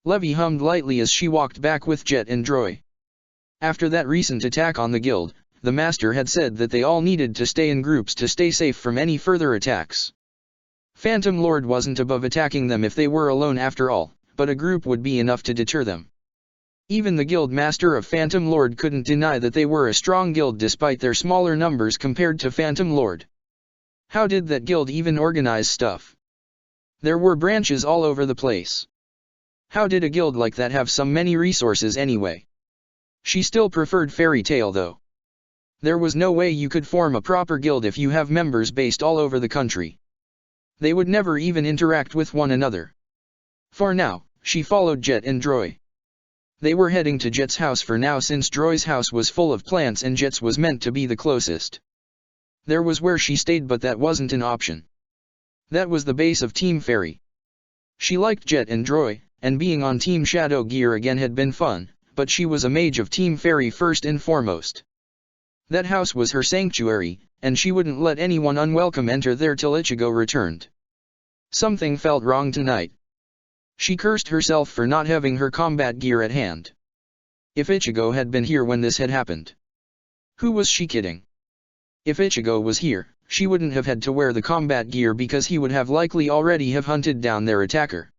Levi hummed lightly as she walked back with Jet and Droy. After that recent attack on the guild, the master had said that they all needed to stay in groups to stay safe from any further attacks. Phantom Lord wasn't above attacking them if they were alone after all, but a group would be enough to deter them. Even the guild master of Phantom Lord couldn't deny that they were a strong guild despite their smaller numbers compared to Phantom Lord. How did that guild even organize stuff? There were branches all over the place. How did a guild like that have so many resources anyway? She still preferred Fairy Tail though. There was no way you could form a proper guild if you have members based all over the country. They would never even interact with one another. For now, she followed Jet and Droy. They were heading to Jet's house for now since Droy's house was full of plants and Jet's was meant to be the closest. There was where she stayed, but that wasn't an option. That was the base of Team Fairy. She liked Jet and Droy, and being on Team Shadow Gear again had been fun, but she was a mage of Team Fairy first and foremost. That house was her sanctuary, and she wouldn't let anyone unwelcome enter there till Ichigo returned. Something felt wrong tonight. She cursed herself for not having her combat gear at hand. If Ichigo had been here when this had happened. Who was she kidding? If Ichigo was here, she wouldn't have had to wear the combat gear because he would have likely already have hunted down their attacker.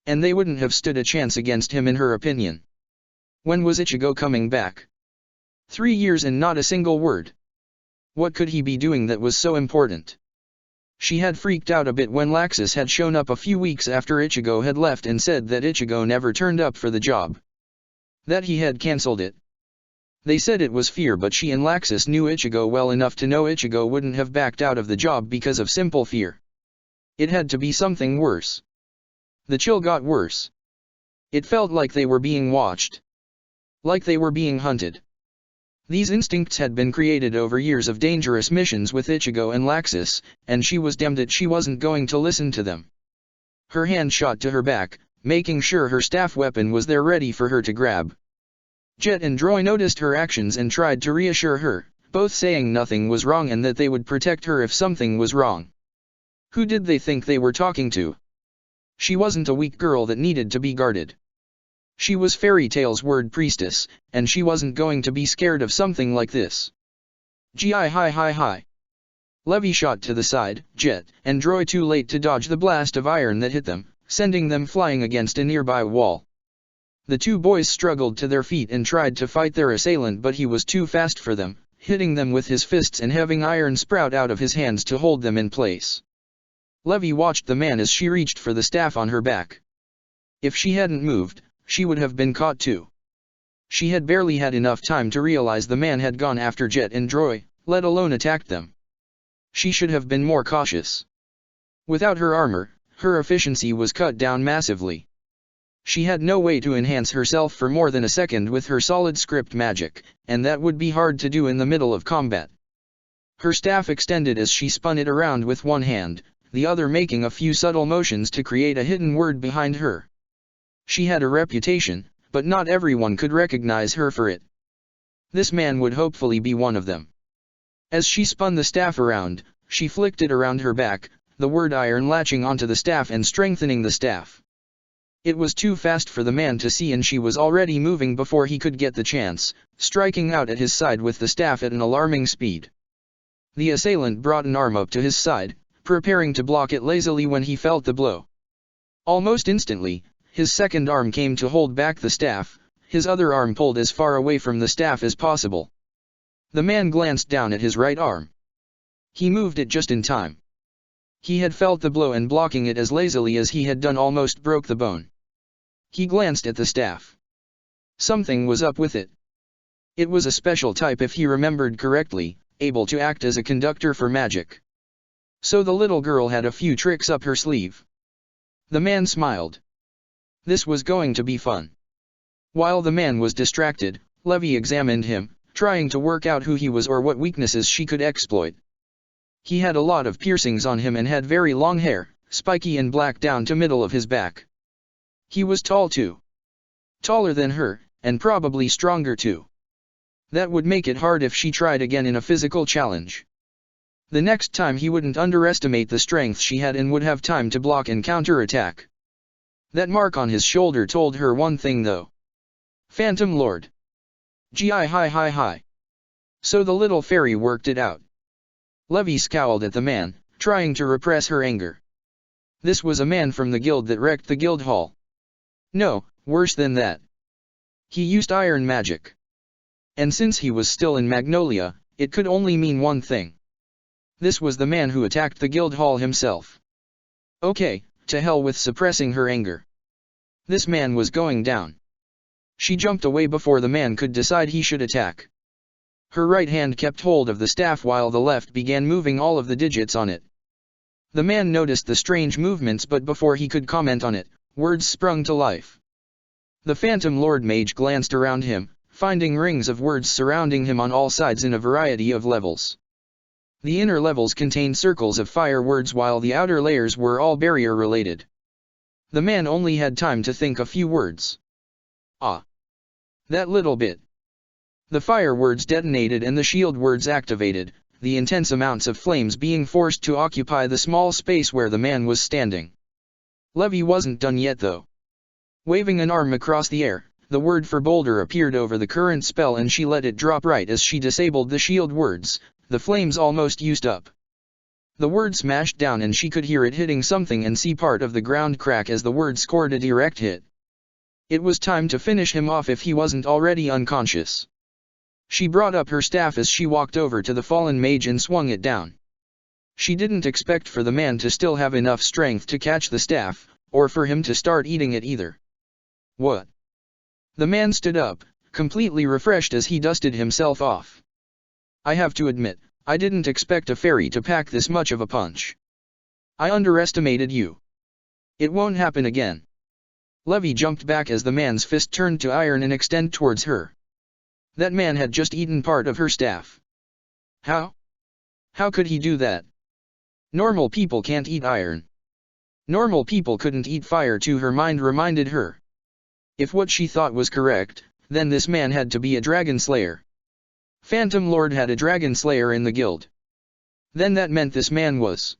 And they wouldn't have stood a chance against him in her opinion. When was Ichigo coming back? 3 years and not a single word. What could he be doing that was so important? She had freaked out a bit when Laxus had shown up a few weeks after Ichigo had left and said that Ichigo never turned up for the job. That he had cancelled it. They said it was fear, but she and Laxus knew Ichigo well enough to know Ichigo wouldn't have backed out of the job because of simple fear. It had to be something worse. The chill got worse. It felt like they were being watched. Like they were being hunted. These instincts had been created over years of dangerous missions with Ichigo and Laxus, and she was damned that she wasn't going to listen to them. Her hand shot to her back, making sure her staff weapon was there ready for her to grab. Jet and Droy noticed her actions and tried to reassure her, both saying nothing was wrong and that they would protect her if something was wrong. Who did they think they were talking to? She wasn't a weak girl that needed to be guarded. She was Fairy Tail's word priestess, and she wasn't going to be scared of something like this. Hi. Levi shot to the side, Jet and Droy too late to dodge the blast of iron that hit them, sending them flying against a nearby wall. The two boys struggled to their feet and tried to fight their assailant, but he was too fast for them, hitting them with his fists and having iron sprout out of his hands to hold them in place. Levi watched the man as she reached for the staff on her back. If she hadn't moved, she would have been caught too. She had barely had enough time to realize the man had gone after Jet and Droy, let alone attacked them. She should have been more cautious. Without her armor, her efficiency was cut down massively. She had no way to enhance herself for more than a second with her solid script magic, and that would be hard to do in the middle of combat. Her staff extended as she spun it around with one hand, the other making a few subtle motions to create a hidden word behind her. She had a reputation, but not everyone could recognize her for it. This man would hopefully be one of them. As she spun the staff around, she flicked it around her back, the word iron latching onto the staff and strengthening the staff. It was too fast for the man to see, and she was already moving before he could get the chance, striking out at his side with the staff at an alarming speed. The assailant brought an arm up to his side, preparing to block it lazily when he felt the blow. Almost instantly, his second arm came to hold back the staff, his other arm pulled as far away from the staff as possible. The man glanced down at his right arm. He moved it just in time. He had felt the blow, and blocking it as lazily as he had done almost broke the bone. He glanced at the staff. Something was up with it. It was a special type, if he remembered correctly, able to act as a conductor for magic. So the little girl had a few tricks up her sleeve. The man smiled. This was going to be fun. While the man was distracted, Levi examined him, trying to work out who he was or what weaknesses she could exploit. He had a lot of piercings on him and had very long hair, spiky and black down to middle of his back. He was tall too. Taller than her, and probably stronger too. That would make it hard if she tried again in a physical challenge. The next time he wouldn't underestimate the strength she had and would have time to block and counter-attack. That mark on his shoulder told her one thing though. Phantom Lord. Hi. So the little fairy worked it out. Levi scowled at the man, trying to repress her anger. This was a man from the guild that wrecked the guild hall. No, worse than that. He used iron magic. And since he was still in Magnolia, it could only mean one thing. This was the man who attacked the guild hall himself. Okay, to hell with suppressing her anger. This man was going down. She jumped away before the man could decide he should attack. Her right hand kept hold of the staff while the left began moving all of the digits on it. The man noticed the strange movements, but before he could comment on it, words sprung to life. The Phantom Lord Mage glanced around him, finding rings of words surrounding him on all sides in a variety of levels. The inner levels contained circles of fire words while the outer layers were all barrier related. The man only had time to think a few words. Ah. That little bit. The fire words detonated and the shield words activated, the intense amounts of flames being forced to occupy the small space where the man was standing. Levi wasn't done yet though. Waving an arm across the air, the word for boulder appeared over the current spell and she let it drop right as she disabled the shield words, the flames almost used up. The word smashed down and she could hear it hitting something and see part of the ground crack as the word scored a direct hit. It was time to finish him off if he wasn't already unconscious. She brought up her staff as she walked over to the fallen mage and swung it down. She didn't expect for the man to still have enough strength to catch the staff, or for him to start eating it either. What? The man stood up, completely refreshed as he dusted himself off. I have to admit, I didn't expect a fairy to pack this much of a punch. I underestimated you. It won't happen again. Levy jumped back as the man's fist turned to iron and extended towards her. That man had just eaten part of her staff. How? How could he do that? Normal people can't eat iron. Normal people couldn't eat fire too, her mind reminded her. If what she thought was correct, then this man had to be a dragon slayer. Phantom Lord had a dragon slayer in the guild. Then that meant this man was.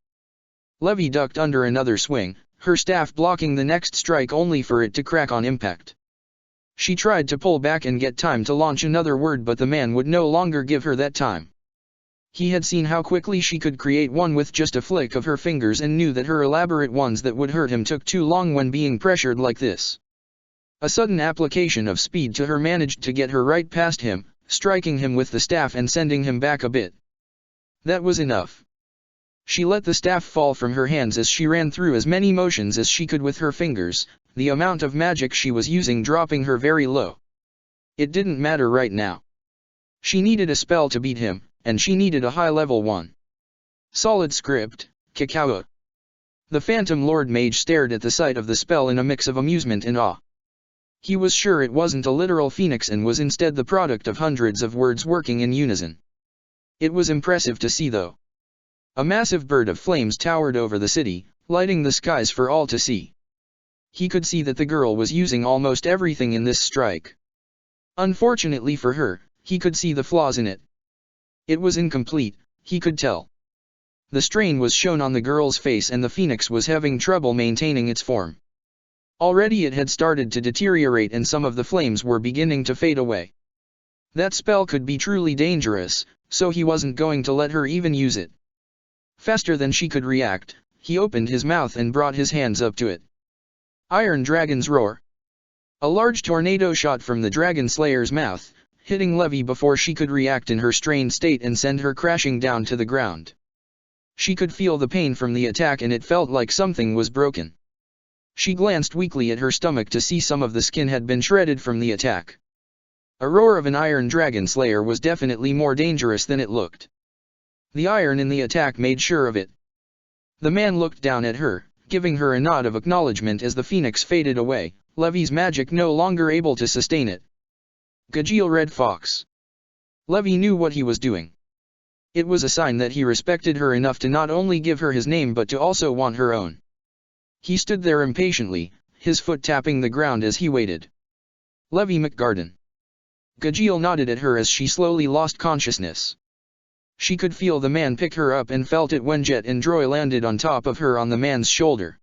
Levy ducked under another swing, her staff blocking the next strike only for it to crack on impact. She tried to pull back and get time to launch another word, but the man would no longer give her that time. He had seen how quickly she could create one with just a flick of her fingers and knew that her elaborate ones that would hurt him took too long when being pressured like this. A sudden application of speed to her managed to get her right past him, striking him with the staff and sending him back a bit. That was enough. She let the staff fall from her hands as she ran through as many motions as she could with her fingers, the amount of magic she was using dropping her very low. It didn't matter right now. She needed a spell to beat him, and she needed a high-level one. Solid script, Cacao. The Phantom Lord Mage stared at the sight of the spell in a mix of amusement and awe. He was sure it wasn't a literal phoenix and was instead the product of hundreds of words working in unison. It was impressive to see though. A massive bird of flames towered over the city, lighting the skies for all to see. He could see that the girl was using almost everything in this strike. Unfortunately for her, he could see the flaws in it. It was incomplete, he could tell. The strain was shown on the girl's face and the phoenix was having trouble maintaining its form. Already it had started to deteriorate and some of the flames were beginning to fade away. That spell could be truly dangerous, so he wasn't going to let her even use it. Faster than she could react, he opened his mouth and brought his hands up to it. Iron Dragon's Roar. A large tornado shot from the Dragon Slayer's mouth, hitting Levy before she could react in her strained state and send her crashing down to the ground. She could feel the pain from the attack and it felt like something was broken. She glanced weakly at her stomach to see some of the skin had been shredded from the attack. A roar of an Iron Dragon Slayer was definitely more dangerous than it looked. The iron in the attack made sure of it. The man looked down at her, giving her a nod of acknowledgement as the phoenix faded away, Levy's magic no longer able to sustain it. Gajeel Red Fox. Levy knew what he was doing. It was a sign that he respected her enough to not only give her his name but to also want her own. He stood there impatiently, his foot tapping the ground as he waited. Levy McGarden. Gajeel nodded at her as she slowly lost consciousness. She could feel the man pick her up and felt it when Jet and Droy landed on top of her on the man's shoulder.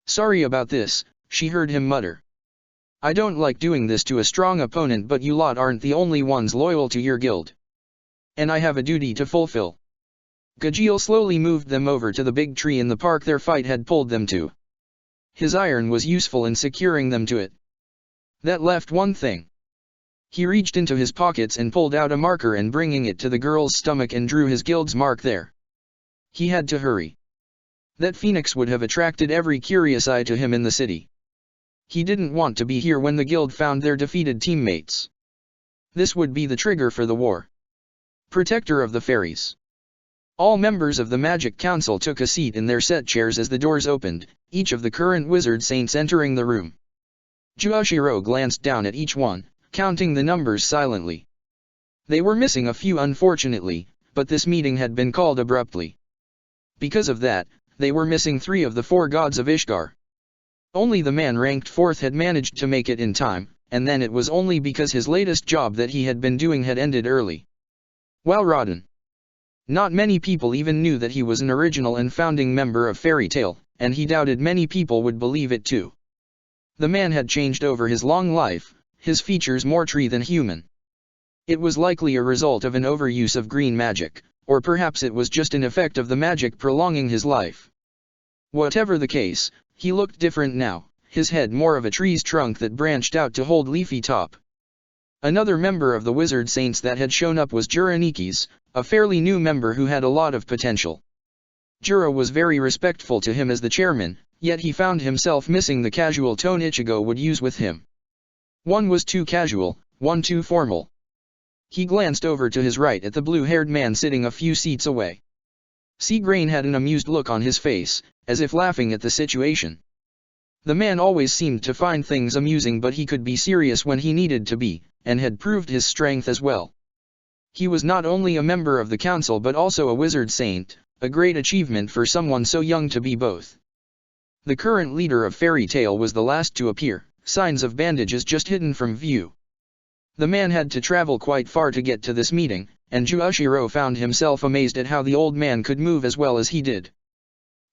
Sorry about this, she heard him mutter. I don't like doing this to a strong opponent, but you lot aren't the only ones loyal to your guild. And I have a duty to fulfill. Gajeel slowly moved them over to the big tree in the park their fight had pulled them to. His iron was useful in securing them to it. That left one thing. He reached into his pockets and pulled out a marker and bringing it to the girl's stomach and drew his guild's mark there. He had to hurry. That phoenix would have attracted every curious eye to him in the city. He didn't want to be here when the guild found their defeated teammates. This would be the trigger for the war. Protector of the Fairies. All members of the Magic Council took a seat in their set chairs as the doors opened, each of the current wizard saints entering the room. Juoshiro glanced down at each one, counting the numbers silently. They were missing a few unfortunately, but this meeting had been called abruptly. Because of that, they were missing 3 of the 4 gods of Ishgar. Only the man ranked 4th had managed to make it in time, and then it was only because his latest job that he had been doing had ended early. Walrodden. Not many people even knew that he was an original and founding member of Fairy Tale, and he doubted many people would believe it too. The man had changed over his long life, his features more tree than human. It was likely a result of an overuse of green magic, or perhaps it was just an effect of the magic prolonging his life. Whatever the case, he looked different now, his head more of a tree's trunk that branched out to hold leafy top. Another member of the Wizard Saints that had shown up was Jura Nikis, a fairly new member who had a lot of potential. Jura was very respectful to him as the chairman, yet he found himself missing the casual tone Ichigo would use with him. One was too casual, one too formal. He glanced over to his right at the blue-haired man sitting a few seats away. Seagrain had an amused look on his face, as if laughing at the situation. The man always seemed to find things amusing, but he could be serious when he needed to be, and had proved his strength as well. He was not only a member of the council but also a wizard saint, a great achievement for someone so young to be both. The current leader of Fairy Tail was the last to appear, signs of bandages just hidden from view. The man had to travel quite far to get to this meeting, and Juoshiro found himself amazed at how the old man could move as well as he did.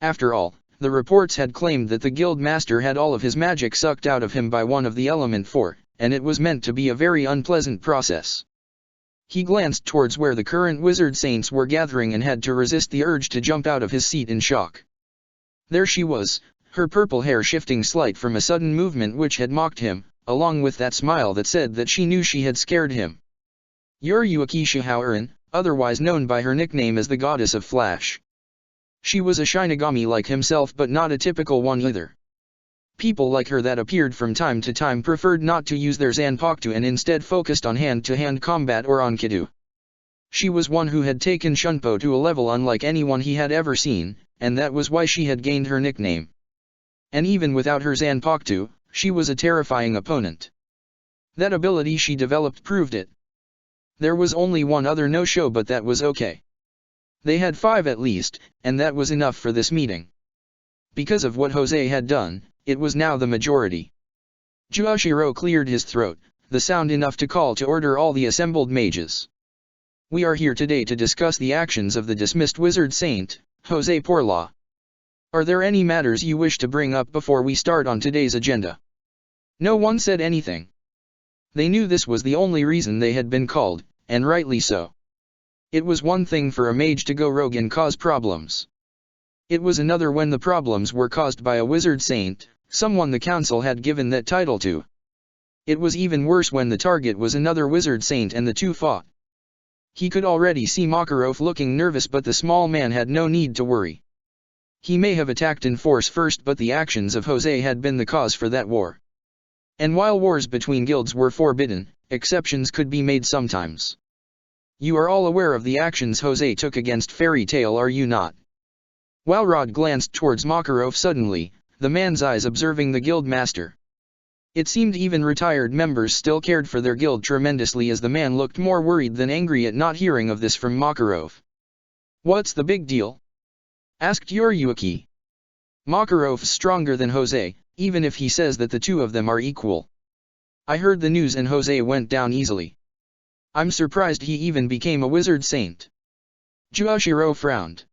After all, the reports had claimed that the guild master had all of his magic sucked out of him by one of the element 4, and it was meant to be a very unpleasant process. He glanced towards where the current wizard saints were gathering and had to resist the urge to jump out of his seat in shock. There she was, her purple hair shifting slight from a sudden movement which had mocked him, along with that smile that said that she knew she had scared him. Yuruaki Shihaoran, otherwise known by her nickname as the Goddess of Flash. She was a Shinigami like himself but not a typical one either. People like her that appeared from time to time preferred not to use their Zanpakuto and instead focused on hand-to-hand combat or on Kido. She was one who had taken Shunpo to a level unlike anyone he had ever seen, and that was why she had gained her nickname. And even without her Zanpakuto, she was a terrifying opponent. That ability she developed proved it. There was only one other no-show, but that was okay. They had 5 at least, and that was enough for this meeting. Because of what Jose had done, it was now the majority. Juoshiro cleared his throat, the sound enough to call to order all the assembled mages. We are here today to discuss the actions of the dismissed wizard saint, Jose Porla. Are there any matters you wish to bring up before we start on today's agenda? No one said anything. They knew this was the only reason they had been called, and rightly so. It was one thing for a mage to go rogue and cause problems. It was another when the problems were caused by a wizard saint, someone the council had given that title to. It was even worse when the target was another wizard saint and the two fought. He could already see Makarov looking nervous, but the small man had no need to worry. He may have attacked in force first, but the actions of Jose had been the cause for that war. And while wars between guilds were forbidden, exceptions could be made sometimes. You are all aware of the actions Jose took against Fairy Tail, are you not? Walrod glanced towards Makarov suddenly, the man's eyes observing the guild master. It seemed even retired members still cared for their guild tremendously, as the man looked more worried than angry at not hearing of this from Makarov. What's the big deal? Asked Yuruaki. Makarov's stronger than Jose, even if he says that the two of them are equal. I heard the news and Jose went down easily. I'm surprised he even became a wizard saint. Juoshiro frowned.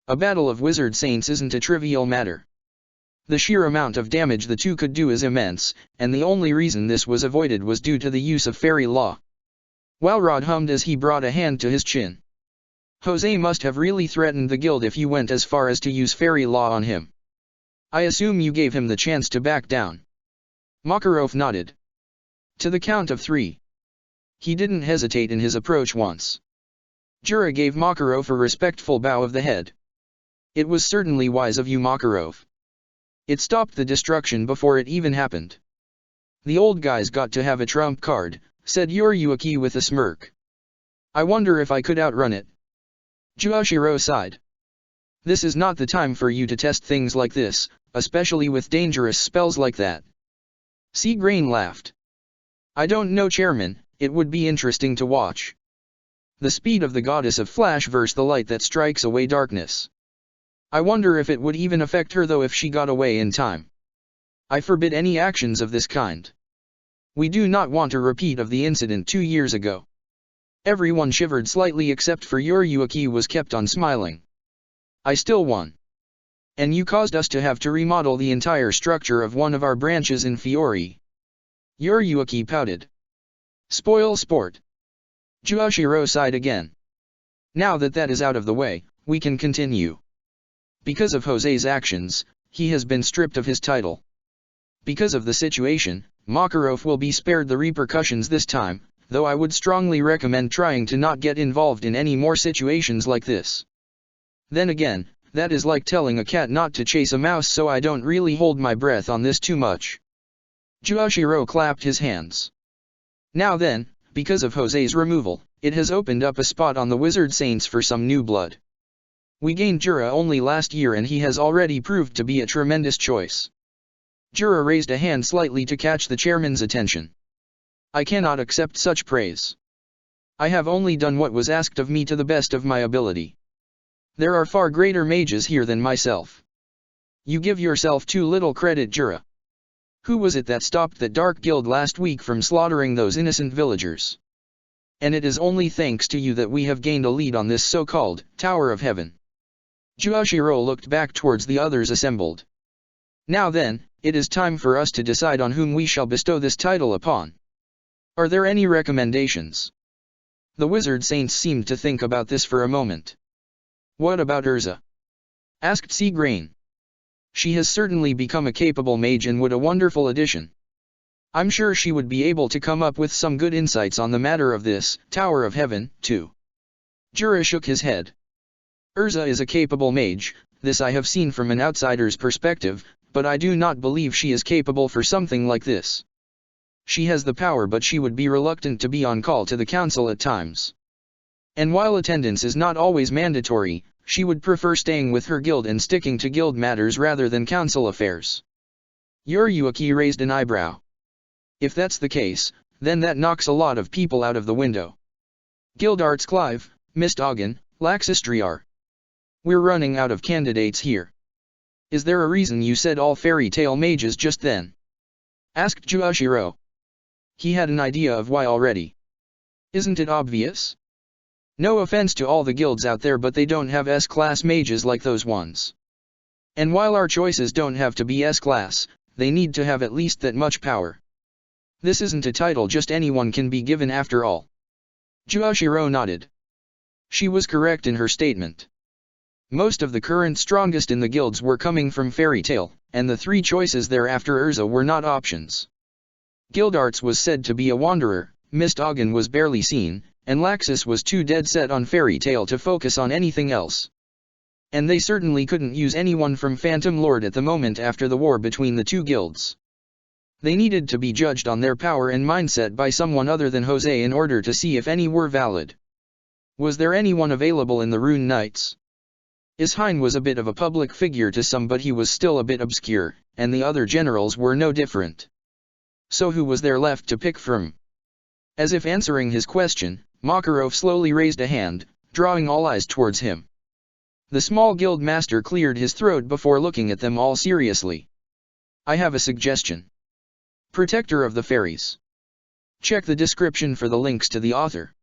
A battle of wizard saints isn't a trivial matter. The sheer amount of damage the two could do is immense, and the only reason this was avoided was due to the use of fairy law. Walrod hummed as he brought a hand to his chin. Jose must have really threatened the guild if you went as far as to use fairy law on him. I assume you gave him the chance to back down. Makarov nodded. To the count of 3. He didn't hesitate in his approach once. Jura gave Makarov a respectful bow of the head. It was certainly wise of you, Makarov. It stopped the destruction before it even happened. The old guy's got to have a trump card, said Yuruaki with a smirk. I wonder if I could outrun it. Juoshiro sighed. This is not the time for you to test things like this, especially with dangerous spells like that. Seagrain laughed. I don't know, Chairman, it would be interesting to watch. The speed of the Goddess of Flash versus the light that strikes away darkness. I wonder if it would even affect her though if she got away in time. I forbid any actions of this kind. We do not want a repeat of the incident 2 years ago. Everyone shivered slightly except for Yuruaki was kept on smiling. I still won. And you caused us to have to remodel the entire structure of one of our branches in Fiori. Yuruaki pouted. Spoil sport. Juoshiro sighed again. Now that that is out of the way, we can continue. Because of Jose's actions, he has been stripped of his title. Because of the situation, Makarov will be spared the repercussions this time, though I would strongly recommend trying to not get involved in any more situations like this. Then again, that is like telling a cat not to chase a mouse, so I don't really hold my breath on this too much. Juoshiro clapped his hands. Now then, because of Jose's removal, it has opened up a spot on the Wizard Saints for some new blood. We gained Jura only last year and he has already proved to be a tremendous choice. Jura raised a hand slightly to catch the chairman's attention. I cannot accept such praise. I have only done what was asked of me to the best of my ability. There are far greater mages here than myself. You give yourself too little credit, Jura. Who was it that stopped that Dark Guild last week from slaughtering those innocent villagers? And it is only thanks to you that we have gained a lead on this so-called Tower of Heaven. Juoshiro looked back towards the others assembled. Now then, it is time for us to decide on whom we shall bestow this title upon. Are there any recommendations? The Wizard Saints seemed to think about this for a moment. What about Urza? Asked Seagrain. She has certainly become a capable mage and would a wonderful addition. I'm sure she would be able to come up with some good insights on the matter of this Tower of Heaven, too. Jura shook his head. Urza is a capable mage, this I have seen from an outsider's perspective, but I do not believe she is capable for something like this. She has the power, but she would be reluctant to be on call to the council at times. And while attendance is not always mandatory, she would prefer staying with her guild and sticking to guild matters rather than council affairs. Yuruaki raised an eyebrow. If that's the case, then that knocks a lot of people out of the window. Guildarts Clive, Mistoggan, Laxistriar. We're running out of candidates here. Is there a reason you said all fairy tale mages just then? Asked Juoshiro. He had an idea of why already. Isn't it obvious? No offense to all the guilds out there, but they don't have S-class mages like those ones. And while our choices don't have to be S-class, they need to have at least that much power. This isn't a title just anyone can be given after all. Juoshiro nodded. She was correct in her statement. Most of the current strongest in the guilds were coming from Fairy Tail, and the three choices thereafter Urza were not options. Guildarts was said to be a wanderer, Mistoggan was barely seen, and Laxus was too dead set on Fairy Tail to focus on anything else. And they certainly couldn't use anyone from Phantom Lord at the moment after the war between the two guilds. They needed to be judged on their power and mindset by someone other than Jose in order to see if any were valid. Was there anyone available in the Rune Knights? Isheim was a bit of a public figure to some, but he was still a bit obscure, and the other generals were no different. So who was there left to pick from? As if answering his question, Makarov slowly raised a hand, drawing all eyes towards him. The small guild master cleared his throat before looking at them all seriously. I have a suggestion. Protector of the Fairies. Check the description for the links to the author.